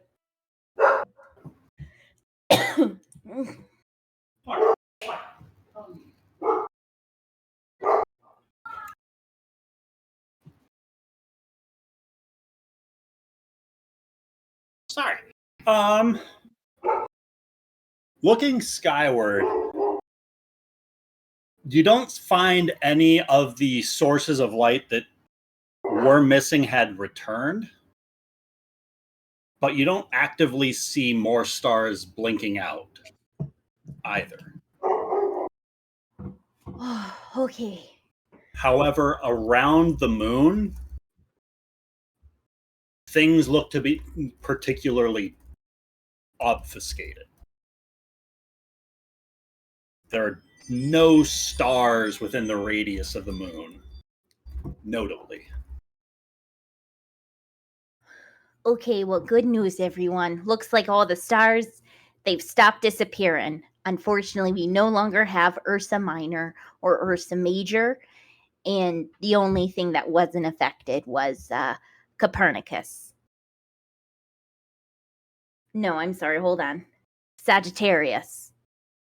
Sorry. Looking skyward, you don't find any of the sources of light that were missing had returned, but you don't actively see more stars blinking out either. Okay. However, around the moon, things look to be particularly obfuscated. There are no stars within the radius of the moon, notably. Okay, well, good news, everyone. Looks like all the stars, they've stopped disappearing. Unfortunately, we no longer have Ursa Minor or Ursa Major, and the only thing that wasn't affected was Copernicus. No, I'm sorry, hold on. Sagittarius,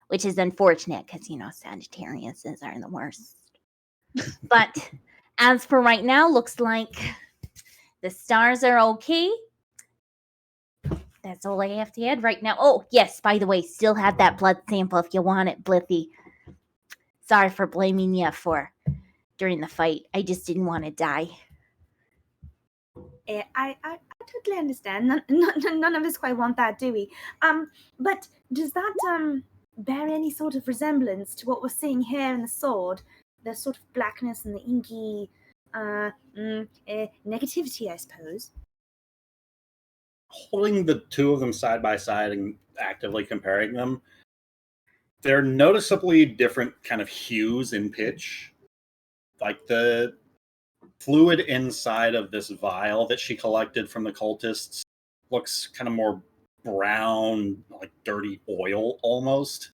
which is unfortunate because, Sagittariuses are the worst. But as for right now, looks like the stars are okay. That's all I have to add right now. Oh, yes, by the way, still have that blood sample if you want it, Blithy. Sorry for blaming you for during the fight. I just didn't want to die. I totally understand. None of us quite want that, do we? But does that bear any sort of resemblance to what we're seeing here in the sword? The sort of blackness and the inky negativity, I suppose. Holding the two of them side by side and actively comparing them, they're noticeably different kind of hues in pitch. Like the fluid inside of this vial that she collected from the cultists looks kind of more brown, like dirty oil almost.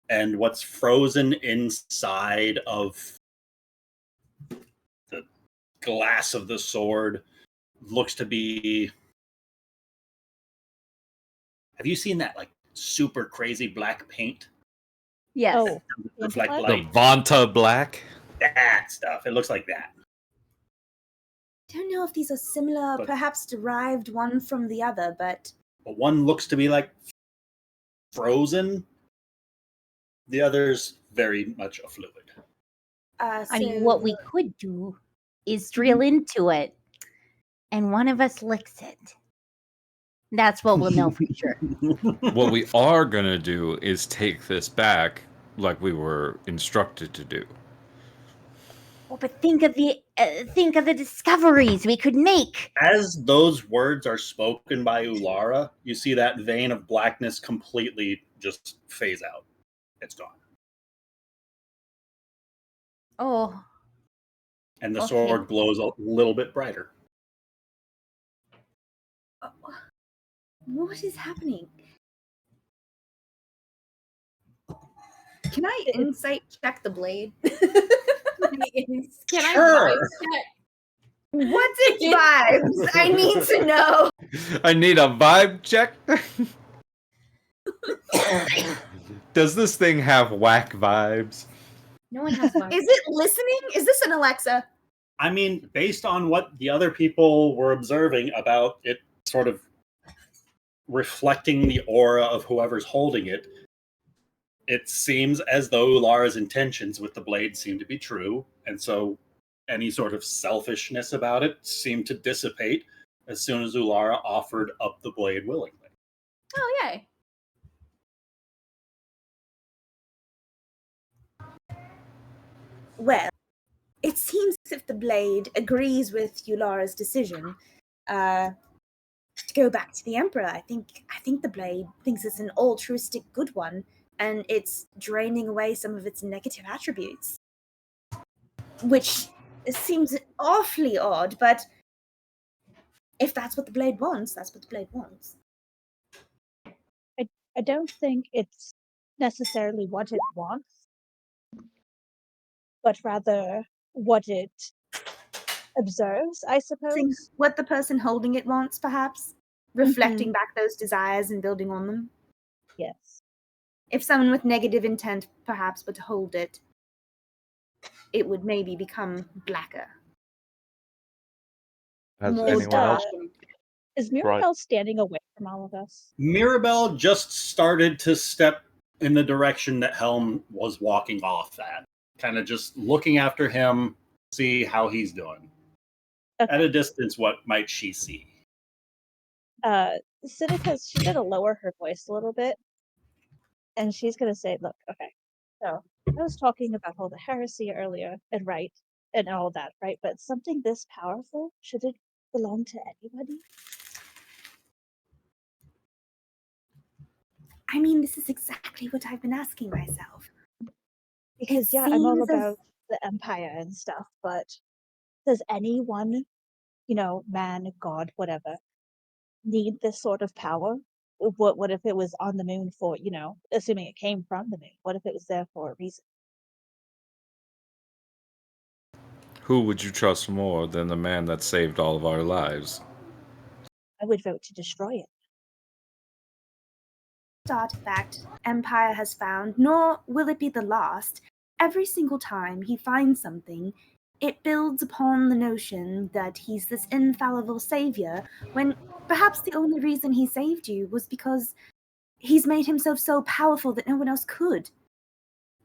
And what's frozen inside of the glass of the sword looks to be... Have you seen that like super crazy black paint? Yes. Oh, Reflect black? The light. Vanta Black. That stuff. It looks like that. Don't know if these are similar, But- perhaps derived one from the other, but But one looks to be like frozen. The other's very much a fluid. I mean, what we could do is drill into it, and one of us licks it. That's what we'll know for sure. What we are gonna do is take this back like we were instructed to do. Oh, but think of the discoveries we could make. As those words are spoken by Ulara, you see that vein of blackness completely just phase out. It's gone. Oh, And the Okay. sword glows a little bit brighter. what is happening? Can I insight check the blade? Can Sure. I vibe check? What's its vibes? I need to know. I need a vibe check. Does this thing have whack vibes? no one has one. Is it listening? Is this an Alexa? I mean, based on what the other people were observing about it sort of reflecting the aura of whoever's holding it, it seems as though Ulara's intentions with the blade seem to be true, and so any sort of selfishness about it seemed to dissipate as soon as Ulara offered up the blade willingly. Oh, yay. Well, it seems as if the blade agrees with Ulara's decision to go back to the Emperor. I think the blade thinks it's an altruistic good one, and it's draining away some of its negative attributes. Which seems awfully odd, but if that's what the blade wants, that's what the blade wants. I don't think it's necessarily what it wants, but rather what it observes, I Think suppose. what the person holding it wants, perhaps? Reflecting back those desires and building on them. Yes. If someone with negative intent, perhaps, were to hold it, it would maybe become blacker. Has More anyone dark. else? Is Right. Mirabelle standing away from all of us? Mirabelle just started to step in the direction that Helm was walking off at, kind of just looking after him, see how he's doing. Okay. At a distance, what might she see? Sinica's, she's gonna lower her voice a little bit, and she's gonna say, "Look, okay, so I was talking about all the heresy earlier, and right, and all that, right? But something this powerful, should it belong to anybody?" I mean, this is exactly what I've been asking myself. Because It yeah, I'm all seems as- about the Empire and stuff, but does anyone, man, god, whatever, need this sort of power? What if it was on the moon for, assuming it came from the moon? What if it was there for a reason? Who would you trust more than the man that saved all of our lives? I would vote to destroy it. Artifact Empire has found, nor will it be the last. Every single time he finds something, it builds upon the notion that he's this infallible savior, when perhaps the only reason he saved you was because he's made himself so powerful that no one else could.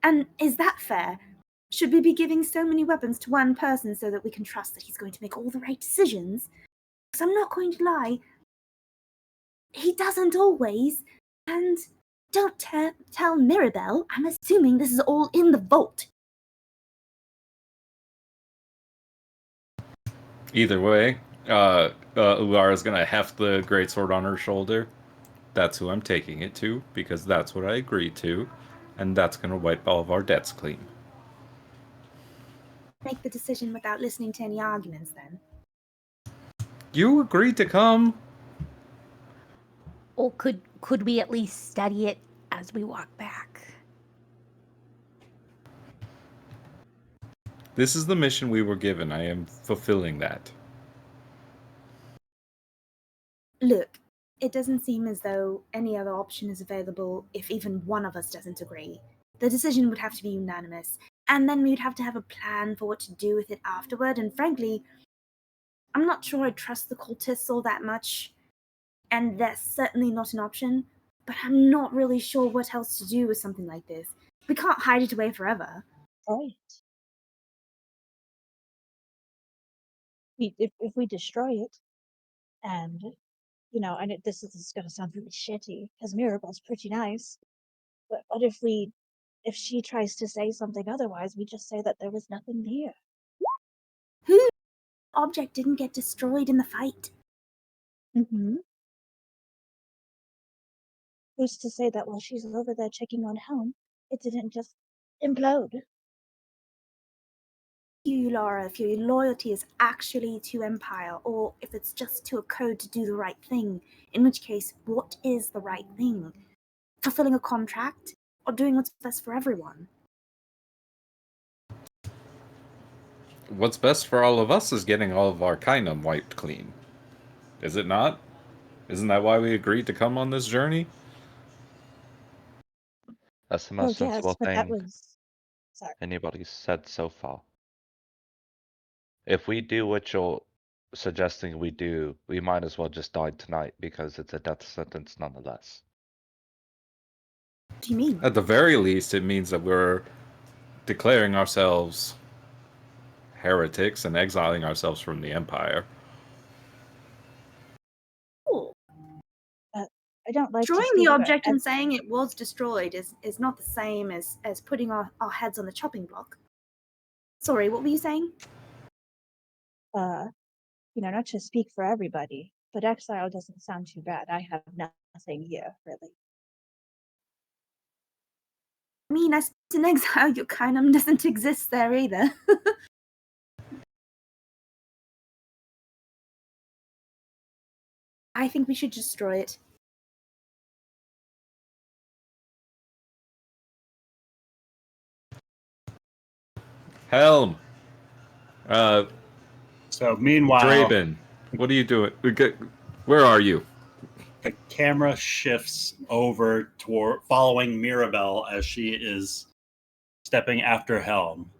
And is that fair? Should we be giving so many weapons to one person so that we can trust that he's going to make all the right decisions? Because I'm not going to lie, he doesn't always. And don't tell Mirabelle, I'm assuming this is all in the vault. Either way, Ulara's gonna heft the greatsword on her shoulder. That's who I'm taking it to, because that's what I agreed to, and that's gonna wipe all of our debts clean. Make the decision without listening to any arguments, then. You agreed to come. Or could we at least study it as we walk back? This is the mission we were given. I am fulfilling that. Look, it doesn't seem as though any other option is available if even one of us doesn't agree. The decision would have to be unanimous, and then we'd have to have a plan for what to do with it afterward, and frankly, I'm not sure I trust the cultists all that much, and that's certainly not an option, but I'm not really sure what else to do with something like this. We can't hide it away forever. Right. If we destroy it, and and this is going to sound really shitty because Mirabelle's pretty nice, but what if she tries to say something otherwise, we just say that there was nothing there. Whose object didn't get destroyed in the fight? Mm-hmm. Who's to say that while she's over there checking on Helm, it didn't just implode? You, Laura, if your loyalty is actually to Empire, or if it's just to a code to do the right thing, in which case, what is the right thing? Fulfilling a contract, or doing what's best for everyone? What's best for all of us is getting all of our Kainum wiped clean. Is it not? Isn't that why we agreed to come on this journey? That's the Oh most sensible yes, but that thing was sorry. anybody's said so far. If we do what you're suggesting we do, we might as well just die tonight because it's a death sentence nonetheless. What do you mean? At the very least, it means that we're declaring ourselves heretics and exiling ourselves from the Empire. Cool. I don't like Destroying to the speak for object and saying it was destroyed is not the same as putting our heads on the chopping block. Sorry, what were you saying? not to speak for everybody, but exile doesn't sound too bad. I have nothing here, really. I mean, as in exile, your Kainum doesn't exist there either. I think we should destroy it. Helm! So meanwhile, Draven, what are you doing? Where are you? the camera shifts over toward following Mirabelle as she is stepping after Helm.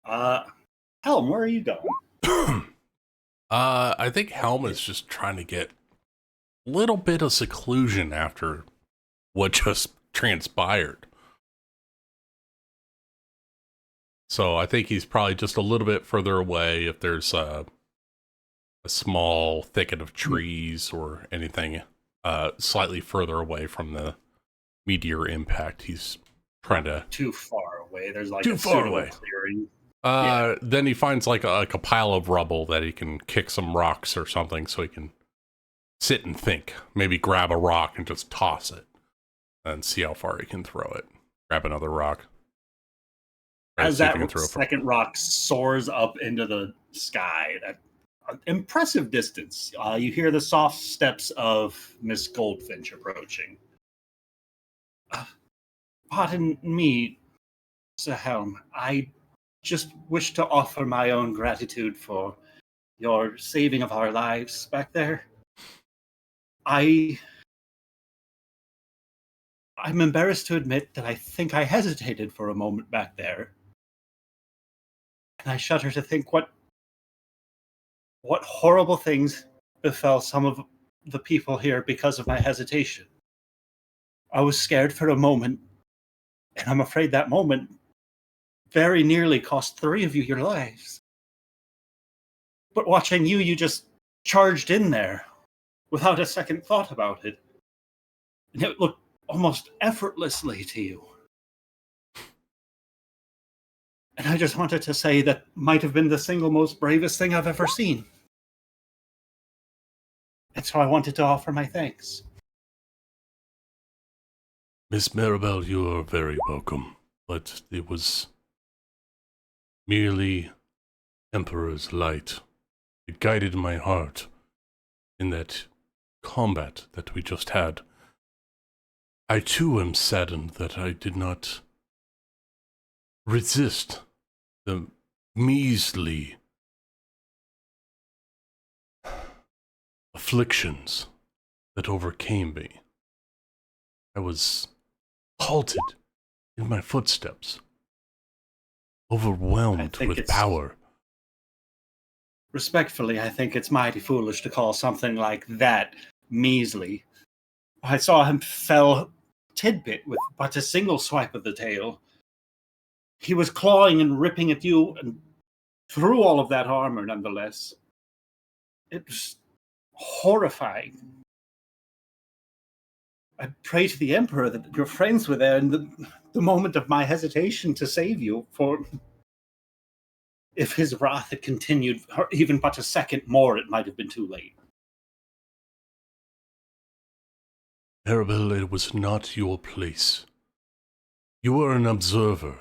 Helm, where are you going? I think Helm is just trying to get a little bit of seclusion after what just transpired. So I think he's probably just a little bit further away if there's a small thicket of trees or anything slightly further away from the meteor impact. He's trying to... Too far away. There's like Too a far suitable away. clearing. Then he finds like a pile of rubble that he can kick some rocks or something so he can sit and think. Maybe grab a rock and just toss it and see how far he can throw it. Grab another rock. As See if he can that throw it from- second rock soars up into the sky, that impressive distance, you hear the soft steps of Miss Goldfinch approaching. Pardon me, Sir Helm. I just wish to offer my own gratitude for your saving of our lives back there. I'm embarrassed to admit that I think I hesitated for a moment back there. And I shudder to think what horrible things befell some of the people here because of my hesitation. I was scared for a moment, and I'm afraid that moment very nearly cost 3 of you your lives. But watching you, you just charged in there without a second thought about it. And it looked almost effortlessly to you. And I just wanted to say that might have been the single most bravest thing I've ever seen. And so I wanted to offer my thanks. Miss Maribel, you are very welcome, but it was merely Emperor's light. It guided my heart in that combat that we just had. I too am saddened that I did not resist the measly afflictions that overcame me. I was halted in my footsteps, overwhelmed with power. Respectfully, I think it's mighty foolish to call something like that measly. I saw him fell tidbit with but a single swipe of the tail. He was clawing and ripping at you and through all of that armor, nonetheless. It was horrifying. I pray to the Emperor that your friends were there in the moment of my hesitation to save you, for if his wrath had continued for even but a second more, it might have been too late. Maribel, it was not your place. You were an observer.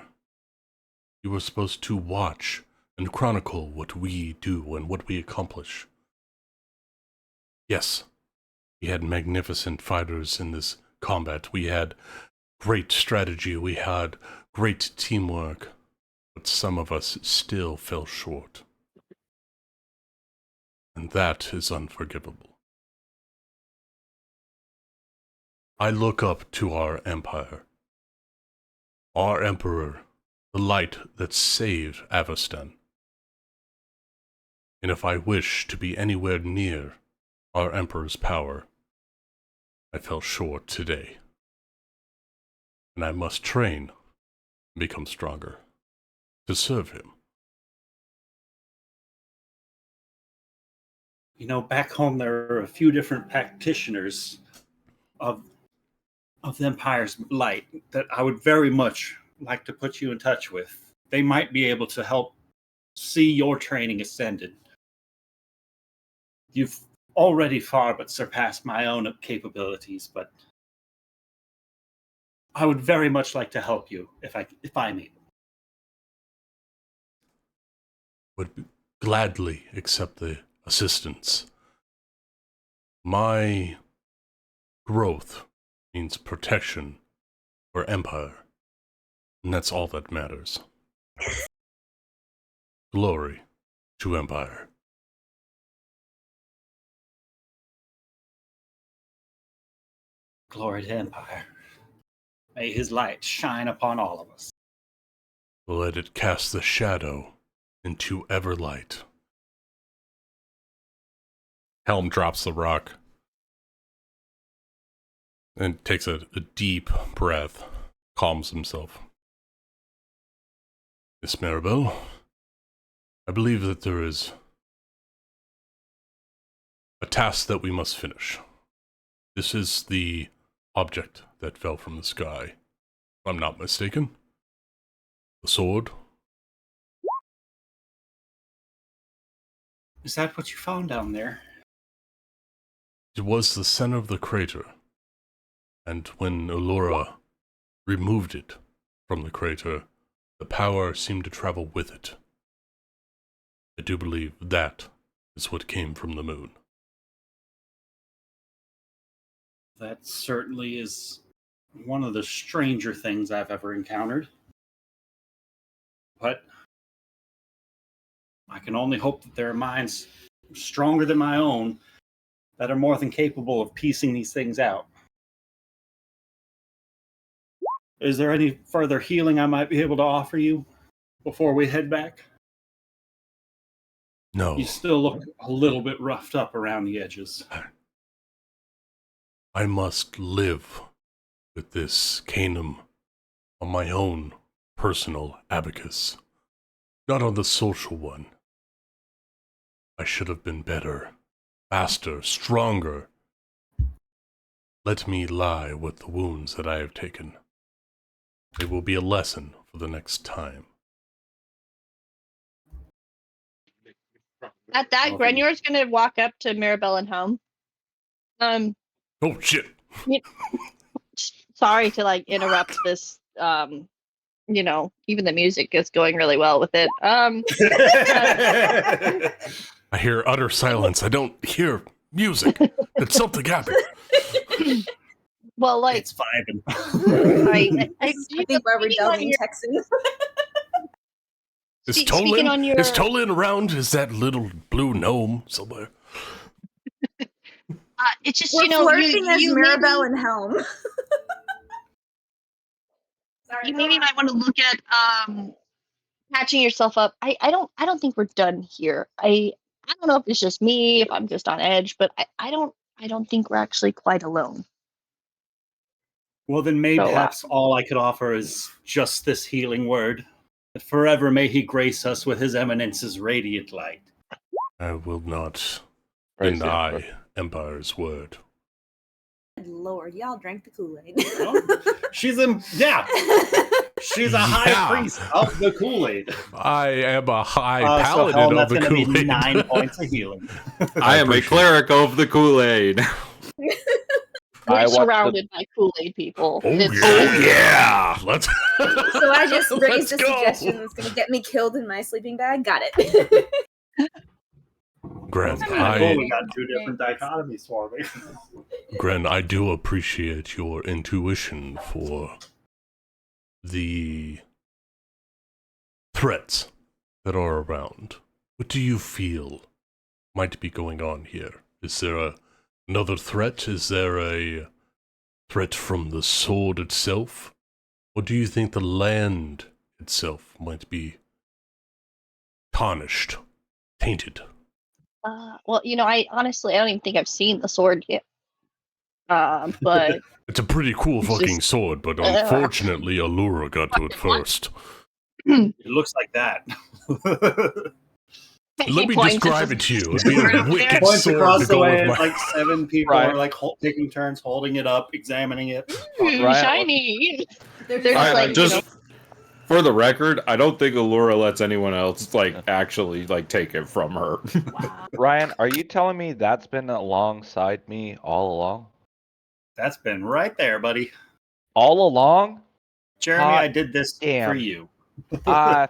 You were supposed to watch and chronicle what we do and what we accomplish. Yes, we had magnificent fighters in this combat. We had great strategy. We had great teamwork. But some of us still fell short. And that is unforgivable. I look up to our empire. Our emperor, the light that saved Averstan. And if I wish to be anywhere near our emperor's power, I fell short today. And I must train and become stronger to serve him. You know, back home there are a few different practitioners of the Empire's light that I would very much like to put you in touch with. They might be able to help see your training ascended. You've already far but surpassed my own capabilities, but I would very much like to help you if I may. Would gladly accept the assistance. My growth means protection for Empire, and that's all that matters. Glory to Empire. Glory to Empire. May his light shine upon all of us. Let it cast the shadow into Everlight. Helm drops the rock and takes a deep breath, calms himself. Miss Maribel, I believe that there is a task that we must finish. This is the object that fell from the sky, if I'm not mistaken. The sword. Is that what you found down there? It was the center of the crater, and when Allura removed it from the crater, the power seemed to travel with it. I do believe that is what came from the moon. That certainly is one of the stranger things I've ever encountered. But I can only hope that there are minds stronger than my own that are more than capable of piecing these things out. Is there any further healing I might be able to offer you before we head back? No. You still look a little bit roughed up around the edges. I must live with this Canum on my own personal abacus, not on the social one. I should have been better, faster, stronger. Let me lie with the wounds that I have taken. It will be a lesson for the next time. At that, Grenyor's gonna walk up to Mirabelle and Home. Oh shit! Sorry to like interrupt this. Even the music is going really well with it. I hear utter silence. I don't hear music. Did something happen? Well, like It's vibing. I think we're rebelling Texans. Is Speaking on your- Tolan around? Is that little blue gnome somewhere? it's just We're flirting as you Mirabelle maybe, and Helm. Sorry, you maybe might want to look at patching yourself up. I don't think we're done here. I don't know if it's just me, if I'm just on edge, but I don't think we're actually quite alone. Well, then mayhaps all I could offer is just this healing word. That forever may he grace us with his eminence's radiant light. I will not Praise the deny Emperor. Empire's word. Lord, y'all drank the Kool-Aid. She's a high priest of the Kool-Aid. I am a high So paladin Helm, of that's the going to be Kool-Aid. 9 points of healing. I am a appreciate cleric of the Kool-Aid. We're I want surrounded by Kool-Aid people. Oh It's- yeah! Let's. So I just raised Let's a go. suggestion that's going to get me killed in my sleeping bag. Got it. Gren, It's kind of cool. We I, got 2 different dichotomies for me. Gren, I do appreciate your intuition for the threats that are around. What do you feel might be going on here? Is there another threat? Is there a threat from the sword itself? Or do you think the land itself might be tarnished, tainted? well, I honestly don't even think I've seen the sword yet. But It's a pretty cool It's fucking just- sword, but unfortunately Allura got to it first. It looks like that. Let me points describe at it to you. It'd be a wicked Points sword across to the go way, with and my... like 7 people Right. are like taking turns holding it up, examining it. Ooh, Ryan, shiny. They're There's I like, just for the record, I don't think Allura lets anyone else actually take it from her. Ryan, are you telling me that's been alongside me all along? That's been right there, buddy. All along? Jeremy, Hot I did this for damn. you. I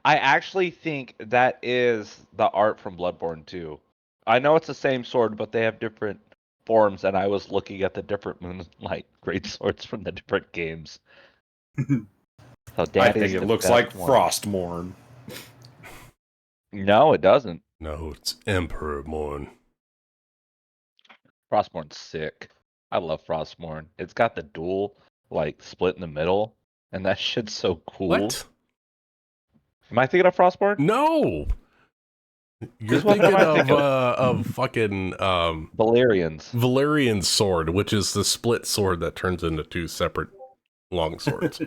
actually think that is the art from Bloodborne 2. I know it's the same sword, but they have different forms, and I was looking at the different Moonlight great swords from the different games. So I that think is it the looks best like one. Frostmourne. No, it doesn't. No, it's Emperor Morn. Frostmourne's sick. I love Frostmourne. It's got the dual split in the middle, and that shit's so cool. What? Am I thinking of Frostmourne? No! You're Just what thinking am I thinking of fucking Valerian's. Valerian's sword, which is the split sword that turns into 2 separate long swords.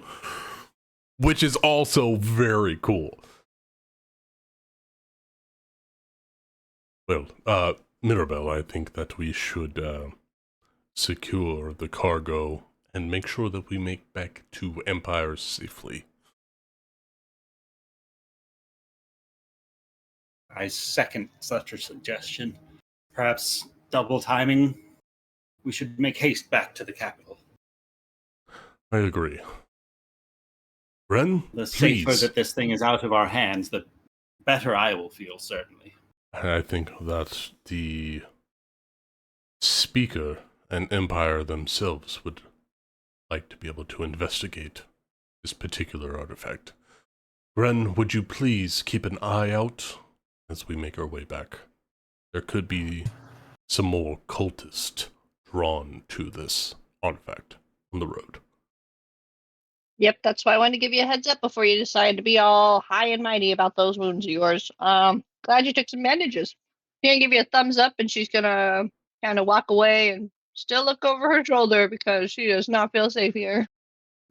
Which is also very cool. Well, Mirabelle, I think that we should secure the cargo and make sure that we make back to Empire safely. I second such a suggestion. Perhaps double timing. We should make haste back to the capital. I agree. Ren, The safer please. that this thing is out of our hands, the better I will feel, certainly. I think that the speaker and Empire themselves would like to be able to investigate this particular artifact. Ren, would you please keep an eye out as we make our way back? There could be some more cultists drawn to this artifact on the road. Yep, that's why I wanted to give you a heads up before you decide to be all high and mighty about those wounds of yours. Glad you took some bandages. She's gonna give you a thumbs up, and she's gonna kind of walk away and still look over her shoulder because she does not feel safe here.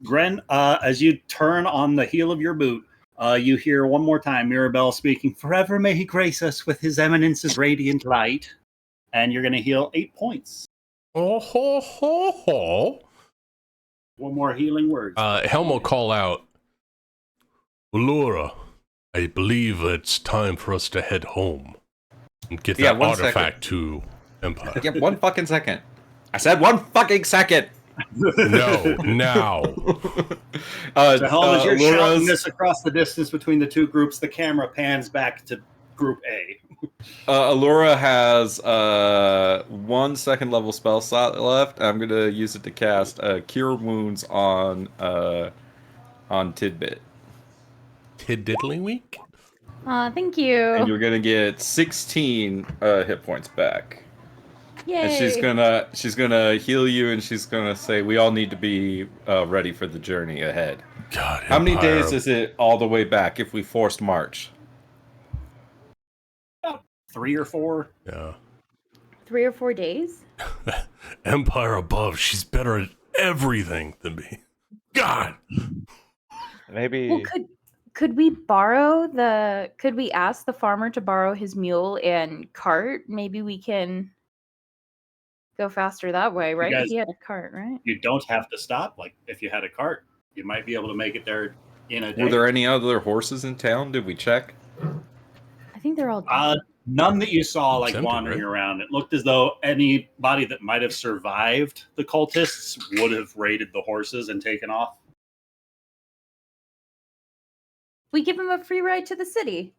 Gren, as you turn on the heel of your boot, You hear one more time Mirabelle speaking, "Forever may he grace us with his eminence's radiant light." And you're going to heal 8 points. Oh, ho, ho, ho. One more healing word. Helm will call out, Laura, I believe it's time for us to head home and get that artifact to Empire. Yeah, 1 fucking second. I said 1 fucking second. No, now. So Helm, as you're shouting this across the distance between the two groups, the camera pans back to Group A. Allura has 1 second level spell slot left. I'm gonna use it to cast Cure Wounds on Tidbit. Tid-diddly week? Thank you. And you're gonna get 16 hit points back. Yay. And she's gonna heal you, and she's gonna say, "We all need to be ready for the journey ahead." God, how many days is it all the way back if we forced march? 3 or 4. Yeah. 3 or 4 days? Empire above, she's better at everything than me. God. Maybe. Well, could we ask the farmer to borrow his mule and cart? Maybe we can go faster that way, right? guys- He had a cart, right? You don't have to stop. Like, if you had a cart, you might be able to make it there in a day. Were there any other horses in town? Did we check? I think they're all dead. None that you saw, like, Empty, wandering right? around. It looked as though anybody that might have survived the cultists would have raided the horses and taken off. We give him a free ride to the city.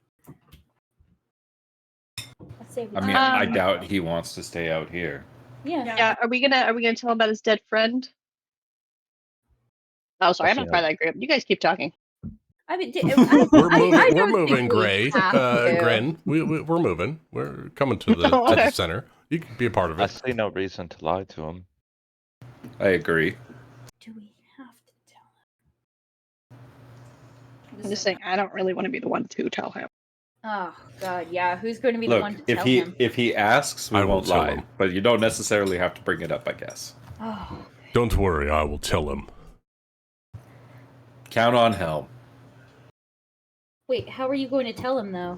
Let's say we I mean, do. I doubt he wants to stay out here. Yeah. Yeah, are we gonna tell him about his dead friend? Oh, sorry, I'm Yes, not part of that group. You guys keep talking. I mean, We're moving, Gray. Grin. Grin. We're moving. We're coming to the, Oh, to okay. the center. You can be a part of I it. see no reason to lie to him. I agree. Do we have to tell him? I'm just saying, I don't really want to be the one to tell him. Oh God, yeah. Who's going to be the Look, one to if tell he him? if he asks, we I will won't tell lie. him. But you don't necessarily have to bring it up, I guess. Oh, Don't worry, I will tell him. Count on Helm. wait. How are you going to tell him though?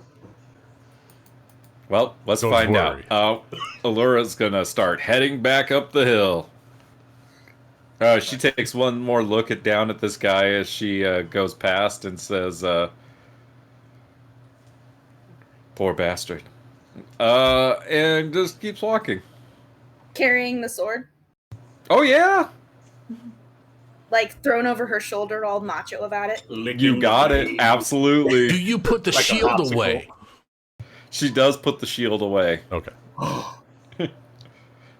Well, let's Don't find worry. out. Allura's gonna start heading back up the hill. She takes one more look down at this guy as she goes past and says, "Poor bastard," and just keeps walking. Carrying the sword, Oh yeah, like thrown over her shoulder, all macho about it. you got it. Do Absolutely. you put the Like a shield popsicle. away? She does put the shield away. Okay.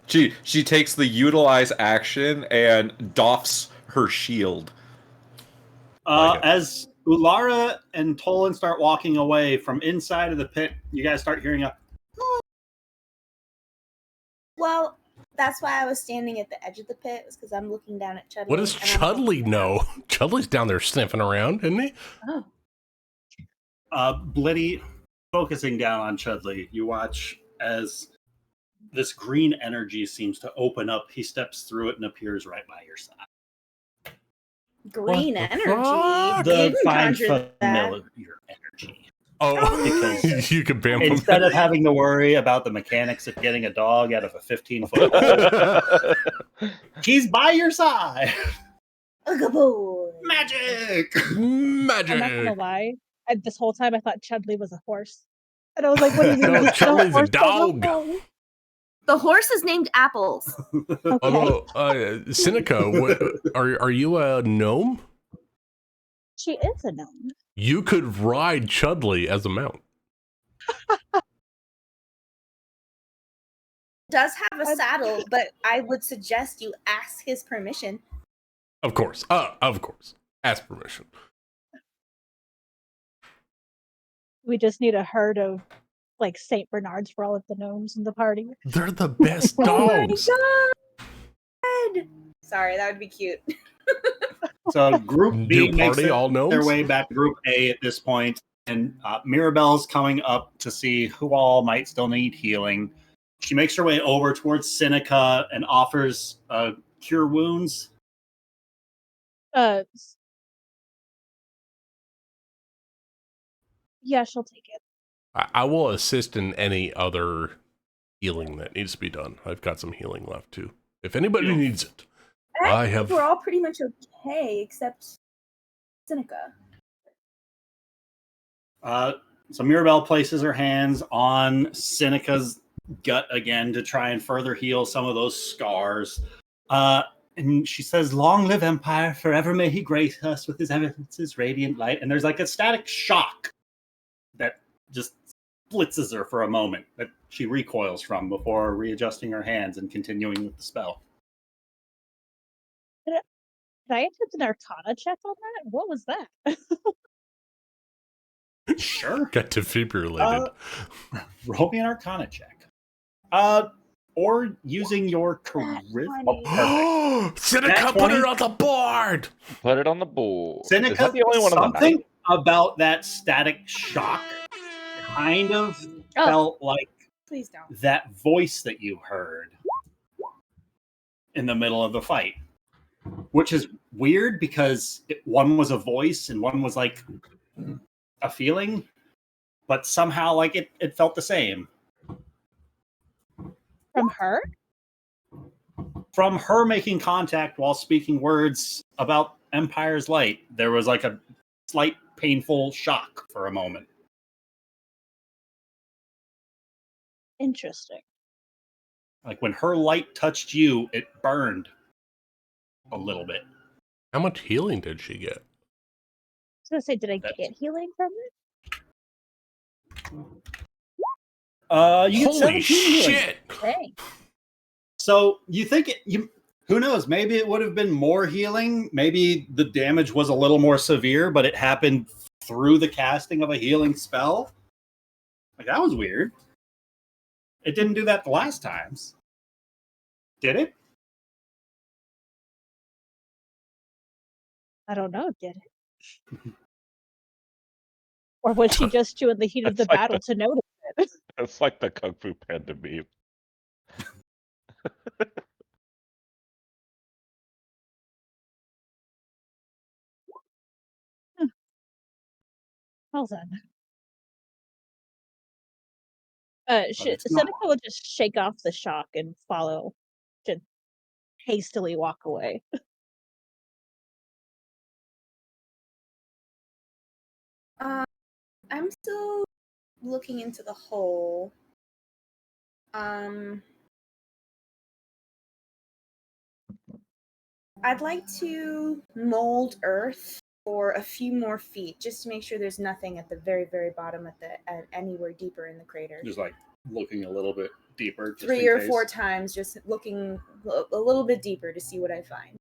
She takes the utilize action and doffs her shield. Like it. As Ulara and Tolan start walking away from inside of the pit, you guys start hearing a Well, that's why I was standing at the edge of the pit, was because I'm looking down at Chudley. What does and I'm Chudley looking know? Chudley's down there sniffing around, isn't he? Oh, Blitty focusing down on Chudley. You watch as this green energy seems to open up. He steps through it and appears right by your side. green What the energy. fuck? You The didn't fine conjure that. familiar energy. Oh, Because you could bamf him. Instead of having to worry about the mechanics of getting a dog out of a 15-foot hole, he's by your side. Ugga boy. Magic! I'm not gonna Magic. lie. This whole time I thought Chudley was a horse. And I was like, what do you mean? No, you just Chudley's a horse dog. doesn't The horse is named Apples. know? Okay. Although, Seneca, are you a gnome? She is a gnome. You could ride Chudley as a mount. Does have a saddle, but I would suggest you ask his permission. Of course. Of course. Ask permission. We just need a herd of like Saint Bernards for all of the gnomes in the party. They're the best dogs. Oh my god! Sorry, that would be cute. So Group B New makes party, all their gnomes? way back to Group A at this point, and Mirabelle's coming up to see who all might still need healing. She makes her way over towards Seneca and offers cure wounds. Uh, Yeah, she'll take it. I will assist in any other healing that needs to be done. I've got some healing left too. If anybody needs it, I think have. we're all pretty much okay except Seneca. So Mirabelle places her hands on Seneca's gut again to try and further heal some of those scars. And she says, "Long live Empire, forever may he grace us with his evidences, radiant light." And there's like a static shock that just blitzes her for a moment that she recoils from before readjusting her hands and continuing with the spell. Can I attempt an Arcana check on that? What was that? Sure. Got defibrillated. Roll me an Arcana check. Or using your charisma. Perfect. Seneca, put it on the board! Put it on the board. Is Seneca, that the only one on the something night? about that static shock kind of felt like Please don't. that voice that you heard in the middle of the fight, which is weird because one was a voice and one was like a feeling, but somehow like it felt the same. From her? From her making contact while speaking words about Empire's Light, there was like a slight painful shock for a moment. Interesting. Like when her light touched you, it burned a little bit. How much healing did she get? I was gonna say, did I get healing from it? You get Holy 17 healing. shit! Dang. So you think who knows? Maybe it would have been more healing. Maybe the damage was a little more severe, but it happened through the casting of a healing spell. Like that was weird. It didn't do that the last times. Did it? I don't know, did it? Or was she just too in the heat of the It's like battle to notice it? It's like the Kung Fu Panda meme. Well then. it's not. Seneca will just shake off the shock and follow, to hastily walk away. I'm still looking into the hole. I'd like to mold earth for a few more feet, just to make sure there's nothing at the very, very bottom at anywhere deeper in the crater. Just like looking a little bit deeper. Just 3 or 4 times, just looking a little bit deeper to see what I find.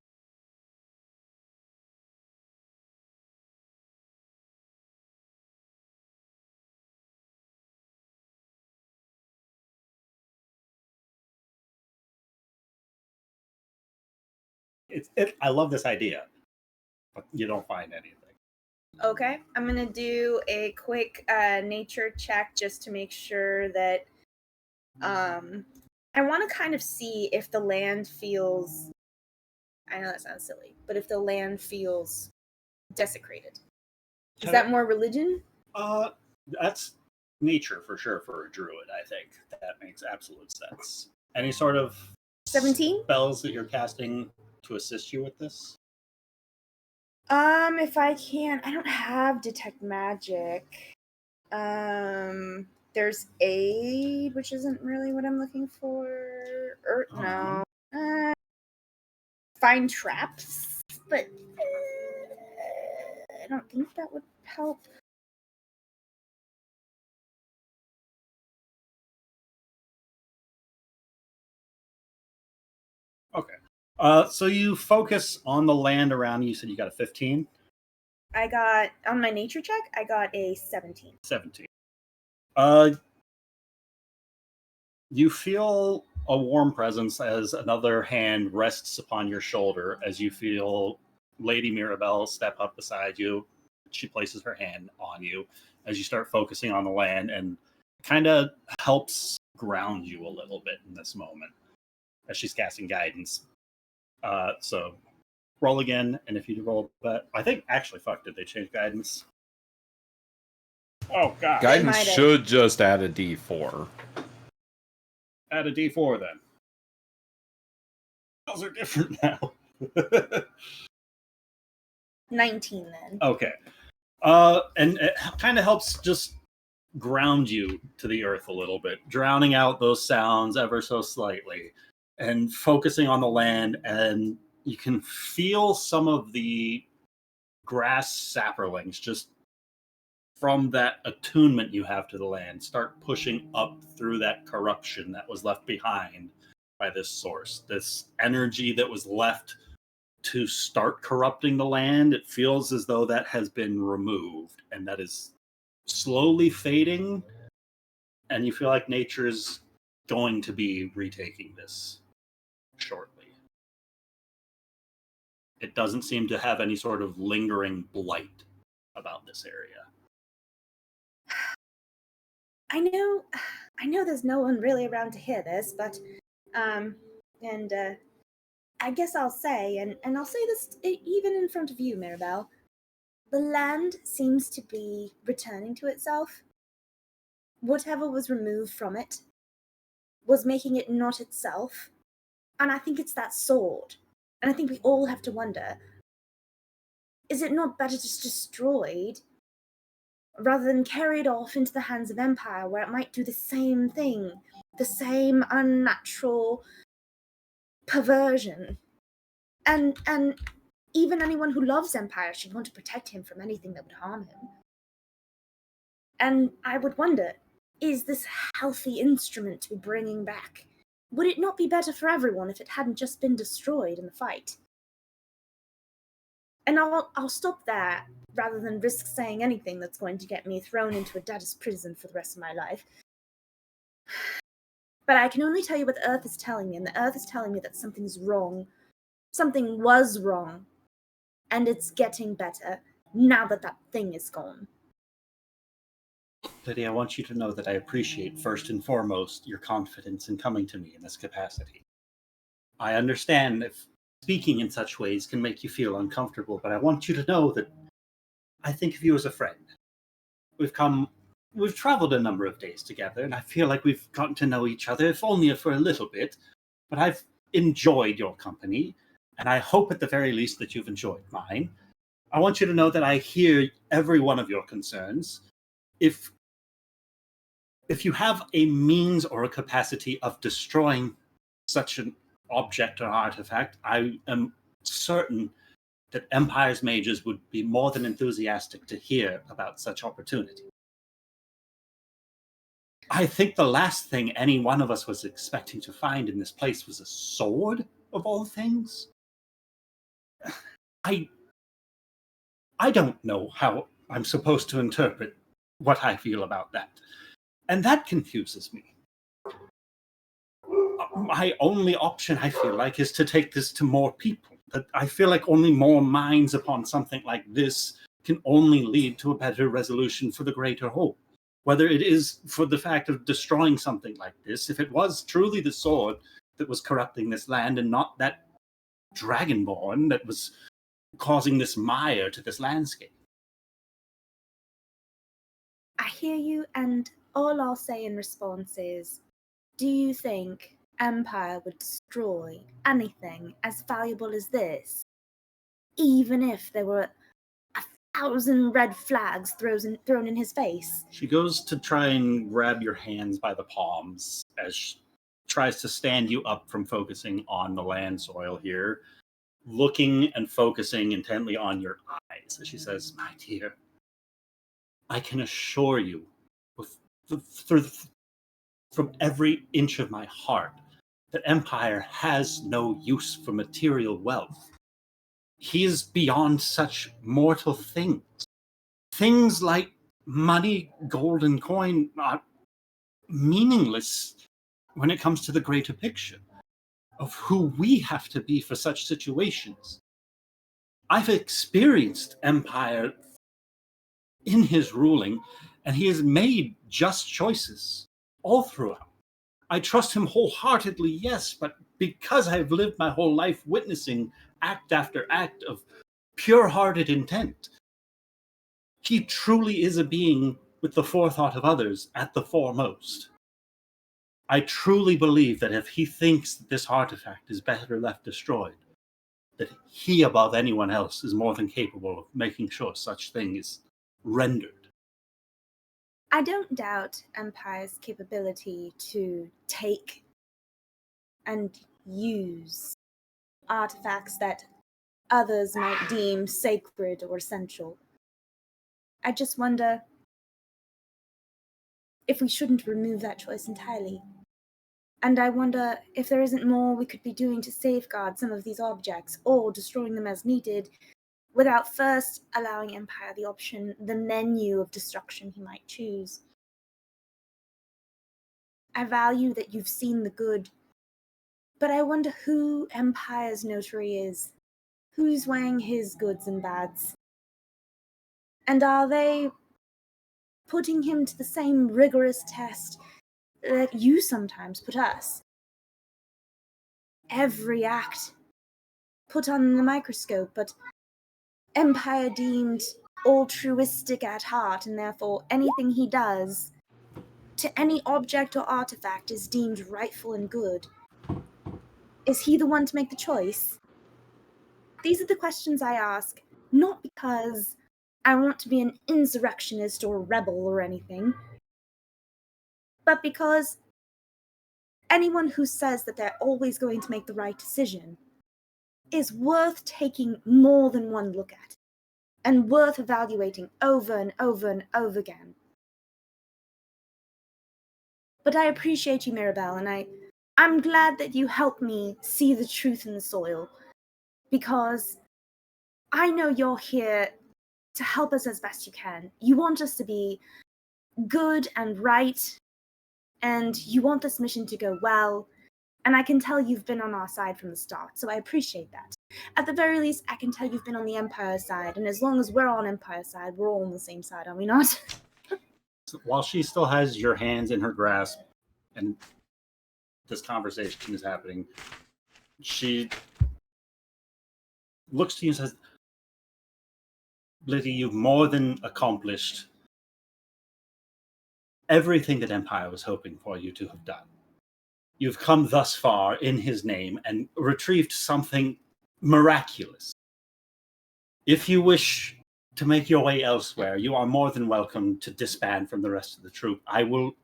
I love this idea, but you don't find anything. Okay, I'm gonna do a quick nature check just to make sure that I want to kind of see if the land feels, I know that sounds silly, but if the land feels desecrated. Is that more religion? That's nature for sure for a druid. I think that makes absolute sense. Any sort of 17 spells that you're casting to assist you with this? If I can, I don't have detect magic. There's aid, which isn't really what I'm looking for. Or no. Find traps, but I don't think that would help. Okay. So you focus on the land around you. You said you got a 15? I got, on my nature check, I got a 17. 17. You feel a warm presence as another hand rests upon your shoulder as you feel Lady Mirabelle step up beside you. She places her hand on you as you start focusing on the land and kind of helps ground you a little bit in this moment as she's casting guidance. So roll again, and if you roll, but I think actually, fuck, did they change guidance? Oh, God. Guidance might have. should just add a D4. Add a D4 then. Those are different now. 19 then. Okay. And it kind of helps just ground you to the earth a little bit, drowning out those sounds ever so slightly and focusing on the land. And you can feel some of the grass sapperlings just from that attunement you have to the land start pushing up through that corruption that was left behind by this source, this energy that was left to start corrupting the land. It feels as though that has been removed and that is slowly fading, and you feel like nature is going to be retaking this shortly. It doesn't seem to have any sort of lingering blight about this area. I know there's no one really around to hear this, but I guess I'll say, and I'll say this even in front of you, Mirabelle, the land seems to be returning to itself. Whatever was removed from it was making it not itself, and I think it's that sword. And I think we all have to wonder, is it not better just destroyed rather than carried off into the hands of Empire, where it might do the same thing, the same unnatural perversion? And even anyone who loves Empire should want to protect him from anything that would harm him. And I would wonder, is this healthy instrument to be bringing back? Would it not be better for everyone if it hadn't just been destroyed in the fight? And I'll stop there, rather than risk saying anything that's going to get me thrown into a debtor's prison for the rest of my life. But I can only tell you what the Earth is telling me, and the Earth is telling me that something's wrong. Something was wrong. And it's getting better, now that that thing is gone. Lydia, I want you to know that I appreciate, first and foremost, your confidence in coming to me in this capacity. I understand if speaking in such ways can make you feel uncomfortable, but I want you to know that I think of you as a friend. We've traveled a number of days together, and I feel like we've gotten to know each other, if only for a little bit, but I've enjoyed your company, and I hope at the very least that you've enjoyed mine. I want you to know that I hear every one of your concerns. If you have a means or a capacity of destroying such an object or artifact, I am certain that Empire's mages would be more than enthusiastic to hear about such opportunity. I think the last thing any one of us was expecting to find in this place was a sword, of all things. I don't know how I'm supposed to interpret what I feel about that. And that confuses me. My only option, I feel like, is to take this to more people. But I feel like only more minds upon something like this can only lead to a better resolution for the greater whole. Whether it is for the fact of destroying something like this, if it was truly the sword that was corrupting this land and not that dragonborn that was causing this mire to this landscape. I hear you, and all I'll say in response is, do you think Empire would destroy anything as valuable as this, even if there were 1,000 red flags thrown in his face? She goes to try and grab your hands by the palms as she tries to stand you up from focusing on the land soil here, looking and focusing intently on your eyes. As she says, my dear, I can assure you from every inch of my heart that Empire has no use for material wealth. He is beyond such mortal things. Things like money, gold, and coin are meaningless when it comes to the greater picture of who we have to be for such situations. I've experienced Empire in his ruling, and he has made just choices all throughout. I trust him wholeheartedly, yes, but because I've lived my whole life witnessing act after act of pure-hearted intent, he truly is a being with the forethought of others at the foremost. I truly believe that if he thinks that this artifact is better left destroyed, that he, above anyone else, is more than capable of making sure such thing is rendered. I don't doubt Empire's capability to take and use artifacts that others might deem sacred or essential. I just wonder if we shouldn't remove that choice entirely. And I wonder if there isn't more we could be doing to safeguard some of these objects, or destroying them as needed, without first allowing Empire the option, the menu of destruction he might choose. I value that you've seen the good, but I wonder who Empire's notary is. Who's weighing his goods and bads? And are they putting him to the same rigorous test that you sometimes put us? Every act put on the microscope, but Empire deemed altruistic at heart, and therefore anything he does to any object or artifact is deemed rightful and good. Is he the one to make the choice? These are the questions I ask, not because I want to be an insurrectionist or rebel or anything, but because anyone who says that they're always going to make the right decision is worth taking more than one look at, and worth evaluating over and over and over again. But I appreciate you, Mirabelle, and I'm glad that you helped me see the truth in the soil, because I know you're here to help us as best you can. You want us to be good and right, and you want this mission to go well, and I can tell you've been on our side from the start, so I appreciate that. At the very least, I can tell you've been on the Empire side, and as long as we're on Empire side, we're all on the same side, are we not? While she still has your hands in her grasp and this conversation is happening, she looks to you and says, Liddy, you've more than accomplished everything that Empire was hoping for you to have done. You've come thus far in his name and retrieved something miraculous. If you wish to make your way elsewhere, you are more than welcome to disband from the rest of the troop. I will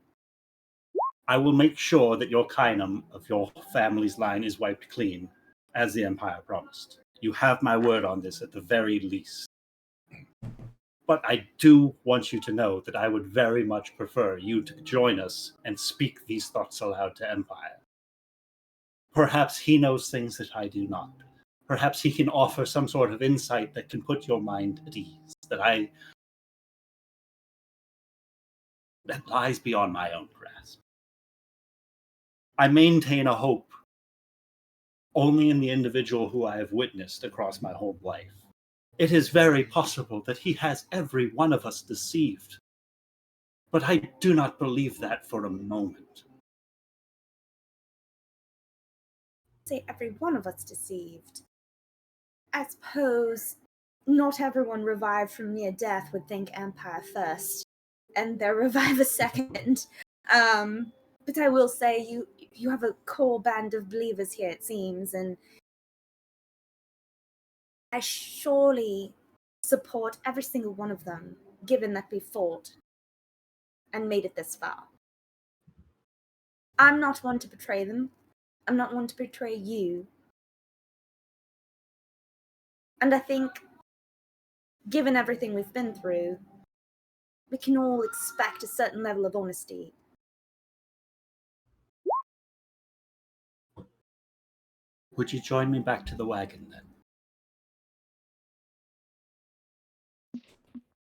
make sure that your kynum of your family's line is wiped clean, as the Empire promised. You have my word on this at the very least. But I do want you to know that I would very much prefer you to join us and speak these thoughts aloud to Empire. Perhaps he knows things that I do not. Perhaps he can offer some sort of insight that can put your mind at ease, that lies beyond my own grasp. I maintain a hope only in the individual who I have witnessed across my whole life. It is very possible that he has every one of us deceived, but I do not believe that for a moment. Say every one of us deceived. I suppose not everyone revived from near death would think Empire first, and their reviver second. But I will say you have a core band of believers here, it seems, and I surely support every single one of them, given that we fought and made it this far. I'm not one to betray them. I'm not one to betray you. And I think, given everything we've been through, we can all expect a certain level of honesty. Would you join me back to the wagon then?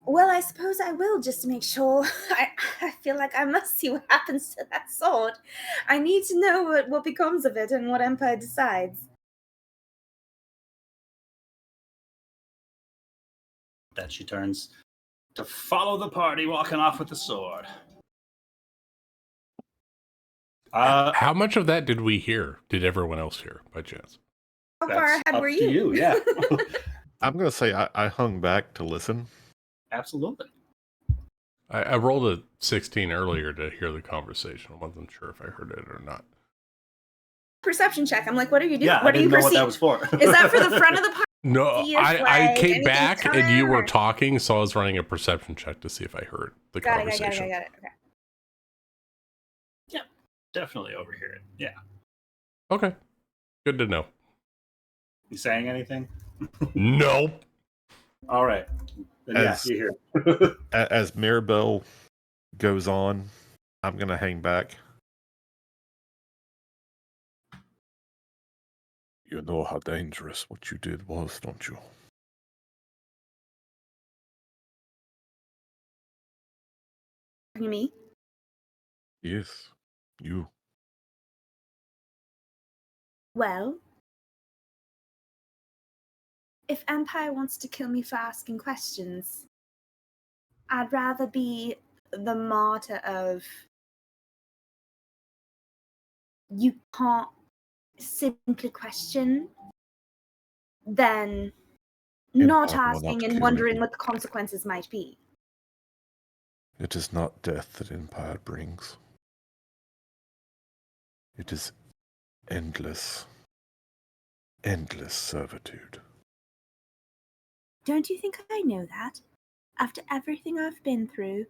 Well, I suppose I will, just to make sure. I feel like I must see what happens to that sword. I need to know what becomes of it and what Empire decides. That she turns to follow the party, walking off with the sword. How much of that did we hear? Did everyone else hear, by chance? How far ahead were you? Yeah. I'm going to say I hung back to listen. Absolutely. I rolled a 16 earlier to hear the conversation. I wasn't sure if I heard it or not. Perception check. I'm like, what are you doing? Yeah, I What are you didn't know what that perceiving? was for. Is that for the front of the party? No, See if, I like, came anything's back and you coming, were or- talking, so I was running a perception check to see if I heard the Got it, conversation. got it. Okay. Definitely overhear it. Yeah. Okay, good to know. You saying anything? Nope. All right. Then yeah, As- you hear. As Mirabelle goes on, I'm going to hang back. You know how dangerous what you did was, don't you? Me? Yes, you. Well, if Empire wants to kill me for asking questions, I'd rather be the martyr of you can't simply question than not Empire will asking not and kill wondering you. what the consequences might be. It is not death that Empire brings. It is endless, endless servitude. Don't you think I know that? After everything I've been through,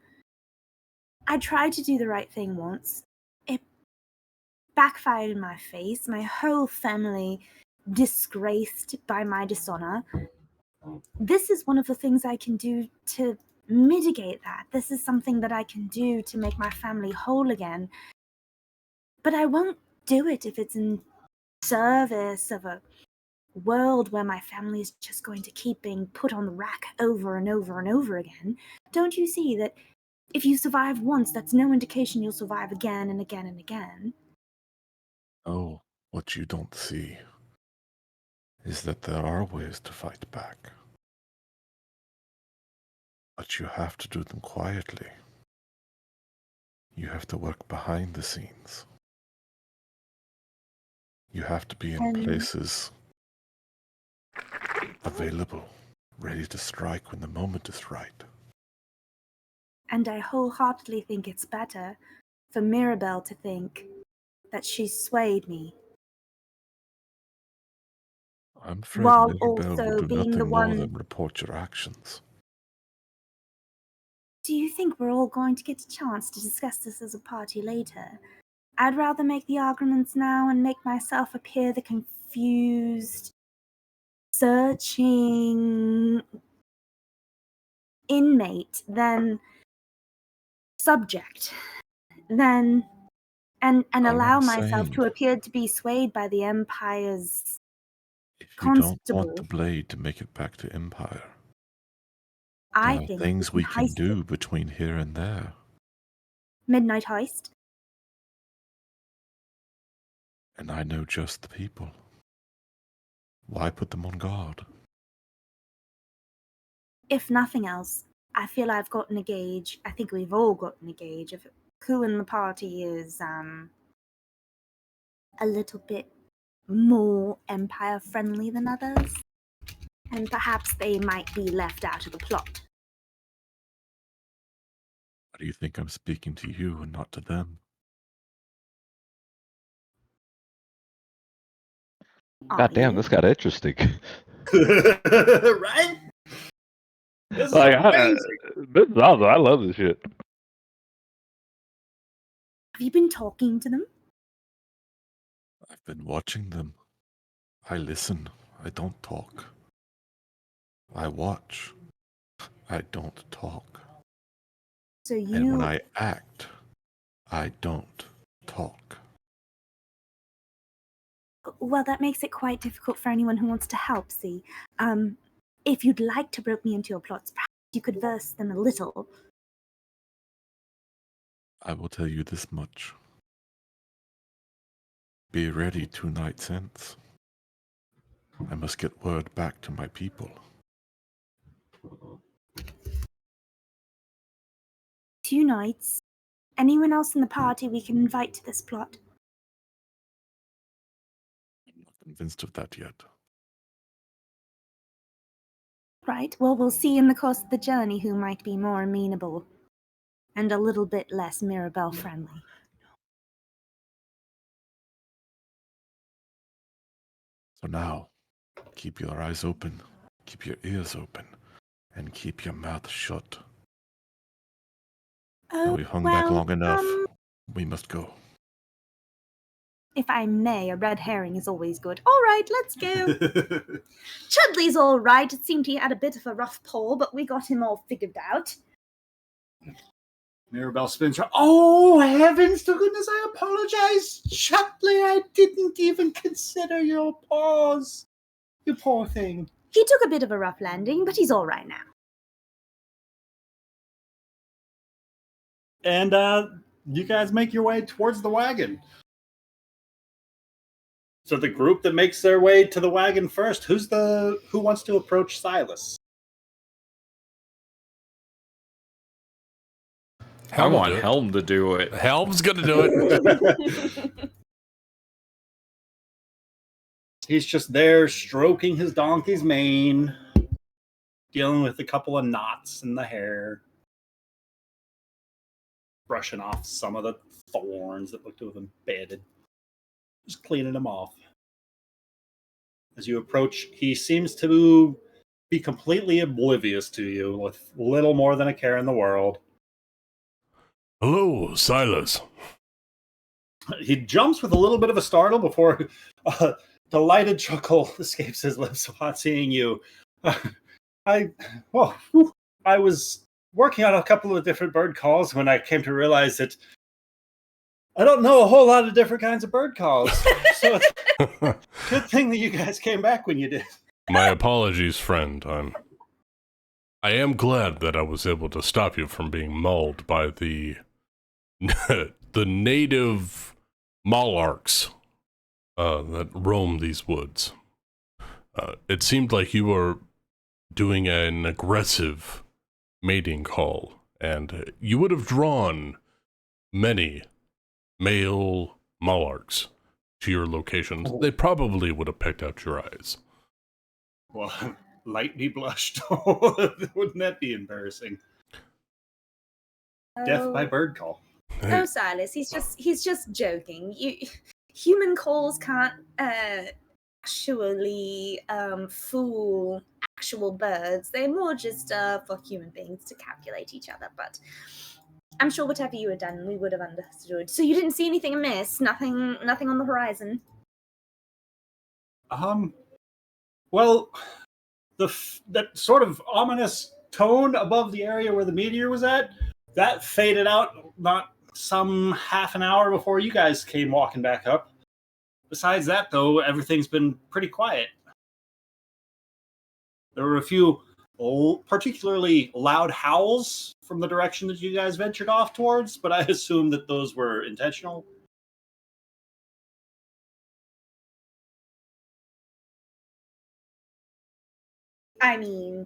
I tried to do the right thing once. It backfired in my face, my whole family disgraced by my dishonor. This is one of the things I can do to mitigate that. This is something that I can do to make my family whole again. But I won't do it if it's in service of a world where my family is just going to keep being put on the rack over and over and over again. Don't you see that if you survive once, that's no indication you'll survive again and again and again? Oh, what you don't see is that there are ways to fight back. But you have to do them quietly. You have to work behind the scenes. You have to be in And- places available, ready to strike when the moment is right. And I wholeheartedly think it's better for Mirabelle to think that she swayed me, I'm afraid while Mirabelle will also do being the nothing more one. than report your actions. Do you think we're all going to get a chance to discuss this as a party later? I'd rather make the arguments now and make myself appear the confused, searching inmate than subject, than and All allow I'm myself saying, to appear to be swayed by the Empire's if you don't want constable. the blade to make it back to Empire, I there are think things we can heist do it. between here and there, Midnight heist. and I know just the people. Why put them on guard? If nothing else, I feel I've gotten a gauge. I think we've all gotten a gauge of who in the party is a little bit more Empire friendly than others, and perhaps they might be left out of the plot. Why do you think I'm speaking to you and not to them? God damn, you? this got interesting. Right? This is Like, amazing. this is awesome. I love this shit. Have you been talking to them? I've been watching them. I listen. I don't talk. I watch. I don't talk. So And when you I act, I don't talk. well, that makes it quite difficult for anyone who wants to help, see. If you'd like to rope me into your plots, perhaps you could verse them a little. I will tell you this much. Be ready 2 nights hence. I must get word back to my people. 2 nights. Anyone else in the party we can invite to this plot? I'm not convinced of that yet. Right, well, we'll see in the course of the journey who might be more amenable. and a little bit less Mirabelle friendly. So now, keep your eyes open, keep your ears open, and keep your mouth shut. Now we've hung back long enough. We must go. If I may, a red herring is always good. All right, let's go. Chudley's all right. It seemed he had a bit of a rough pull, but we got him all figured out. Mirabelle spins her. Oh, heavens to goodness, I apologize. Chudley, I didn't even consider your paws. You poor thing. He took a bit of a rough landing, but he's all right now. And you guys make your way towards the wagon. So the group that makes their way to the wagon first, who wants to approach Silas? I want Helm to do it. Helm's gonna do it. He's just there stroking his donkey's mane, dealing with a couple of knots in the hair, brushing off some of the thorns that look to have embedded, just cleaning them off. As you approach, he seems to be completely oblivious to you, with little more than a care in the world. Hello, Silas. He jumps with a little bit of a startle before a delighted chuckle escapes his lips upon seeing you. I was working on a couple of different bird calls when I came to realize that I don't know a whole lot of different kinds of bird calls. So it's a good thing that you guys came back when you did. My apologies, friend. I am glad that I was able to stop you from being mauled by the native Malarks that roam these woods. It seemed like you were doing an aggressive mating call, and you would have drawn many male Malarks to your locations. They probably would have picked out your eyes. Well, lightly blushed. Wouldn't that be embarrassing? Death by bird call. Hey. Oh, Silas, he's just joking. Human calls can't actually fool actual birds. They're more just for human beings to calculate each other. But I'm sure whatever you had done, we would have understood. So you didn't see anything amiss? Nothing on the horizon? Well, that sort of ominous tone above the area where the meteor was at, that faded out not some half an hour before you guys came walking back up. Besides that, though, everything's been pretty quiet. There were a few particularly loud howls from the direction that you guys ventured off towards, but I assume that those were intentional. I mean,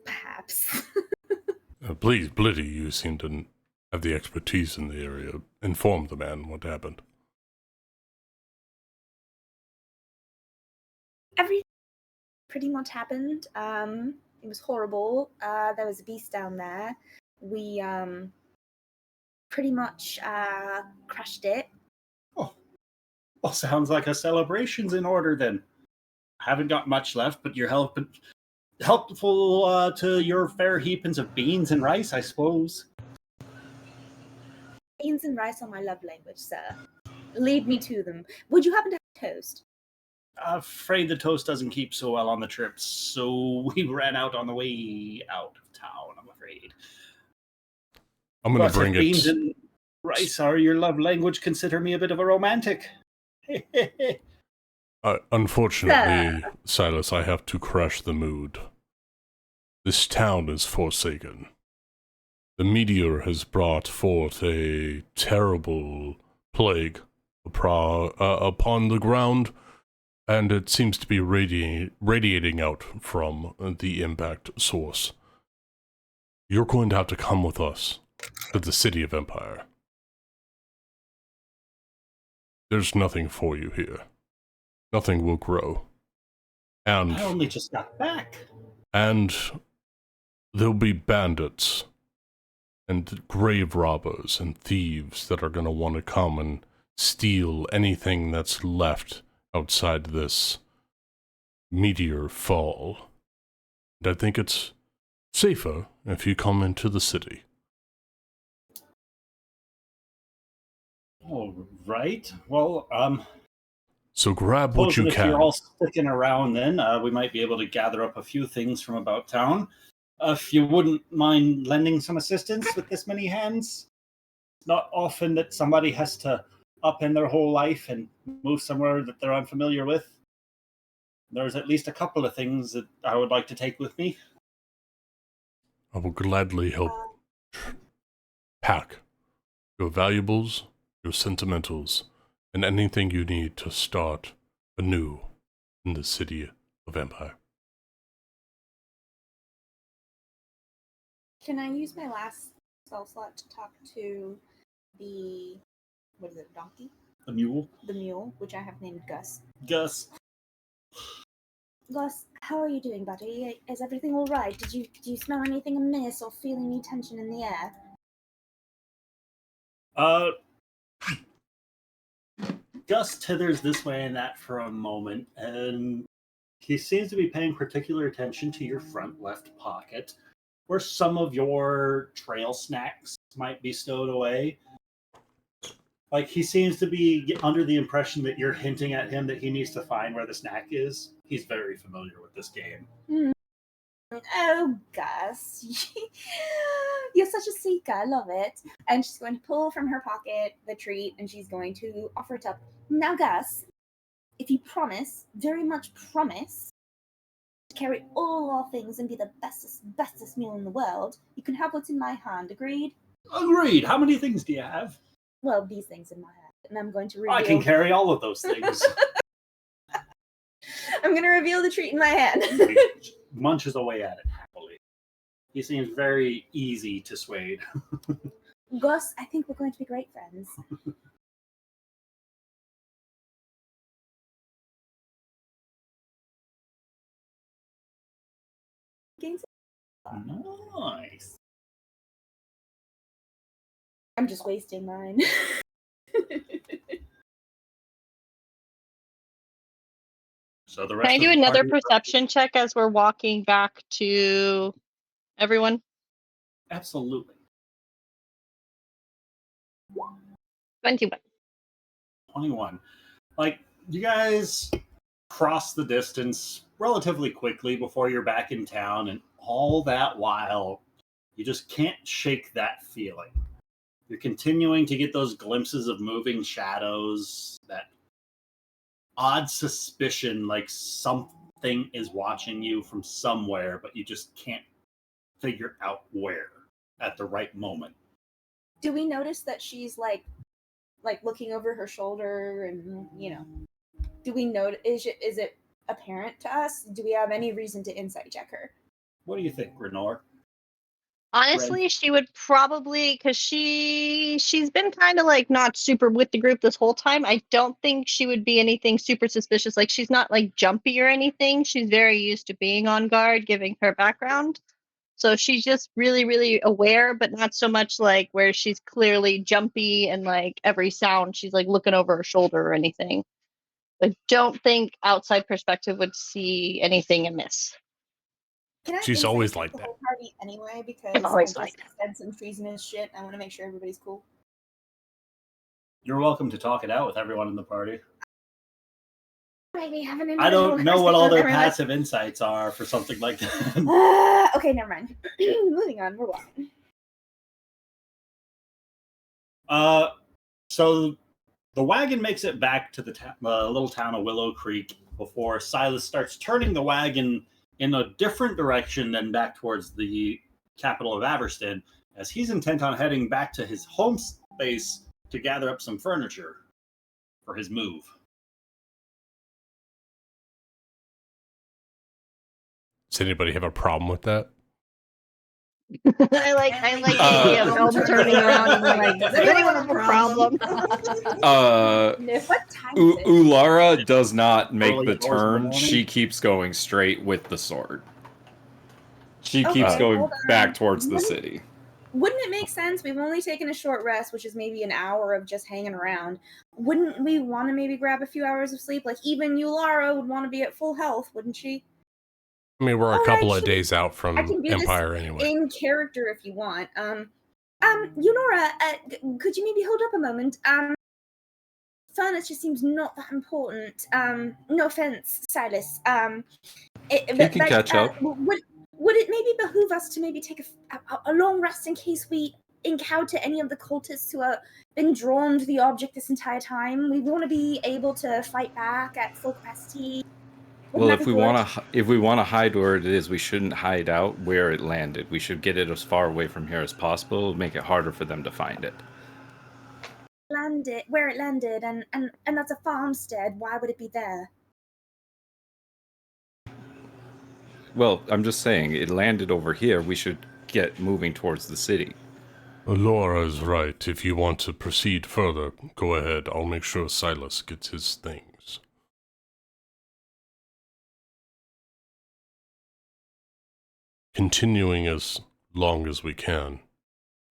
perhaps. Please, Blitty, you seem to have the expertise in the area. Inform the man what happened. Everything pretty much happened. It was horrible. There was a beast down there. We pretty much crushed it. Oh, well, sounds like a celebration's in order then. I haven't got much left, but you're helpful to your fair heapings of beans and rice, I suppose. Beans and rice are my love language, sir. Lead me to them. Would you happen to have toast? I'm afraid the toast doesn't keep so well on the trip, so we ran out on the way out of town, I'm afraid. I'm going to bring if beans and rice are your love language, consider me a bit of a romantic. Unfortunately, Silas, I have to crush the mood. This town is forsaken. The meteor has brought forth a terrible plague upon the ground, and it seems to be radiating out from the impact source. You're going to have to come with us to the city of Empire. There's nothing for you here. Nothing will grow. And I only just got back. And there'll be bandits and grave robbers and thieves that are going to want to come and steal anything that's left outside this meteor fall. And I think it's safer if you come into the city. All right. Well, So grab what suppose you if you're can. all sticking around, then we might be able to gather up a few things from about town. If you wouldn't mind lending some assistance with this many hands, it's not often that somebody has to upend their whole life and move somewhere that they're unfamiliar with. There's at least a couple of things that I would like to take with me. I will gladly help pack your valuables, your sentimentals, and anything you need to start anew in the city of Empire. Can I use my last spell slot to talk to the, what is it, donkey? The mule? The mule, which I have named Gus. Gus. Gus, how are you doing, buddy? Is everything all right? Do you smell anything amiss or feel any tension in the air? Gus tithers this way and that for a moment, and he seems to be paying particular attention to your front left pocket, where some of your trail snacks might be stowed away. Like, he seems to be under the impression that you're hinting at him that he needs to find where the snack is. He's very familiar with this game. Oh, Gus. You're such a seeker. I love it. And she's going to pull from her pocket the treat, and she's going to offer it up. Now, Gus, if you promise, very much promise, to carry all our things and be the bestest mule in the world, you can have what's in my hand. Agreed? Agreed. How many things do you have? Well, these things in my hand. And I'm going to reveal... I can carry all of those things. I'm going to reveal the treat in my hand. He munches away at it happily. He seems very easy to sway. Gus, I think we're going to be great friends. Nice. I'm just wasting mine. So the rest Can I of do the another party- perception check as we're walking back to everyone? Absolutely. 21. 21. Like, you guys cross the distance relatively quickly before you're back in town, and all that while, you just can't shake that feeling. You're continuing to get those glimpses of moving shadows, that odd suspicion like something is watching you from somewhere, but you just can't figure out where at the right moment. Do we notice that she's like looking over her shoulder, and do we notice? Is it apparent to us? Do we have any reason to insight check her? What do you think, Renor? Honestly, she would probably, because she's been kind of like not super with the group this whole time. I don't think she would be anything super suspicious. Like, she's not like jumpy or anything. She's very used to being on guard, giving her background. So she's just really, really aware, but not so much like where she's clearly jumpy and like every sound she's like looking over her shoulder or anything. I don't think outside perspective would see anything amiss. Can I She's insight always check like the that. whole party anyway, because Always I like just said some treasonous shit. I want to make sure everybody's cool. You're welcome to talk it out with everyone in the party. Maybe have an I don't individual know what all their conversation with passive insights are for something like that. Okay, never mind. Moving on, we're walking. So the wagon makes it back to the little town of Willow Creek before Silas starts turning the wagon in a different direction than back towards the capital of Averstan, as he's intent on heading back to his home space to gather up some furniture for his move. Does anybody have a problem with that? I like the idea of Elm turning around and being like, does anyone have a problem? What time is it? Ulara does not make Early the hours in the turn. morning? She keeps going straight with the sword. She Okay, keeps going hold back on. towards the Let me- city. wouldn't it make sense? We've only taken a short rest, which is maybe an hour of just hanging around. Wouldn't we want to maybe grab a few hours of sleep? Like, even Eulara would want to be at full health, wouldn't she? I mean, we're a Or couple I of can- days out I from can do Empire this anyway. in character if you want. Eulora, could you maybe hold up a moment? Furniture seems not that important. No offense, Silas. You can catch up. Would it maybe behoove us to maybe take a long rest in case we encounter any of the cultists who have been drawn to the object this entire time? We want to be able to fight back at full capacity. Well, if we want to hide where it is, we shouldn't hide out where it landed. We should get it as far away from here as possible, make it harder for them to find it. Where it landed, and that's a farmstead. Why would it be there? Well, I'm just saying, it landed over here. We should get moving towards the city. Laura is right. If you want to proceed further, go ahead. I'll make sure Silas gets his things. Continuing as long as we can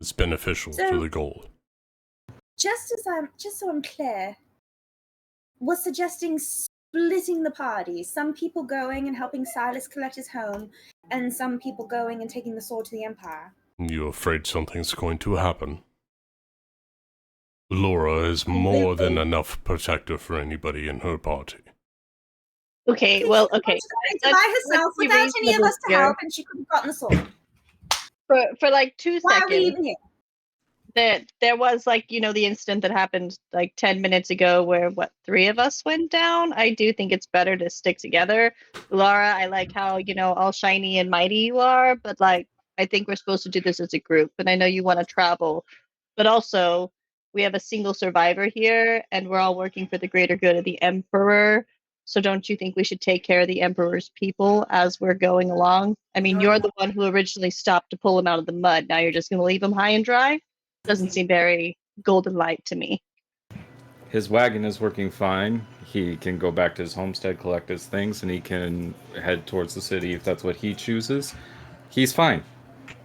is beneficial to the goal. Just so I'm clear, we're suggesting splitting the party. Some people going and helping Silas collect his home, and some people going and taking the sword to the Empire. You afraid something's going to happen? Laura is more than enough protector for anybody in her party. Okay, well, okay. By herself without any of us to help, and she could have gotten the sword. For like 2 Why are we seconds. even here? There was like, the incident that happened like 10 minutes ago where 3 of us went down. I do think it's better to stick together. Laura, I like how, all shiny and mighty you are, but like, I think we're supposed to do this as a group. And I know you want to travel, but also we have a single survivor here and we're all working for the greater good of the Emperor. So don't you think we should take care of the Emperor's people as we're going along? I mean, you're the one who originally stopped to pull him out of the mud. Now you're just going to leave him high and dry? Doesn't seem very golden light to me. His wagon is working fine. He can go back to his homestead, collect his things, and he can head towards the city if that's what he chooses. He's fine.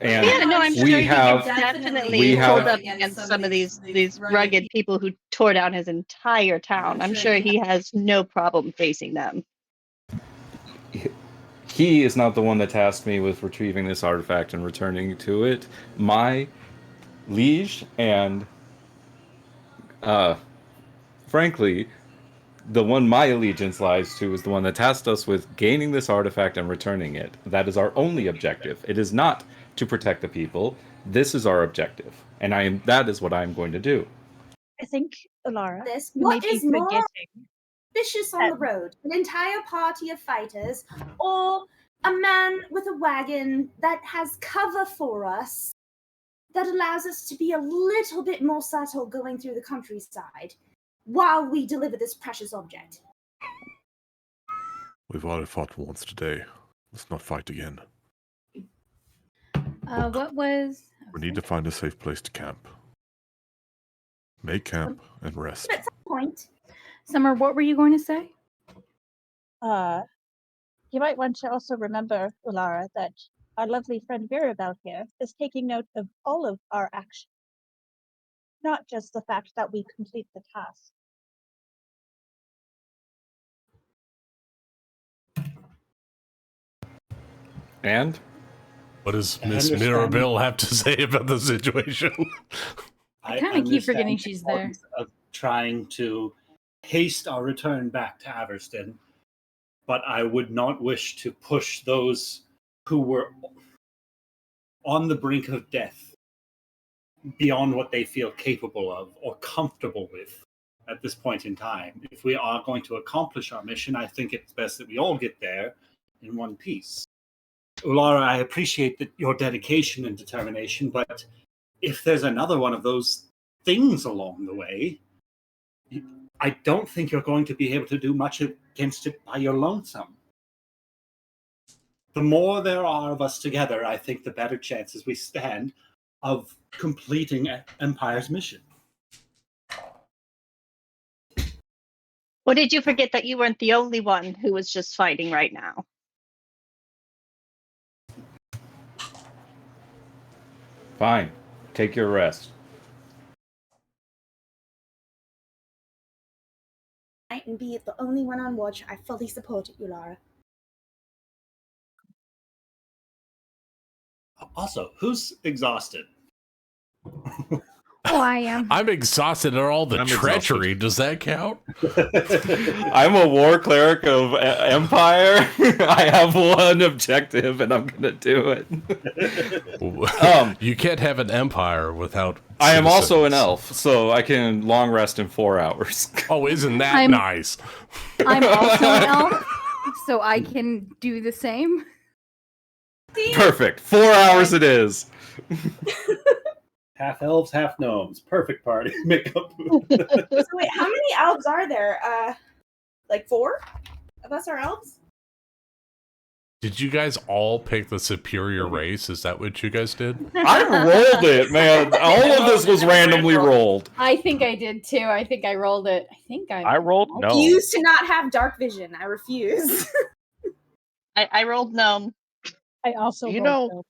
And yeah, no, I'm sure we he have can definitely hold up against some of these rugged people who tore down his entire town. I'm sure he has no problem facing them. He is not the one that tasked me with retrieving this artifact and returning to it. My liege and frankly, the one my allegiance lies to is the one that tasked us with gaining this artifact and returning it. That is our only objective. It is not to protect the people. This is our objective, and that is what I am going to do. I think, Alara, What is more vicious on the road? An entire party of fighters, or a man with a wagon that has cover for us that allows us to be a little bit more subtle going through the countryside while we deliver this precious object? We've already fought once today. Let's not fight again. What was... We need to find a safe place to camp. Make camp and rest. At some point. Summer, what were you going to say? You might want to also remember, Ulara, that our lovely friend Virabel here is taking note of all of our actions, not just the fact that we complete the task. And? What does Miss Mirabelle have to say about the situation? I kind of keep forgetting she's there. Of trying to haste our return back to Averstan, but I would not wish to push those who were on the brink of death beyond what they feel capable of or comfortable with at this point in time. If we are going to accomplish our mission, I think it's best that we all get there in one piece. Ulara, I appreciate your dedication and determination, but if there's another one of those things along the way, I don't think you're going to be able to do much against it by your lonesome. The more there are of us together, I think the better chances we stand of completing Empire's mission. Or did you forget that you weren't the only one who was just fighting right now? Fine. take your rest. And be the only one on watch. I fully support it, Ulara. Also, who's exhausted? Oh, I am. I'm exhausted at all the I'm treachery. exhausted. Does that count? I'm a war cleric of Empire. I have one objective, and I'm gonna do it. You can't have an empire without I am also an citizens. elf, so I can long rest in 4 hours. Oh, isn't that I'm- nice? I'm also an elf, so I can do the same. Perfect. 4 hours it is. Half elves, half gnomes. Perfect party makeup. So wait, how many elves are there? Like 4 of us are elves? Did you guys all pick the superior race? Is that what you guys did? I rolled it, man. All of this was randomly rolled. I think I did too. I think I rolled it. I rolled I no. refuse to not have dark vision. I refuse. I rolled gnome. I also You rolled know-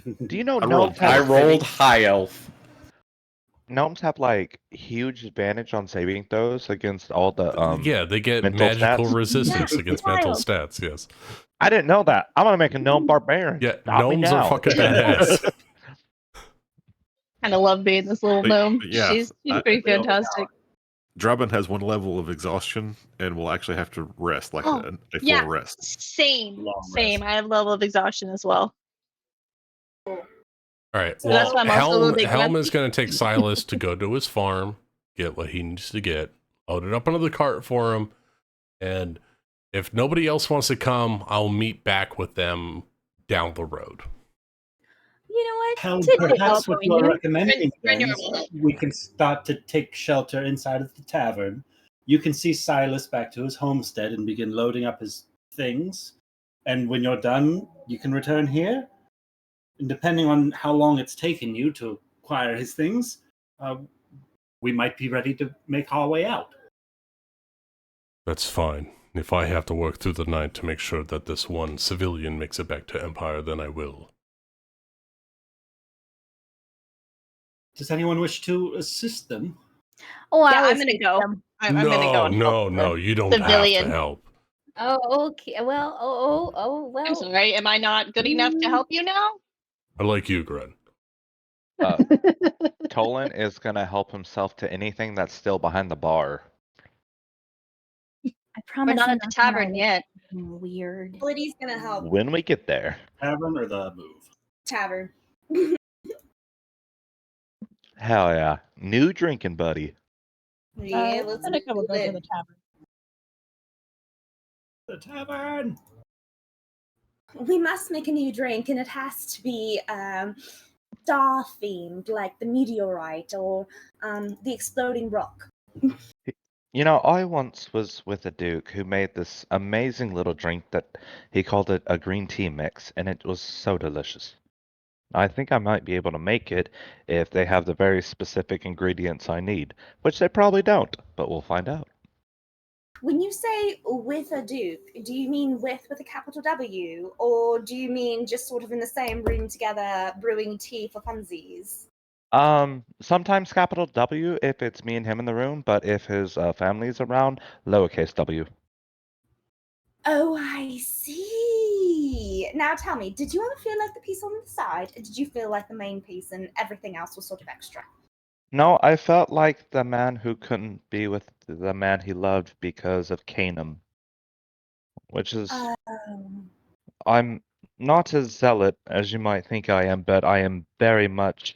no. Do you know I gnomes rolled- have I rolled saving- high elf. Gnomes have like huge advantage on saving throws against all the Yeah, they get mental magical stats? resistance against mental Wild. stats, yes. I didn't know that. I'm gonna make a gnome barbarian. Yeah, Stop me gnomes are now. fucking badass. Kind of love being this little But- gnome. yeah, She's I- pretty fantastic. Drubbin has one level of exhaustion and will actually have to rest, like Oh, a full yeah. rest. Same. Long Same. I have level of exhaustion as well. All right. So Well, that's why I'm also a Helm, little bit Helm grumpy. is going to take Silas to go to his farm, get what he needs to get, load it up onto the cart for him, and if nobody else wants to come, I'll meet back with them down the road. You know what? How Tidbit perhaps will what join you're you. recommending Friend then your is wallet. we can start to take shelter inside of the tavern. You can see Silas back to his homestead and begin loading up his things. And when you're done, you can return here. And depending on how long it's taken you to acquire his things, we might be ready to make our way out. That's fine. If I have to work through the night to make sure that this one civilian makes it back to Empire, then I will. Does anyone wish to assist them? Oh, Yeah, I'll I'm gonna assist go. them. I'm gonna go and help no, the you don't civilian. have to help. Oh, okay. Well, well. I'm sorry. Am I not good enough to help you now? I like you, Gren. Tolan is gonna help himself to anything that's still behind the bar. I We're promise. not I'm at the gonna tavern do yet. something Weird. Blitty's gonna help. When we get there. Tavern or the move? Tavern. Hell yeah. New drinking buddy. Yeah, let's I think I will go to do the it. tavern. The tavern! We must make a new drink, and it has to be star themed, like the meteorite or the exploding rock. You know, I once was with a duke who made this amazing little drink that he called it a green tea mix, and it was so delicious. I think I might be able to make it if they have the very specific ingredients I need, which they probably don't, but we'll find out. When you say with a duke, do you mean with a capital W, or do you mean just sort of in the same room together brewing tea for funsies? Sometimes capital W if it's me and him in the room, but if his family's around, lowercase w. Oh, I see. Now tell me, did you ever feel like the piece on the side, or did you feel like the main piece and everything else was sort of extra? No, I felt like the man who couldn't be with the man he loved because of Canaan. Which is, I'm not as zealot as you might think I am, but I am very much,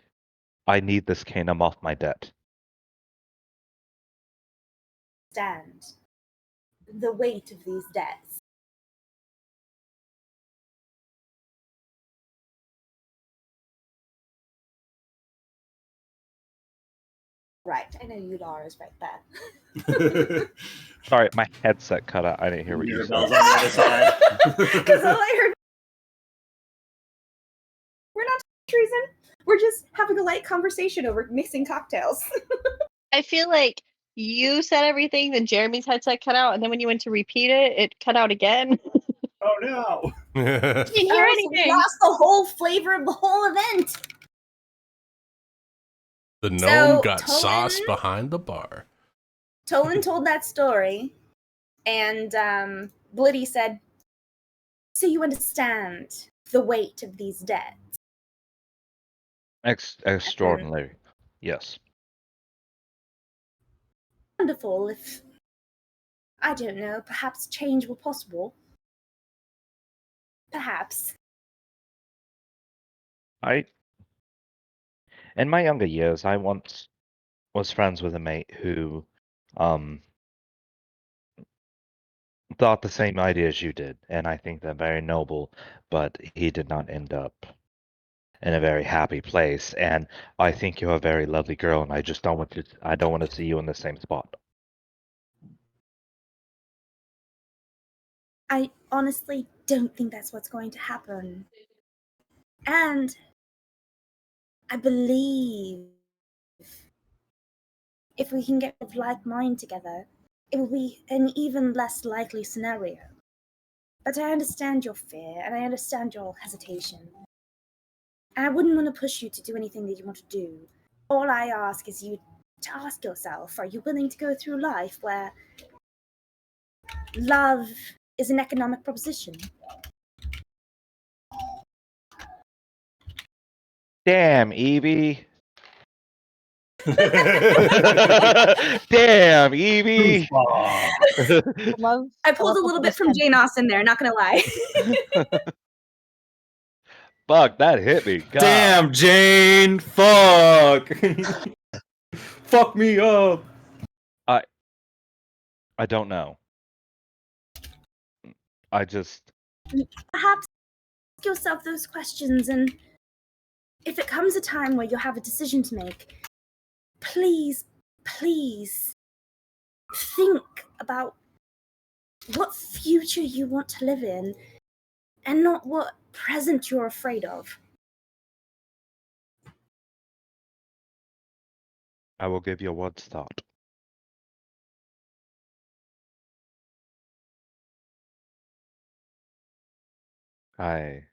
I need this Canaan off my debt. Stand the weight of these debts. Right, I know Udara's right there. Sorry, my headset cut out. I didn't hear what you Mirabelle's said. on the other side. Because all I heard. We're not treason. We're just having a light conversation over mixing cocktails. I feel like you said everything, then Jeremy's headset cut out, and then when you went to repeat it, it cut out again. Oh no! Didn't hear Oh, so we anything. lost the whole flavor of the whole event. The gnome So, got sauce Tolan- behind the bar. Tolan told that story, and Blitty said, "So you understand the weight of these debts?" Extraordinary. Yes. Wonderful if, I don't know, perhaps change were possible. Perhaps. In my younger years, I once was friends with a mate who thought the same idea as you did, and I think they're very noble, but he did not end up in a very happy place. And I think you're a very lovely girl, and I just don't want to see you in the same spot. I honestly don't think that's what's going to happen. And I believe if we can get of like mind together, it will be an even less likely scenario. But I understand your fear, and I understand your hesitation. And I wouldn't want to push you to do anything that you want to do. All I ask is you to ask yourself, are you willing to go through life where love is an economic proposition? Damn, Evie. Damn, Evie. Love. I pulled a little bit from Jane Austen there, not gonna lie. Fuck, that hit me. God. Damn, Jane. Fuck. Fuck me up. I don't know. I just. Perhaps ask yourself those questions, and if it comes a time where you have a decision to make, please, please think about what future you want to live in and not what present you're afraid of. I will give you one thought. I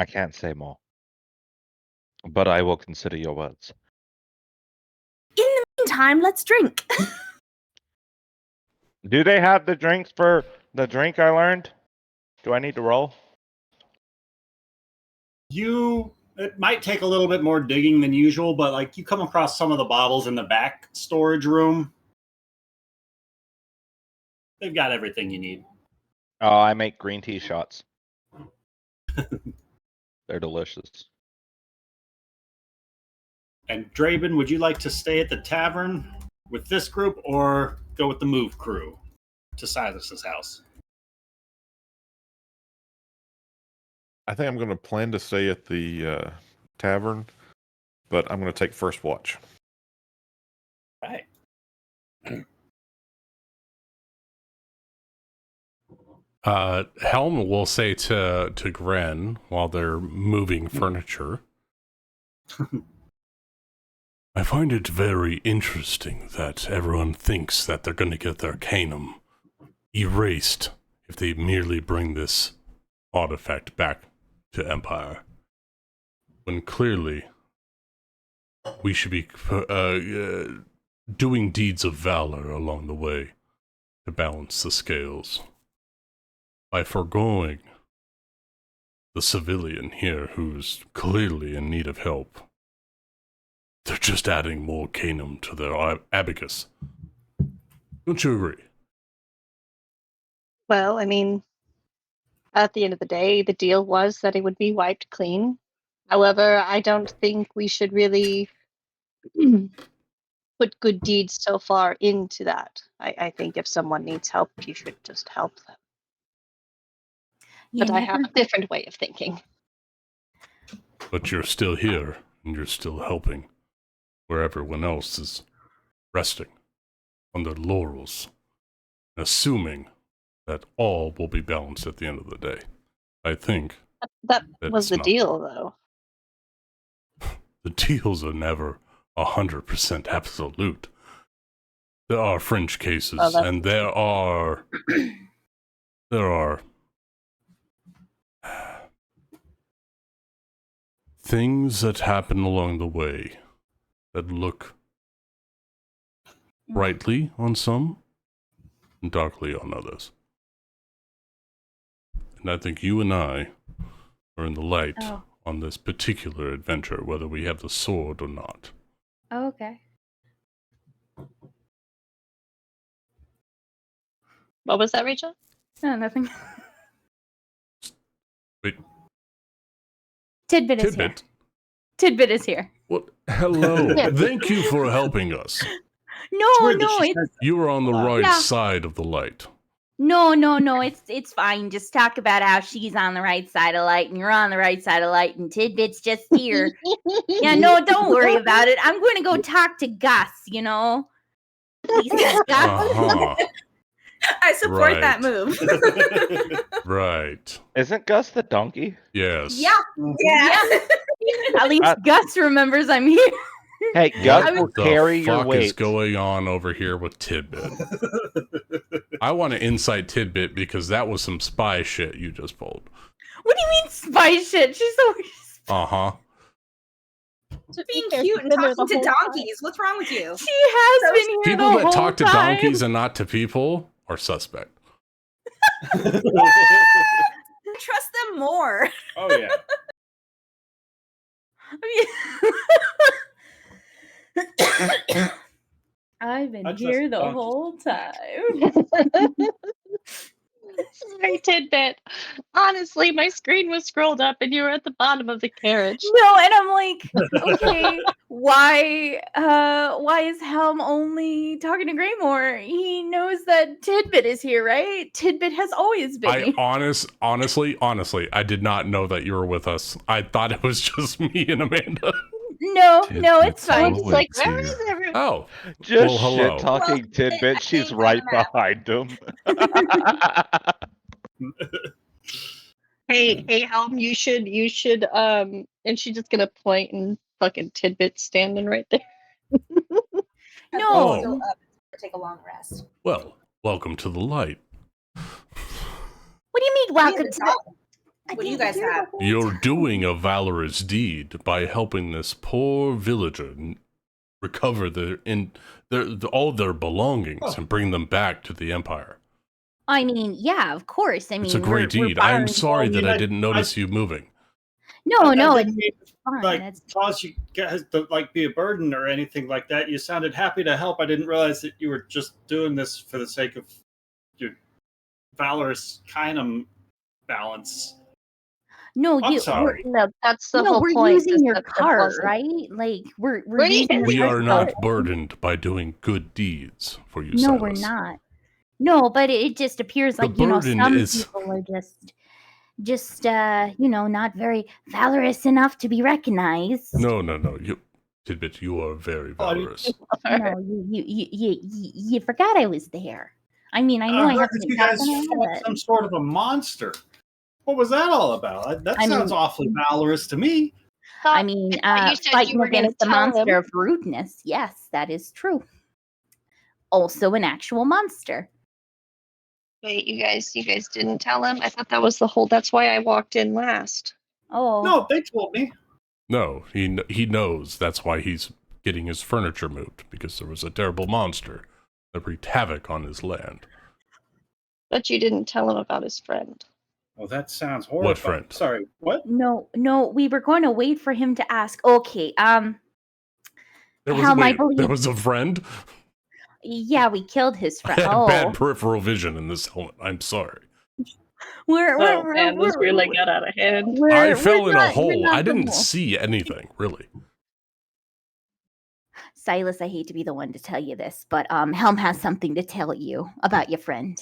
can't say more. But I will consider your words. In the meantime, let's drink. Do they have the drinks for the drink I learned? Do I need to roll? It might take a little bit more digging than usual, but like you come across some of the bottles in the back storage room. They've got everything you need. Oh, I make green tea shots. They're delicious. And Draven, would you like to stay at the tavern with this group or go with the move crew to Silas's house? I think I'm going to plan to stay at the tavern, but I'm going to take first watch. All right. Helm will say to Gren while they're moving furniture, I find it very interesting that everyone thinks that they're going to get their Arcanum erased if they merely bring this artifact back to Empire, when clearly we should be doing deeds of valor along the way to balance the scales. By foregoing the civilian here who's clearly in need of help, they're just adding more Canum to their abacus. Don't you agree? Well, I mean, at the end of the day, the deal was that it would be wiped clean. However, I don't think we should really put good deeds so far into that. I think if someone needs help, you should just help them. But I have a different way of thinking. But you're still here, and you're still helping, where everyone else is resting on their laurels, assuming that all will be balanced at the end of the day. I think That was it's the not. deal, though. The deals are never 100% absolute. There are fringe cases, Well, that's and there are things that happen along the way that look brightly on some and darkly on others. And I think you and I are in the light on this particular adventure, whether we have the sword or not. Oh, okay. What was that, Rachel? No, nothing. Wait, Tidbit is here. Tidbit? Tidbit is here. What? Hello. Yeah. Thank you for helping us. No, weird that no, she it's says You are on the right Yeah. side of the light. No, it's fine. Just talk about how she's on the right side of light and you're on the right side of light and Tidbit's just here. Yeah, no, don't worry about it. I'm going to go talk to Gus, you know? He says, Gus, Uh-huh. I support that Right. move. Right. Isn't Gus the donkey? Yes. Yeah. Yeah. at least Gus remembers I'm here. Hey, Gus What will the carry your fuck is weight. going on over here with Tidbit? I want to insight Tidbit because that was some spy shit you just pulled. What do you mean spy shit? She's the worst. Uh-huh. Being fair, cute and she's been there talking the to whole time. donkeys. What's wrong with you? She has been here People the that whole talk to time. donkeys and not to people are suspect. Trust them more. Oh yeah. I've been I trust here the donkeys. whole time. Sorry, Tidbit. Honestly, my screen was scrolled up and you were at the bottom of the carriage. No, and I'm like, okay, why is Helm only talking to Greymore? He knows that Tidbit is here, right? Tidbit has always been I here. honestly, I did not know that you were with us. I thought it was just me and Amanda. No, Tidbit's it's fine. It's like, always where here. is everyone? Oh, Just Well, hello. shit talking Well, Tidbit. I She's think right on the map. behind him. Hey, Helm, you should, and she's just gonna point and fucking Tidbit standing right there. No. Oh. Still up to take a long rest. well, welcome to the light. What do you mean, welcome to the... What do you guys have? You're doing a valorous deed by helping this poor villager recover all their belongings and bring them back to the Empire. I mean, yeah, of course. I mean, It's a great deed. I am sorry that I didn't notice you moving. No, That it's didn't mean, fine. like It's... cause you guys to like be a burden or anything like that. You sounded happy to help. I didn't realize that you were just doing this for the sake of your valorous kind of balance. No, I'm sorry. No, that's the No, whole we're point. using is your that there cart, wasn't- right? Like we're We're using using We your are cart. not burdened by doing good deeds for you, No, we're Silas. not. No, but it just appears The like burden some is- people are just not very valorous enough to be recognized. No. Tidbit, you are very valorous. No, you forgot I was there. I mean, I know I heard haven't that been you guys talking to fought her, some sort of a monster. What was that all about? That I sounds mean- awfully valorous to me. I mean, thought you said you fighting were gonna against the tell monster him. of rudeness. Yes, that is true. Also, an actual monster. Wait, you guys didn't tell him? I thought that was the whole. That's why I walked in last. Oh, No, they told me. No, he knows that's why he's getting his furniture moved, because there was a terrible monster that wreaked havoc on his land. But you didn't tell him about his friend. Well, that sounds horrible. friend? Sorry, what? no, we were going to wait for him to ask. Okay, There How my there belief- was a friend? yeah, we killed his I friend. had Oh, bad peripheral vision in this helmet. I'm sorry. Oh man, this really got out of hand. I fell in a hole. we're not I the didn't wolf. see anything, really. Silas, I hate to be the one to tell you this, but Helm has something to tell you about your friend.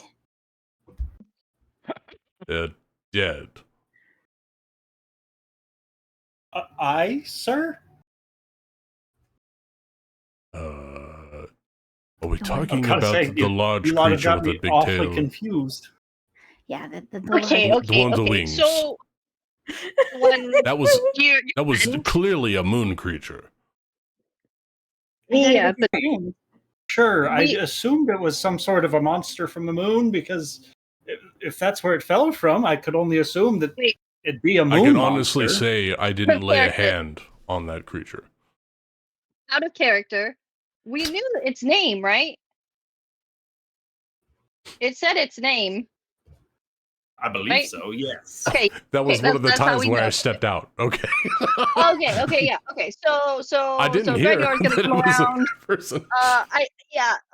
Dead. I, sir? Are we Don't talking gotta about say, the large You lot have creature got with me the big awfully tail? confused. Yeah, the Okay, The okay, one with the okay. wings. So when That was you that was clearly a moon creature. yeah, but Sure, I We- assumed it was some sort of a monster from the moon because if that's where it fell from, I could only assume that It'd be a moon I can monster. honestly say I didn't lay a Character. hand on that creature. Out of character. We knew its name, right? It said its name. I believe Right? so, yes. Okay. That was Okay, one of the that's how times we where I know. stepped out. Okay. Okay, yeah. Okay, so I didn't so hear Gregor's gonna that it come was a around. person.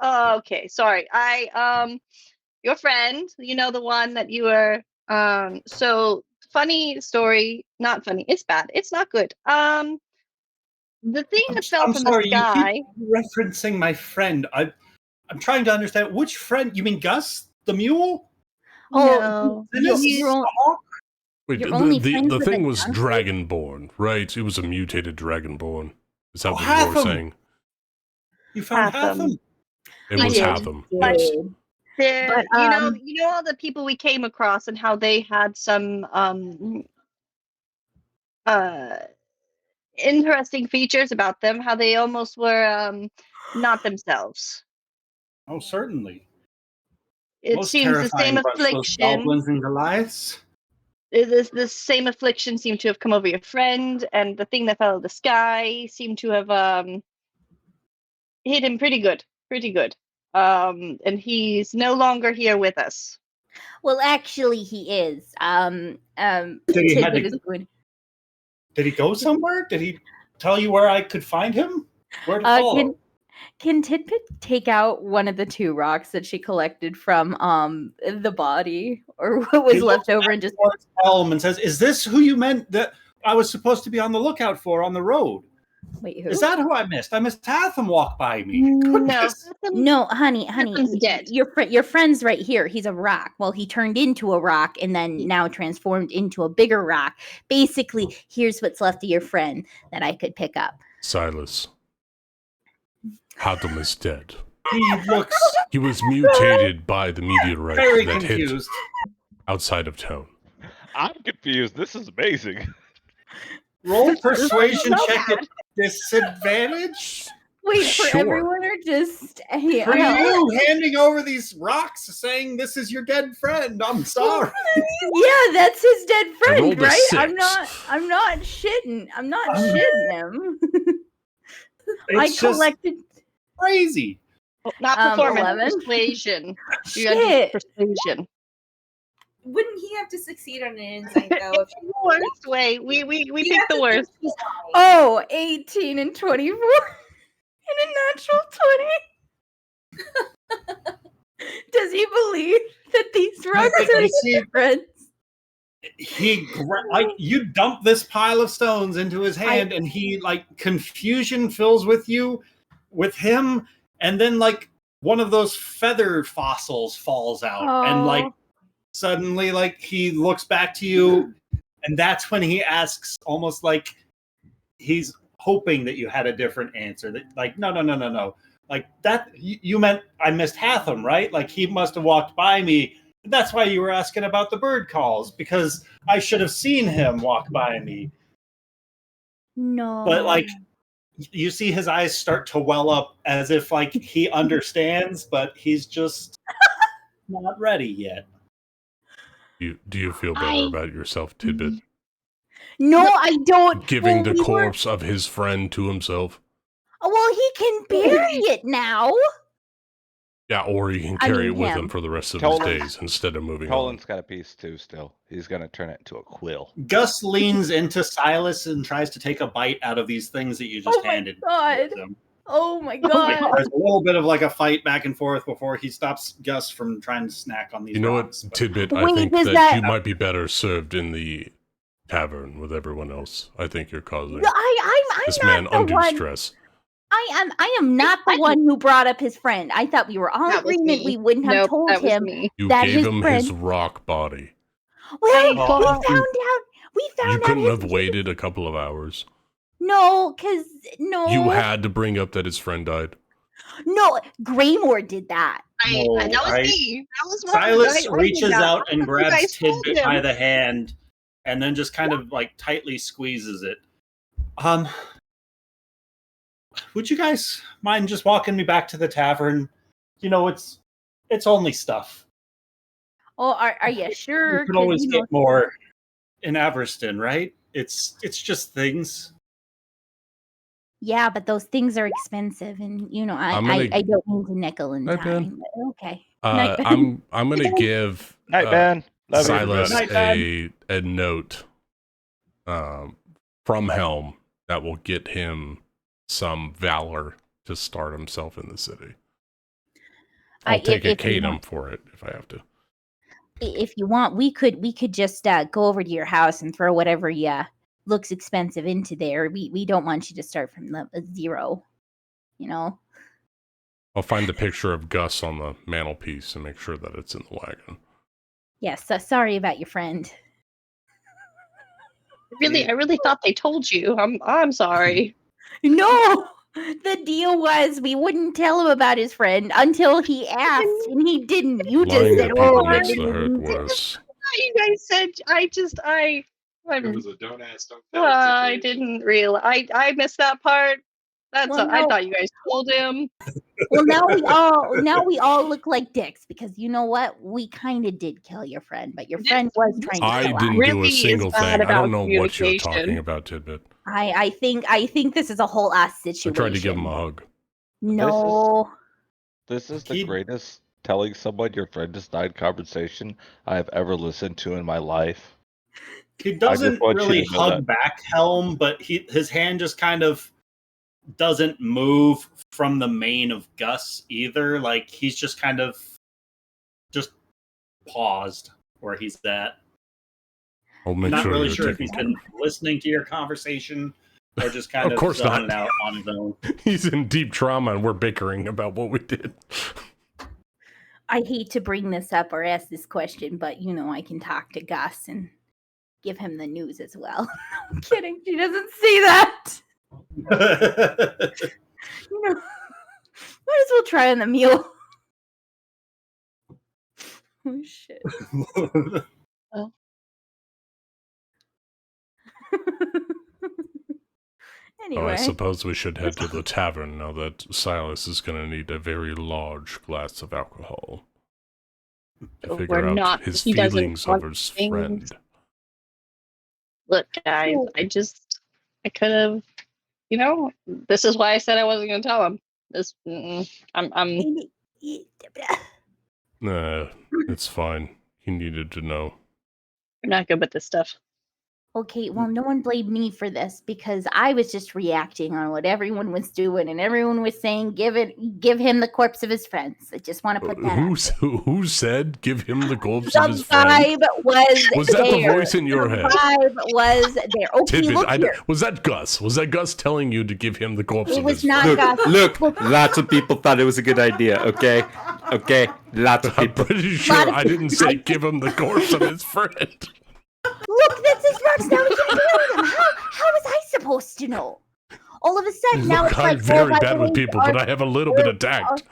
Okay, sorry. Your friend, you know, the one that you were so funny story, not funny, it's bad, it's not good. The thing that fell I'm from sorry, the sky. you keep referencing my friend. I'm trying to understand which friend. You mean Gus, the mule? No. Wait, You're only the friends with thing a was donkey? Dragonborn, right? It was a mutated Dragonborn. Is that Oh, what you were Hatham! saying? You found Hatham. Hatham? It I was did. Hatham, But yes. there, But, you know all the people we came across and how they had some interesting features about them, how they almost were not themselves. Oh, certainly. It Most seems the same terrifying bunch, those affliction. goblins and Goliaths. This same affliction seemed to have come over your friend, and the thing that fell out of the sky seemed to have hit him pretty good, and he's no longer here with us. Well, actually, he is. Did he have Tidbit to- is good. Did he go somewhere? Did he tell you where I could find him? Where to follow? Can Tidbit take out one of the 2 rocks that she collected from the body or what was He left looks over and just towards Helm and says, "Is this who you meant that I was supposed to be on the lookout for on the road? wait, who? Is that who I missed? I missed Hatham walk by me." No, Goodness. No, honey, Hatham's dead. your friend's right here. He's a rock. Well, he turned into a rock and then now transformed into a bigger rock. Basically, here's what's left of your friend that I could pick up. Silas. Hatham is dead. He looks He was mutated by the meteorite very that confused. hit outside of town. I'm confused. This is amazing. Roll persuasion So check bad. at disadvantage. Wait for Sure. everyone or just hey, For no. you, handing over these rocks, saying this is your dead friend. I'm sorry. Yeah, that's his dead friend, rolled a right? 6. I'm not shitting. I'm not shitting him. I It's just collected crazy. Not performance, 11. persuasion. You gotta do shit. persuasion. Wouldn't he have to succeed on an insight though? If The worst way. We he pick has the to worst. succeed. Oh, 18 and 24 and a natural 20. Does he believe that these rocks are You see, his friends? you dump this pile of stones into his hand, and he confusion fills with him, and then one of those feather fossils falls out, and suddenly he looks back to you, and that's when he asks, almost like he's hoping that you had a different answer. That no. That you meant I missed Hatham, right? He must have walked by me. That's why you were asking about the bird calls, because I should have seen him walk by me. No. But you see his eyes start to well up as if he understands, but he's just not ready yet. Do you feel better about yourself, Tidbit? No, I don't. Giving Well, the we were- corpse of his friend to himself? Well, he can bury it now. Yeah, or he can I carry mean it with him. him for the rest of Tolan- his days instead of moving Tolan's got a piece too still. He's going to turn it into a quill. Gus leans into Silas and tries to take a bite out of these things that you just Oh my handed God. him. Oh my god. There's a little bit of a fight back and forth before he stops Gus from trying to snack on these You know rocks. what, Tidbit? Wait, I think is that that- you might be better served in the tavern with everyone else. I think you're causing I'm this not man the undue one. stress. I am not the one who brought up his friend. I thought we were all That was agreement me. we wouldn't have Nope, told that was him me. You that gave his him friend. his rock body. Well, Oh. we found You out couldn't his have waited a couple of hours. No, You had to bring up that his friend died. No, Greymore did that. That was me. That was one Silas I reaches about. out and You grabs guys told Tidbit by him. the hand and then just kind of tightly squeezes it. Would you guys mind just walking me back to the tavern? It's only stuff. Oh, are you sure? You can 'Cause, always get more. in Averstan, right? It's just things. Yeah, but those things are expensive, and I'm gonna- I don't mean to nickel and Night, Ben. dime. But okay. Night, Ben. I'm gonna give Night, Ben. Love you, Silas everybody. a note from Helm that will get him some valor to start himself in the city. I'll take a Kadam for it if I have to. If you want, we could just go over to your house and throw whatever looks expensive into there. We don't want you to start from the zero, I'll find the picture of Gus on the mantelpiece and make sure that it's in the wagon. Yes. Sorry about your friend. I really thought they told you. I'm sorry. No, the deal was we wouldn't tell him about his friend until he asked, and he didn't. You just Lying said, to people "Oh, makes the hurt worse. You guys said It was a don't ask, don't tell. I didn't realize. I missed that part. That's Well, I no. thought you guys told him. Well, now we all look like dicks because you know what? We kind of did kill your friend, but your friend was trying to I kill us. didn't do Really a is single bad thing. I don't about know what you're communication. talking about, Tidbit. I think this is a whole ass I situation. tried to give him a hug. No. This is the greatest telling someone your friend has died conversation I have ever listened to in my life. He doesn't want you really to know hug that. back Helm, but his hand just kind of doesn't move from the mane of Gus either. Like he's just kind of just paused where he's at. I'll I'm make not sure really you're sure if taken he's care been listening to your conversation or just kind Of of course zoning not. out on his own. He's in deep trauma and we're bickering about what we did. I hate to bring this up or ask this question, but I can talk to Gus and give him the news as well. I'm kidding. She doesn't see that. Might as well try on the mule. Oh shit. Anyway. I suppose we should head to the tavern now that Silas is going to need a very large glass of alcohol to figure out his he doesn't feelings want of his things. friend. Look, guys, I could have, this is why I said I wasn't going to tell him. I'm. Nah, it's fine. He needed to know. I'm not good with this stuff. Okay, well, no one blamed me for this because I was just reacting on what everyone was doing, and everyone was saying, "Give him the corpse of his friends." I just want to put that. Who said give him the corpse the of his friend? vibe was that there. the voice in your head? The vibe was there. Okay, Tidbit, look here. was that Gus? Was that Gus telling you to give him the corpse It of was his not friend? Gus. Look, lots of people thought it was a good idea, okay? Okay, lots of I'm people. pretty sure I didn't say give him the corpse of his friend. Look, that's his rocks. Now we can kill them. How was I supposed to know? All of a sudden, now Look, it's I'm like, very by bad the with way, people, but I have a little bit of tact.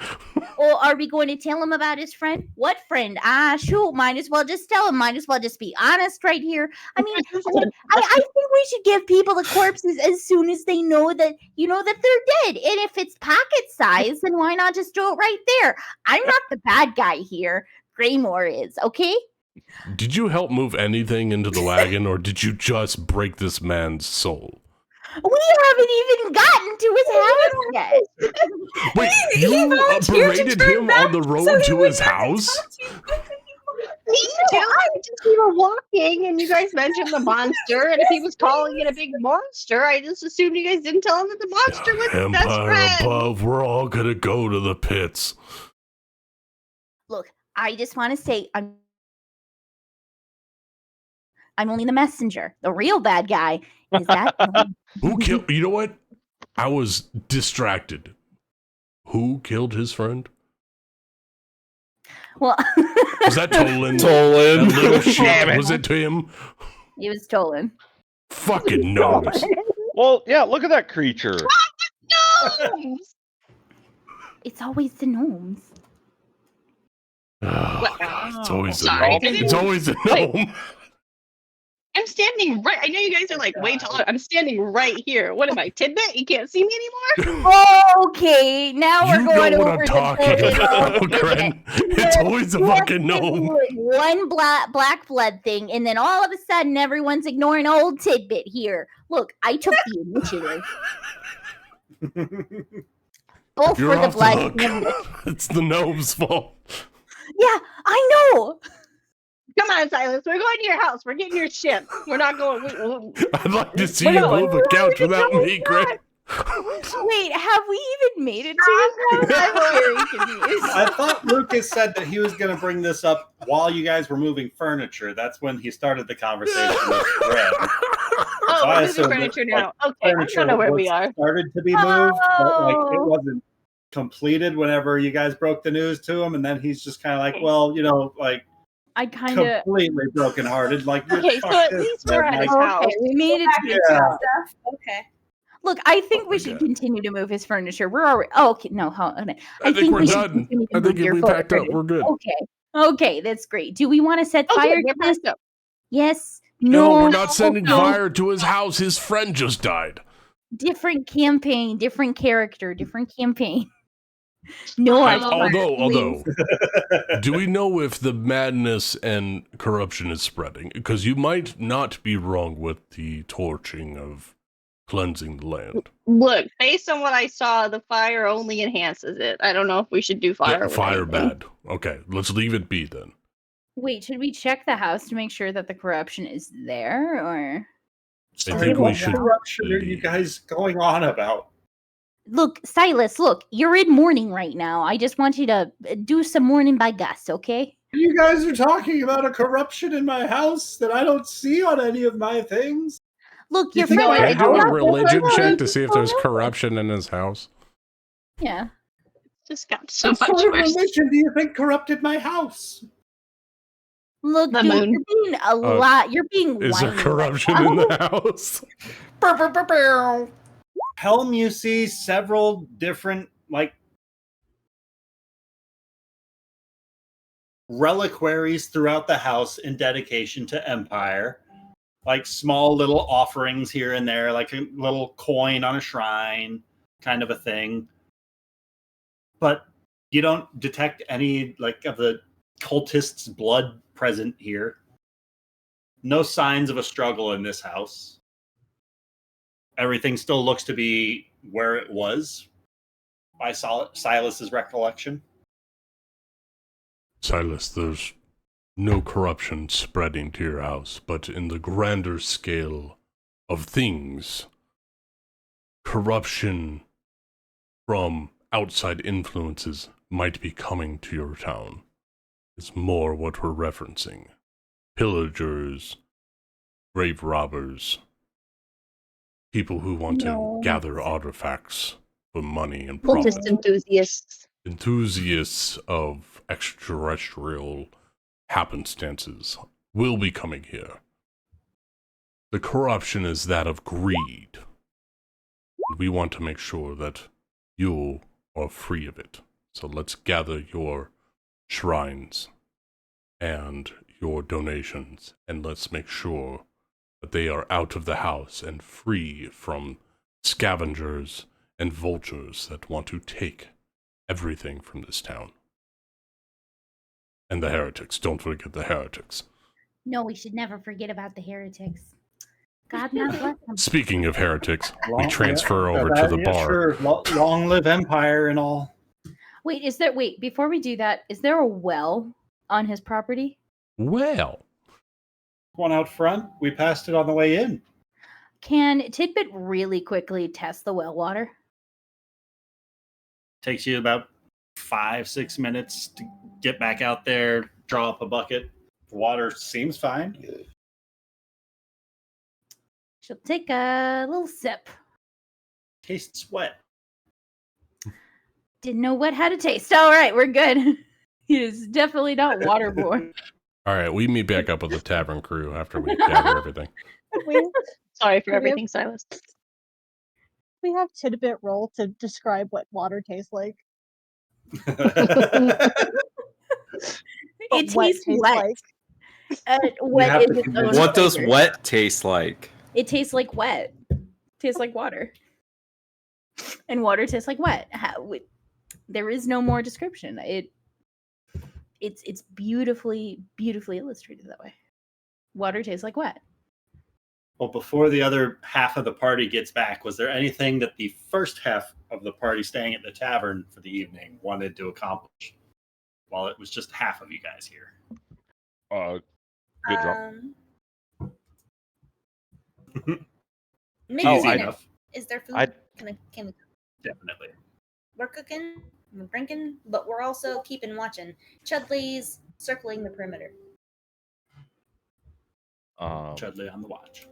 Or are we going to tell him about his friend? What friend? Shoot, might as well just tell him. Might as well just be honest right here. I mean, I think we should give people the corpses as soon as they know that that they're dead. And if it's pocket size, then why not just do it right there? I'm not the bad guy here. Greymore is, okay? Did you help move anything into the wagon, or did you just break this man's soul? We haven't even gotten to his house yet. Wait, you berated him on the road to his house? Me too. We were walking, and you guys mentioned the monster, and if he was calling it a big monster, I just assumed you guys didn't tell him that the monster was his best Empire friend. above, we're all gonna go to the pits. Look, I just want to say I'm only the messenger. The real bad guy is that. Who killed? You know what? I was distracted. Who killed his friend? Well, was that Tolan? Tolan. That little shit. Was it to him? He was stolen. Fucking gnomes. Well, yeah, look at that creature. Gnomes! It's always the gnomes. Oh, God, it's always a Sorry, gnome. It's always a gnome. I'm standing right. I know you guys are like way taller. I'm standing right here. What am I, Tidbit? You can't see me anymore? Okay, now we're You going know what over I'm the talking building. about, Okay. Gren. It's always a We have fucking to do gnome. One black blood thing, and then all of a sudden, everyone's ignoring old Tidbit here. Look, I took the initiative. Both You're for the off the blood. hook. And the... It's the gnome's fault. Yeah, I know. Come on, Silas. We're going to your house. We're getting your ship. We're not going. I'd like to see We're you going. move a couch without me, Gren. Wait, have we even made it to his house? I'm very confused. I thought Lucas said that he was going to bring this up while you guys were moving furniture. That's when he started the conversation with Red. Oh, So I we're moving assumed furniture that, now. Okay, I don't know where we are. Started to be moved, but like it Oh. wasn't completed whenever you guys broke the news to him, and then he's just kind of like, well, like I kind of. completely brokenhearted. Like, Okay, so fuck at this, least we're man. at his Like, house. Okay, we made it to his Yeah. house. Okay. Look, I think Oh we my should God. continue to move his furniture. We're already. Oh, okay, no, hold on. I think we're we should done. continue to I think move if your we packed up, furniture. we're good. Okay, that's great. Do we want to set Okay, fire we're to this? packed up. Yes. No, No. we're not sending no. fire to his house. His friend just died. Different campaign, different character, different campaign. No, I. Although, do we know if the madness and corruption is spreading? Because you might not be wrong with the torching of cleansing the land. Look, based on what I saw, the fire only enhances it. I don't know if we should do fire. with Fire anything. bad. Okay, let's leave it be then. Wait, should we check the house to make sure that the corruption is there, or? I think we should corruption are you leave. guys going on about? Look, Silas, look, you're in mourning right now. I just want you to do some mourning by Gus, okay? You guys are talking about a corruption in my house that I don't see on any of my things. Look, You your think friend. my Can I do a house- religion Oh, check to see if there's corruption in his house? Yeah. Just got so What much sort of worse. religion do you think corrupted my house? Look, The dude, moon. you're being a lot. You're being. Is there whiny corruption right in now. the house? Helm, you see several different, reliquaries throughout the house in dedication to Empire. Like small little offerings here and there, like a little coin on a shrine, kind of a thing. But you don't detect any, of the cultists' blood present here. No signs of a struggle in this house. Everything still looks to be where it was by Silas's recollection. Silas, there's no corruption spreading to your house, but in the grander scale of things, corruption from outside influences might be coming to your town. It's more what we're referencing. Pillagers, grave robbers, people who want to gather artifacts for money and profit. Cultist enthusiasts. Enthusiasts of extraterrestrial happenstances will be coming here. The corruption is that of greed. We want to make sure that you are free of it. So let's gather your shrines and your donations, and let's make sure that they are out of the house and free from scavengers and vultures that want to take everything from this town. And the heretics. Don't forget the heretics. No, we should never forget about the heretics. God not bless them. Speaking of heretics, we transfer over to the bar. Sure. Long live Empire and all. Wait, before we do that, is there a well on his property? Well, One out front. We passed it on the way in. Can Tidbit really quickly test the well water? Takes you about 5-6 minutes to get back out there, draw up a bucket. The water seems fine. She'll take a little sip. Tastes wet. Didn't know what had a taste. All right, we're good. He is definitely not waterborne. all right, we meet back up with the tavern crew after we gather everything. Sorry for We have- everything, Silas. We have Tidbit roll to describe what water tastes like. It What tastes wet. Wet have is to its convince own What does flavor. wet taste like? It tastes like wet. Tastes like water. And water tastes like wet. There is no more description. It's beautifully illustrated that way. Water tastes like wet. Well, before the other half of the party gets back, was there anything that the first half of the party staying at the tavern for the evening wanted to accomplish while it was just half of you guys here? Good job. Maybe Oh, dinner. enough. Is there food? I- Can we? Definitely. We're cooking, we're drinking, but we're also keeping watching. Chudley's circling the perimeter. Chudley on the watch.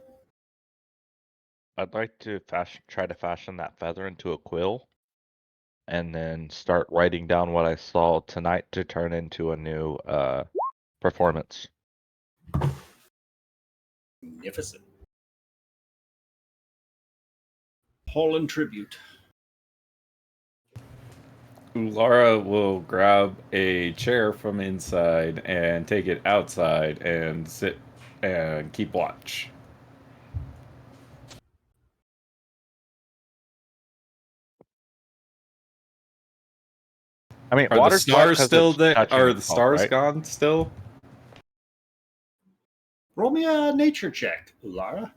I'd like to try to fashion that feather into a quill, and then start writing down what I saw tonight to turn into a new performance. Magnificent. Poland tribute. Ulara will grab a chair from inside and take it outside and sit and keep watch. I mean, Are the water's wet stars 'cause still it's there? touching Are the itself, stars right? gone still? Roll me a nature check, Ulara.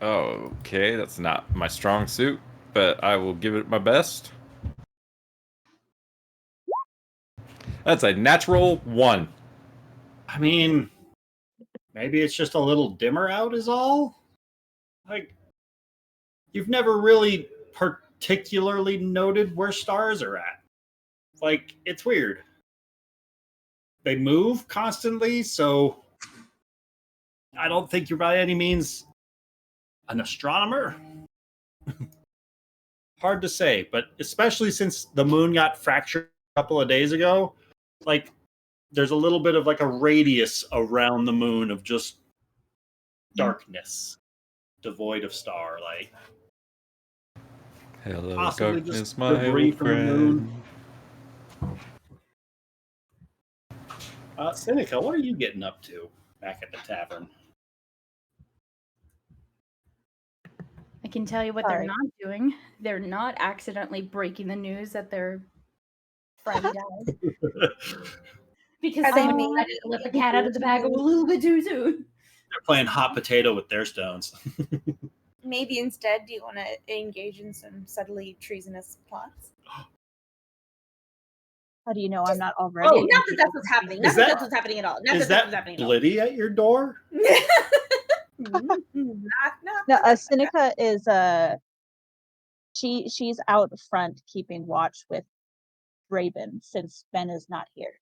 Okay, that's not my strong suit, but I will give it my best. That's a natural 1. I mean, maybe it's just a little dimmer out is all. Like, you've never really particularly noted where stars are at. Like, it's weird. They move constantly, so I don't think you're by any means an astronomer. Hard to say, but especially since the moon got fractured a couple of days ago, like, there's a little bit of like a radius around the moon of just darkness, devoid of star. Like, Hello, possibly darkness, just my debris old from the moon. friend. Seneca, what are you getting up to back at the tavern? I can tell you what they're Sorry. not doing. They're not accidentally breaking the news that their friend died. Because Are they someone maybe- decided to let the cat out of the bag a little bit too soon. They're playing hot potato with their stones. Maybe instead, do you want to engage in some subtly treasonous plots? How do you know I'm not already? Oh, Not that that's what's happening. Not Is that that- that's what's happening at all. Not Is that that's that what's happening at all. Blitty at your door? Not No, Seneca is she's out front keeping watch with Raven since Ben is not here.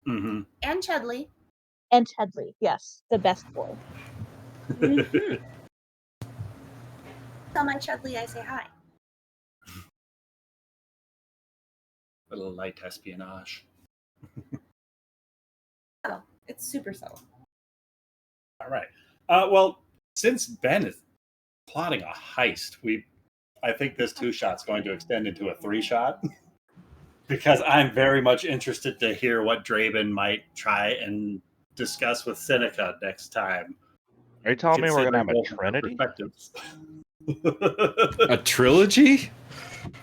Mm-hmm. and Chudley. And Chudley, yes, the best boy. Tell my Chudley I say hi. A little light espionage. Subtle. It's super subtle. All right. Well, since Ben is plotting a heist, I think this 2-shot's going to extend into a 3-shot. Because I'm very much interested to hear what Draven might try and discuss with Seneca next time. Are you telling me we're gonna have a considering both of their trinity? A trilogy?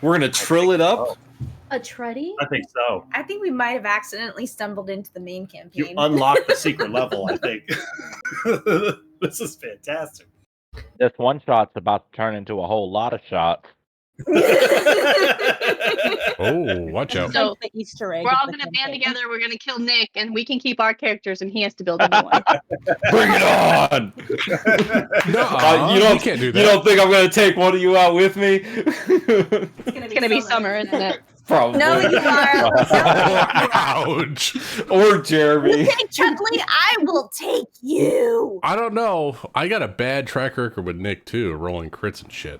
We're gonna trill it up? A truddy? I think so. I think we might have accidentally stumbled into the main You campaign. unlocked the secret level, I think. This is fantastic. This one shot's about to turn into a whole lot of shots. Oh, watch out. So the Easter egg. we're of all the going to band campaign. together. We're going to kill Nick, and we can keep our characters, and he has to build a new one. Bring it on! Nuh-uh, you don't we can't do that. You don't think I'm gonna take one of you out with me? It's going to be summer, isn't it? Probably. No, you are. Ouch. Or Jeremy. Take Chudley, I will take you. I don't know. I got a bad track record with Nick, too, rolling crits and shit.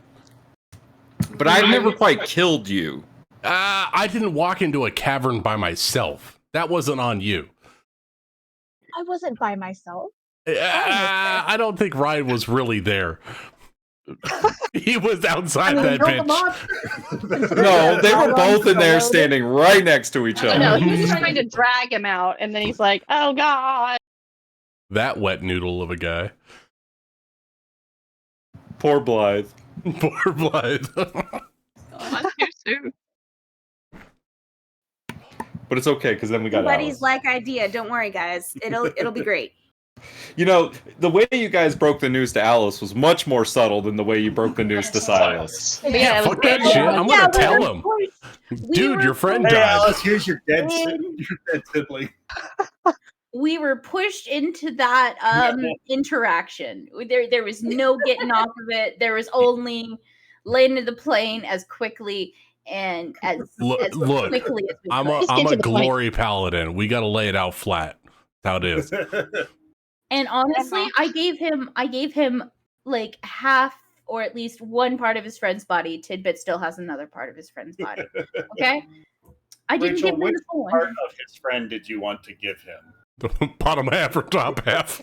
But I've never quite killed you. I didn't walk into a cavern by myself. That wasn't on you. I wasn't by myself. I don't think Ryan was really there. He was outside that build them bitch. up. No, they were How both long in there solo? standing right next to each Oh, other. no, he was trying to drag him out, and then he's like, oh, God. that wet noodle of a guy. Poor Blythe. Poor Blythe. Not too soon. But it's okay because then we got Buddy's Alice. like idea. Don't worry, guys. It'll be great. You know, the way you guys broke the news to Alice was much more subtle than the way you broke the news to Silas. Yeah, it was fuck that great. shit. I'm Yeah, gonna tell him. we Dude, were your friend Hey, died. Alice, here's your dead, And- your dead sibling. We were pushed into that interaction. There was no getting off of it. There was only landing the plane as quickly and as Look, quickly as we I'm could. Just a get to the point. glory paladin. We gotta lay it out flat. That's how it is. And honestly, I gave him like half or at least one part of his friend's body. Tidbit still has another part of his friend's body. Okay? I didn't Rachel, give him which the full one. part of his friend did you want to give him? The bottom half or top half.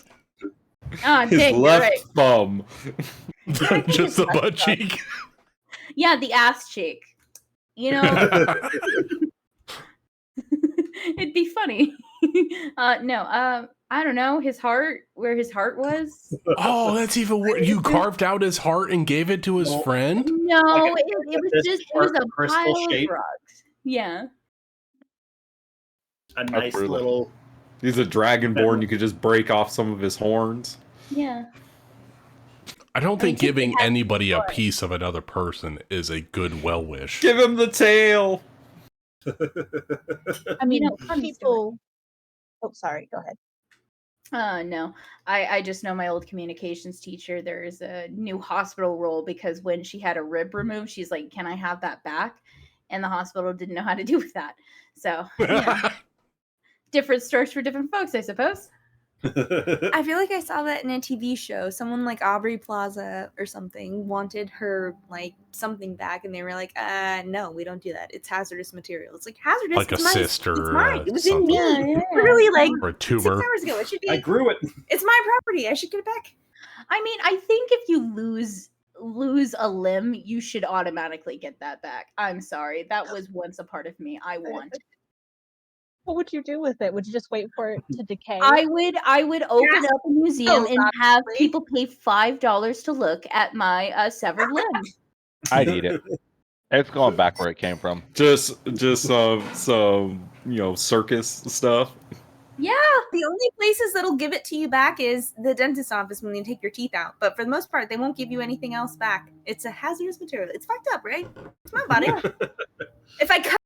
Ah, His dang, you're left right. thumb. Just the butt cheek. Yeah, the ass cheek. You know, it'd be funny. No, I don't know, his heart, where his heart was. Oh, that's even worse. You carved out his heart and gave it to his Well, friend? No, Like it was this just it was dark a crystal pile shape? of rocks. Yeah. A nice brutal. little. He's a dragonborn. You could just break off some of his horns. Yeah. I don't think Tidbit giving has anybody a blood. piece of another person is a good well wish. Give him the tail. I mean, know, funny people. Oh, sorry. Go ahead. No, I just know my old communications teacher. There's a new hospital role because when she had a rib removed, she's like, "Can I have that back?" And the hospital didn't know how to do with that. So, different strokes for different folks, I suppose. I feel like I saw that in a TV show. Someone like Aubrey Plaza or something wanted her like something back, and they were like, no, we don't do that. It's hazardous material." It's like hazardous. Like a it's cyster It's or mine. It was in something. me. Yeah. Literally, like Or a 6 tumor. hours ago. It should be. I grew it. It's my property. I should get it back. I mean, I think if you lose a limb, you should automatically get that back. I'm sorry. That was once a part of me. I want. What would you do with it? Would you just wait for it to decay? I would open Yes. up a museum and have obviously. people pay $5 to look at my severed limb. I'd eat it. It's going back where it came from. Just some circus stuff. Yeah. The only places that'll give it to you back is the dentist's office when they take your teeth out. But for the most part, they won't give you anything else back. It's a hazardous material. It's fucked up, right? It's my body. If I cut